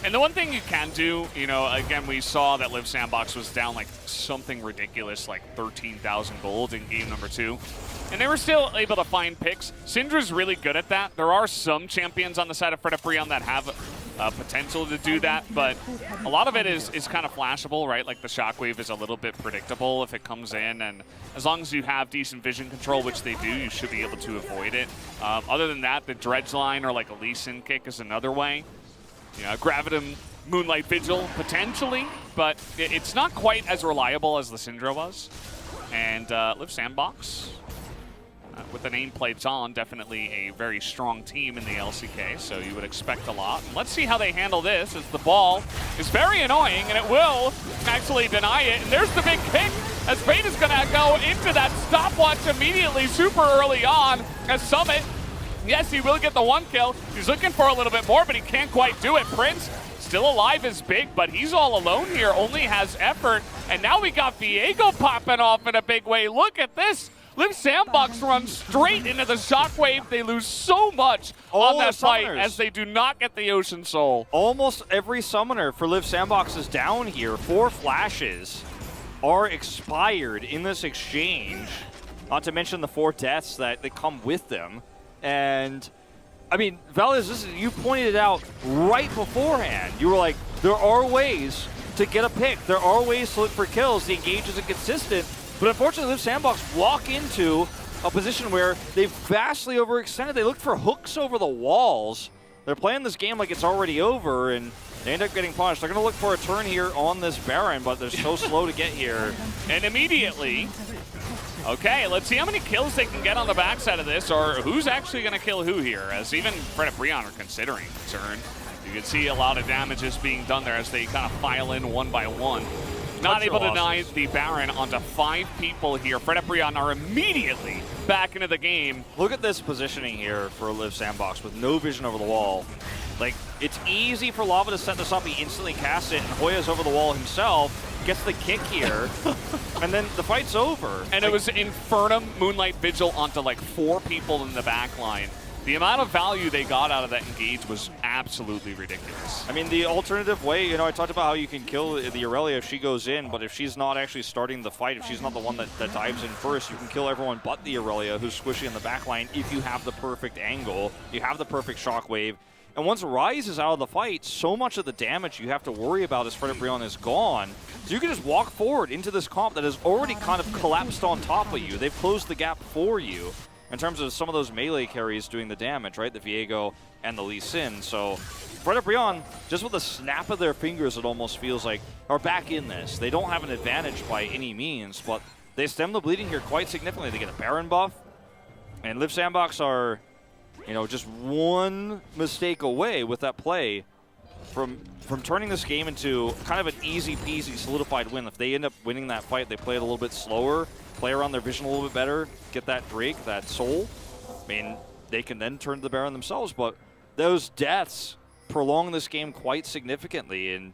And the one thing you can do, you know, again, we saw that Live Sandbox was down like something ridiculous, like 13,000 gold in game number 2. And they were still able to find picks. Syndra's really good at that. There are some champions on the side of Fred Brion that have potential to do that, but a lot of it is kind of flashable, right? Like the Shockwave is a little bit predictable if it comes in, and as long as you have decent vision control, which they do, you should be able to avoid it. Other than that, the Dredge line or like a Lee Sin kick is another way. You know, Gravitum, Moonlight Vigil, potentially, but it's not quite as reliable as the Syndra was. And Live Sandbox, with the nameplates on, definitely a very strong team in the LCK, so you would expect a lot. And let's see how they handle this, as the ball is very annoying, and it will actually deny it. And there's the big kick, as Fate is going to go into that stopwatch immediately, super early on, as Summit, yes, he will get the 1 kill. He's looking for a little bit more, but he can't quite do it. Prince Still alive is big, but he's all alone here, only has effort. And now we got Viego popping off in a big way. Look at this. Liv Sandbox runs straight into the shockwave. They lose so much on that fight as they do not get the Ocean Soul. Almost every summoner for Liv Sandbox is down here. 4 flashes are expired in this exchange. Not to mention the 4 deaths that come with them. And, I mean, Valdez, you pointed it out right beforehand. You were like, there are ways to get a pick. There are ways to look for kills. The engage isn't consistent. But unfortunately, Liv Sandbox walk into a position where they've vastly overextended. They look for hooks over the walls. They're playing this game like it's already over, and they end up getting punished. They're going to look for a turn here on this Baron, but they're so slow to get here. And immediately, okay, let's see how many kills they can get on the backside of this, or who's actually going to kill who here, as even Fred and Breon are considering the turn. You can see a lot of damages being done there as they kind of file in one by one. Not able to deny the Baron onto 5 people here. Fred and Breon are immediately back into the game. Look at this positioning here for Liv Sandbox with no vision over the wall. Like, it's easy for Lava to set this up. He instantly casts it, and Hoya's over the wall himself, gets the kick here, and then the fight's over. And it was Infernum, Moonlight Vigil onto like 4 people in the back line. The amount of value they got out of that engage was absolutely ridiculous. I mean, the alternative way, you know, I talked about how you can kill the Aurelia if she goes in, but if she's not actually starting the fight, if she's not the one that dives in first, you can kill everyone but the Aurelia who's squishy in the back line if you have the perfect angle, you have the perfect shockwave. And once Ryze is out of the fight, so much of the damage you have to worry about as Fred and Breon is gone. So you can just walk forward into this comp that has already kind of collapsed on top of you. They've closed the gap for you in terms of some of those melee carries doing the damage, right? The Viego and the Lee Sin. So Fred and Breon, just with a snap of their fingers, it almost feels like, are back in this. They don't have an advantage by any means, but they stem the bleeding here quite significantly. They get a Baron buff, and Liv Sandbox are, you know, just one mistake away with that play from turning this game into kind of an easy-peasy solidified win. If they end up winning that fight, they play it a little bit slower, play around their vision a little bit better, get that Drake, that soul. I mean, they can then turn to the Baron themselves, but those deaths prolong this game quite significantly, and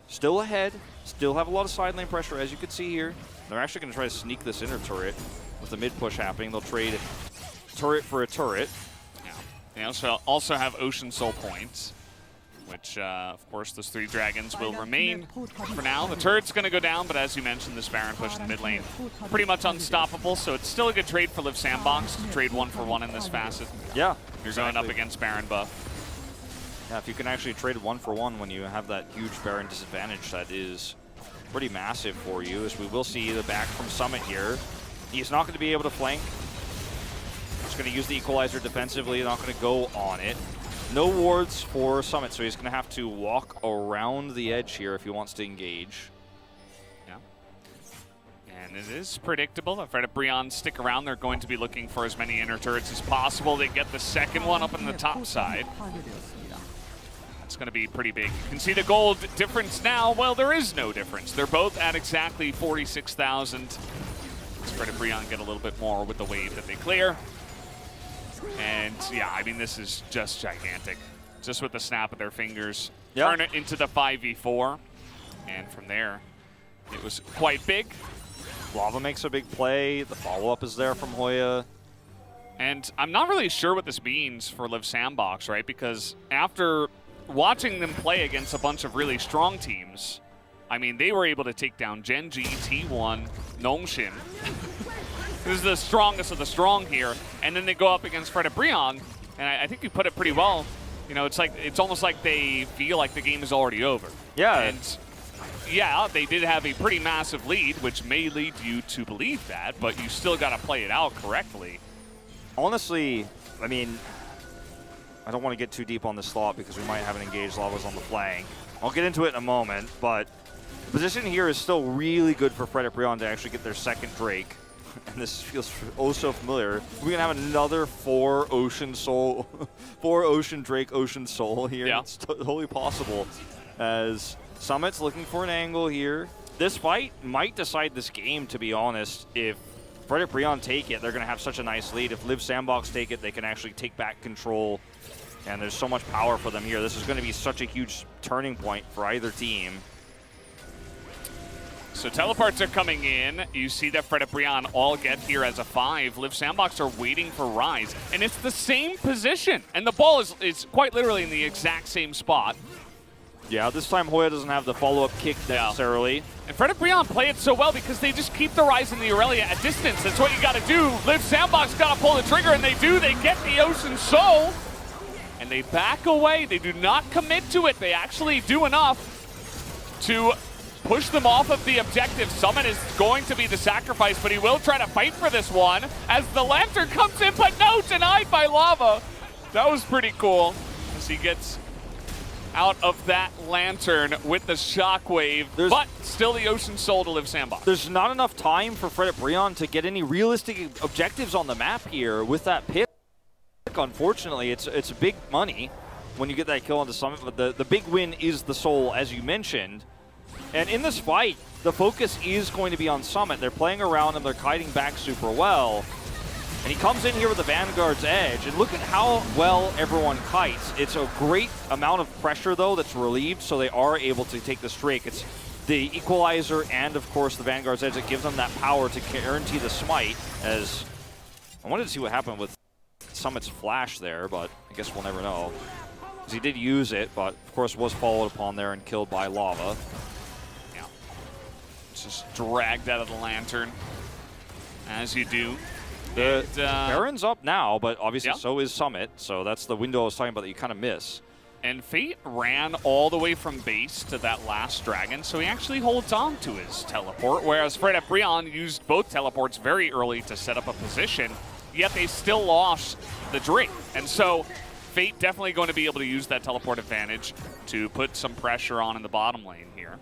still ahead, still have a lot of side lane pressure, as you can see here. They're actually going to try to sneak this inner turret with the mid push happening. They'll trade turret for a turret. Yeah. They also have Ocean Soul points, which, of course, those 3 dragons will remain for now. The turret's going to go down, but as you mentioned, this Baron push in the mid lane, pretty much unstoppable, so it's still a good trade for Liv Sandbox to trade 1-for-1 in this facet. Yeah. You're going up against Baron buff. Yeah, if you can actually trade 1-for-1 when you have that huge Baron disadvantage, that is pretty massive for you, as we will see the back from Summit here. He's not going to be able to flank. He's going to use the Equalizer defensively, not going to go on it. No wards for Summit, so he's going to have to walk around the edge here if he wants to engage. Yeah. And it is predictable that Fred and Breon stick around. They're going to be looking for as many inner turrets as possible. They get the second one up on the top side. That's going to be pretty big. You can see the gold difference now. Well, there is no difference. They're both at exactly 46,000. Fred and Breon get a little bit more with the wave that they clear. And yeah, I mean, this is just gigantic. Just with the snap of their fingers. Yep. Turn it into the 5v4. And from there, it was quite big. Lava makes a big play. The follow-up is there from Hoya. And I'm not really sure what this means for Liv Sandbox, right? Because after watching them play against a bunch of really strong teams, I mean, they were able to take down Genji, T1, Nongshim. This is the strongest of the strong here. And then they go up against Fred and Breon, and I think you put it pretty well. You know, it's almost like they feel like the game is already over. Yeah. And yeah, they did have a pretty massive lead, which may lead you to believe that, but you still got to play it out correctly. Honestly, I mean, I don't want to get too deep on this thought because we might have an engaged Lavas on the flank. I'll get into it in a moment, but the position here is still really good for Fred and Breon to actually get their second Drake. And this feels oh so familiar. We're gonna have another 4 Ocean Soul, 4 Ocean Drake, Ocean Soul here. Yeah. It's totally possible. As Summit's looking for an angle here. This fight might decide this game, to be honest. If Fred and Breon take it, they're gonna have such a nice lead. If Liv Sandbox take it, they can actually take back control And there's so much power for them here. This is going to be such a huge turning point for either team. So teleports are coming in. You see that Fred and Brian all get here as a 5. Liv Sandbox are waiting for Rise. And it's the same position. And the ball is quite literally in the exact same spot. Yeah, this time Hoya doesn't have the follow-up kick necessarily. And Fred and Brian play it so well because they just keep the Rise and the Aurelia at distance. That's what you got to do. Liv Sandbox got to pull the trigger, and they do. They get the Ocean Soul. And they back away. They do not commit to it. They actually do enough to push them off of the objective. Summit is going to be the sacrifice, but he will try to fight for this one as the Lantern comes in, but no, denied by Lava. That was pretty cool as he gets out of that Lantern with the Shockwave, but still the Ocean Soul to Liv Sandbox. There's not enough time for Fred Brion to get any realistic objectives on the map here with that pick. Unfortunately, it's big money when you get that kill on the Summit, but the big win is the Soul, as you mentioned. And in this fight, the focus is going to be on Summit. They're playing around and they're kiting back super well. And he comes in here with the Vanguard's Edge, and look at how well everyone kites. It's a great amount of pressure, though, that's relieved, so they are able to take the streak. It's the Equalizer and, of course, the Vanguard's Edge that gives them that power to guarantee the smite, as I wanted to see what happened with Summit's flash there, but I guess we'll never know. Because he did use it, but, of course, was followed upon there and killed by Lava. Just dragged out of the Lantern, as you do. The Baron's up now, but obviously so is Summit, so that's the window I was talking about that you kind of miss. And Fate ran all the way from base to that last dragon, so he actually holds on to his teleport, whereas Fred and Brian used both teleports very early to set up a position, yet they still lost the Drake. And so Fate definitely going to be able to use that teleport advantage to put some pressure on in the bottom lane here.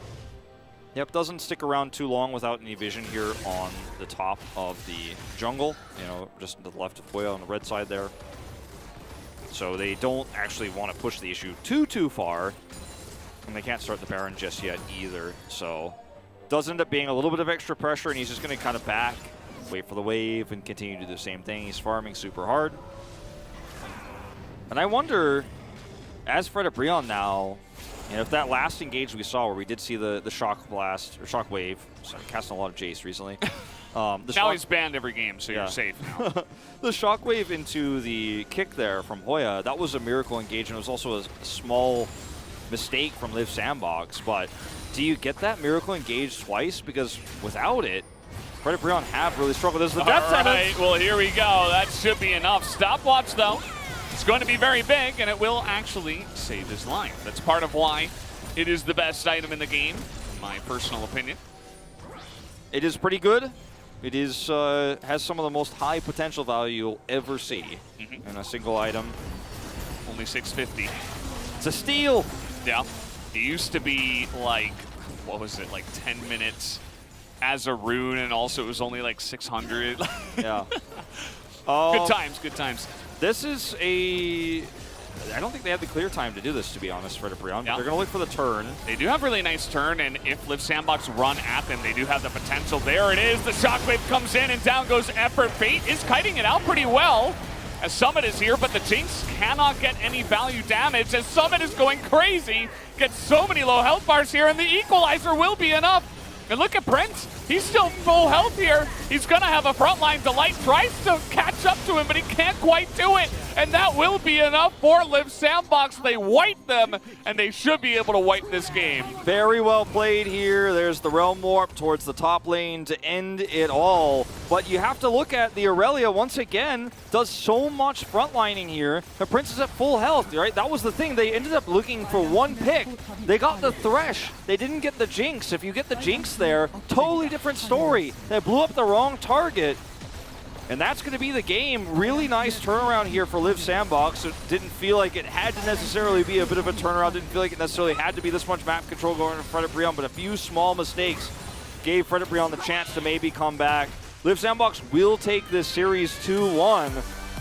Yep, doesn't stick around too long without any vision here on the top of the jungle. You know, just to the left of Hoya on the red side there. So they don't actually want to push the issue too far. And they can't start the Baron just yet either. So does end up being a little bit of extra pressure, and he's just going to kind of back, wait for the wave, and continue to do the same thing. He's farming super hard. And I wonder, as Fred Brion now, and if that last engage we saw where we did see the shock blast, or shock wave, sorry, casting a lot of Jace recently. Now he's banned every game, so you're safe now. The shock wave into the kick there from Hoya, that was a miracle engagement. It was also a small mistake from Liv Sandbox, but do you get that miracle engage twice? Because without it, Fred Brion have really struggled. This is the death sentence. Well, here we go. That should be enough. Stopwatch, though. It's going to be very big, and it will actually save his life. That's part of why it is the best item in the game, in my personal opinion. It is pretty good. It is has some of the most high potential value you'll ever see in a single item. Only 650. It's a steal. Yeah. It used to be like, what was it, like 10 minutes as a rune, and also it was only like 600. Yeah. Good times, good times. This is a... I don't think they have the clear time to do this, to be honest, for Brion. But they're going to look for the turn. They do have really nice turn, and if Liv Sandbox run at them, they do have the potential. There it is. The shockwave comes in, and down goes Effort. Fate is kiting it out pretty well, as Summit is here, but the Jinx cannot get any value damage, as Summit is going crazy. Gets so many low health bars here, and the Equalizer will be enough. And look at Prince. He's still full health here. He's going to have a frontline delight. Tries to catch up to him, but he can't quite do it. And that will be enough for Liv Sandbox. They wipe them, and they should be able to wipe this game. Very well played here. There's the Realm Warp towards the top lane to end it all. But you have to look at the Aurelia once again. Does so much frontlining here. The Prince is at full health, right? That was the thing. They ended up looking for one pick. They got the Thresh. They didn't get the Jinx. If you get the Jinx there, totally different story. They blew up the wrong target. And that's going to be the game. Really nice turnaround here for Liv Sandbox. It didn't feel like it had to necessarily be a bit of a turnaround. Didn't feel like it necessarily had to be this much map control going to Fred Brion, but a few small mistakes gave Fred Brion the chance to maybe come back. Liv Sandbox will take this series 2-1.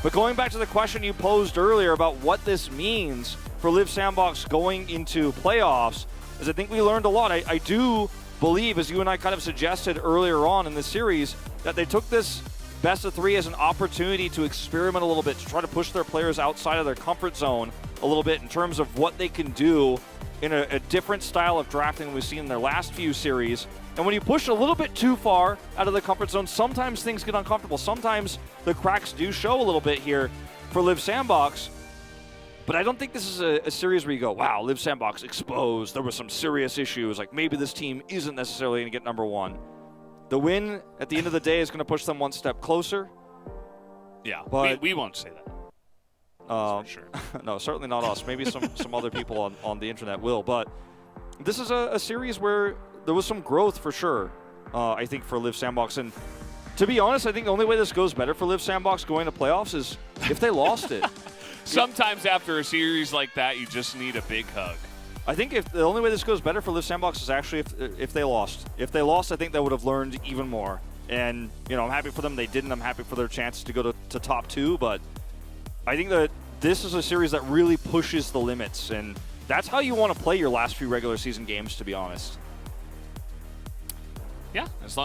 But going back to the question you posed earlier about what this means for Liv Sandbox going into playoffs, is I think we learned a lot. I do believe, as you and I kind of suggested earlier on in the series, that they took this best of 3 as an opportunity to experiment a little bit, to try to push their players outside of their comfort zone. a little bit in terms of what they can do in a different style of drafting we've seen in their last few series. And when you push a little bit too far out of the comfort zone, sometimes things get uncomfortable. Sometimes the cracks do show a little bit here for Live Sandbox. But I don't think this is a series where you go, wow, Live Sandbox exposed. There were some serious issues. Like maybe this team isn't necessarily going to get number one. The win at the end of the day is going to push them one step closer. Yeah, but we won't say that. For sure. No, certainly not us. Maybe some other people on the internet will. But this is a series where there was some growth for sure, I think, for Live Sandbox. And to be honest, I think the only way this goes better for Live Sandbox going to playoffs is if they lost it. Sometimes after a series like that, you just need a big hug. I think if the only way this goes better for Live Sandbox is actually if they lost. If they lost, I think they would have learned even more. And, you know, I'm happy for them. They didn't. I'm happy for their chance to go to top 2. But I think that this is a series that really pushes the limits. And that's how you want to play your last few regular season games, to be honest. Yeah, as long as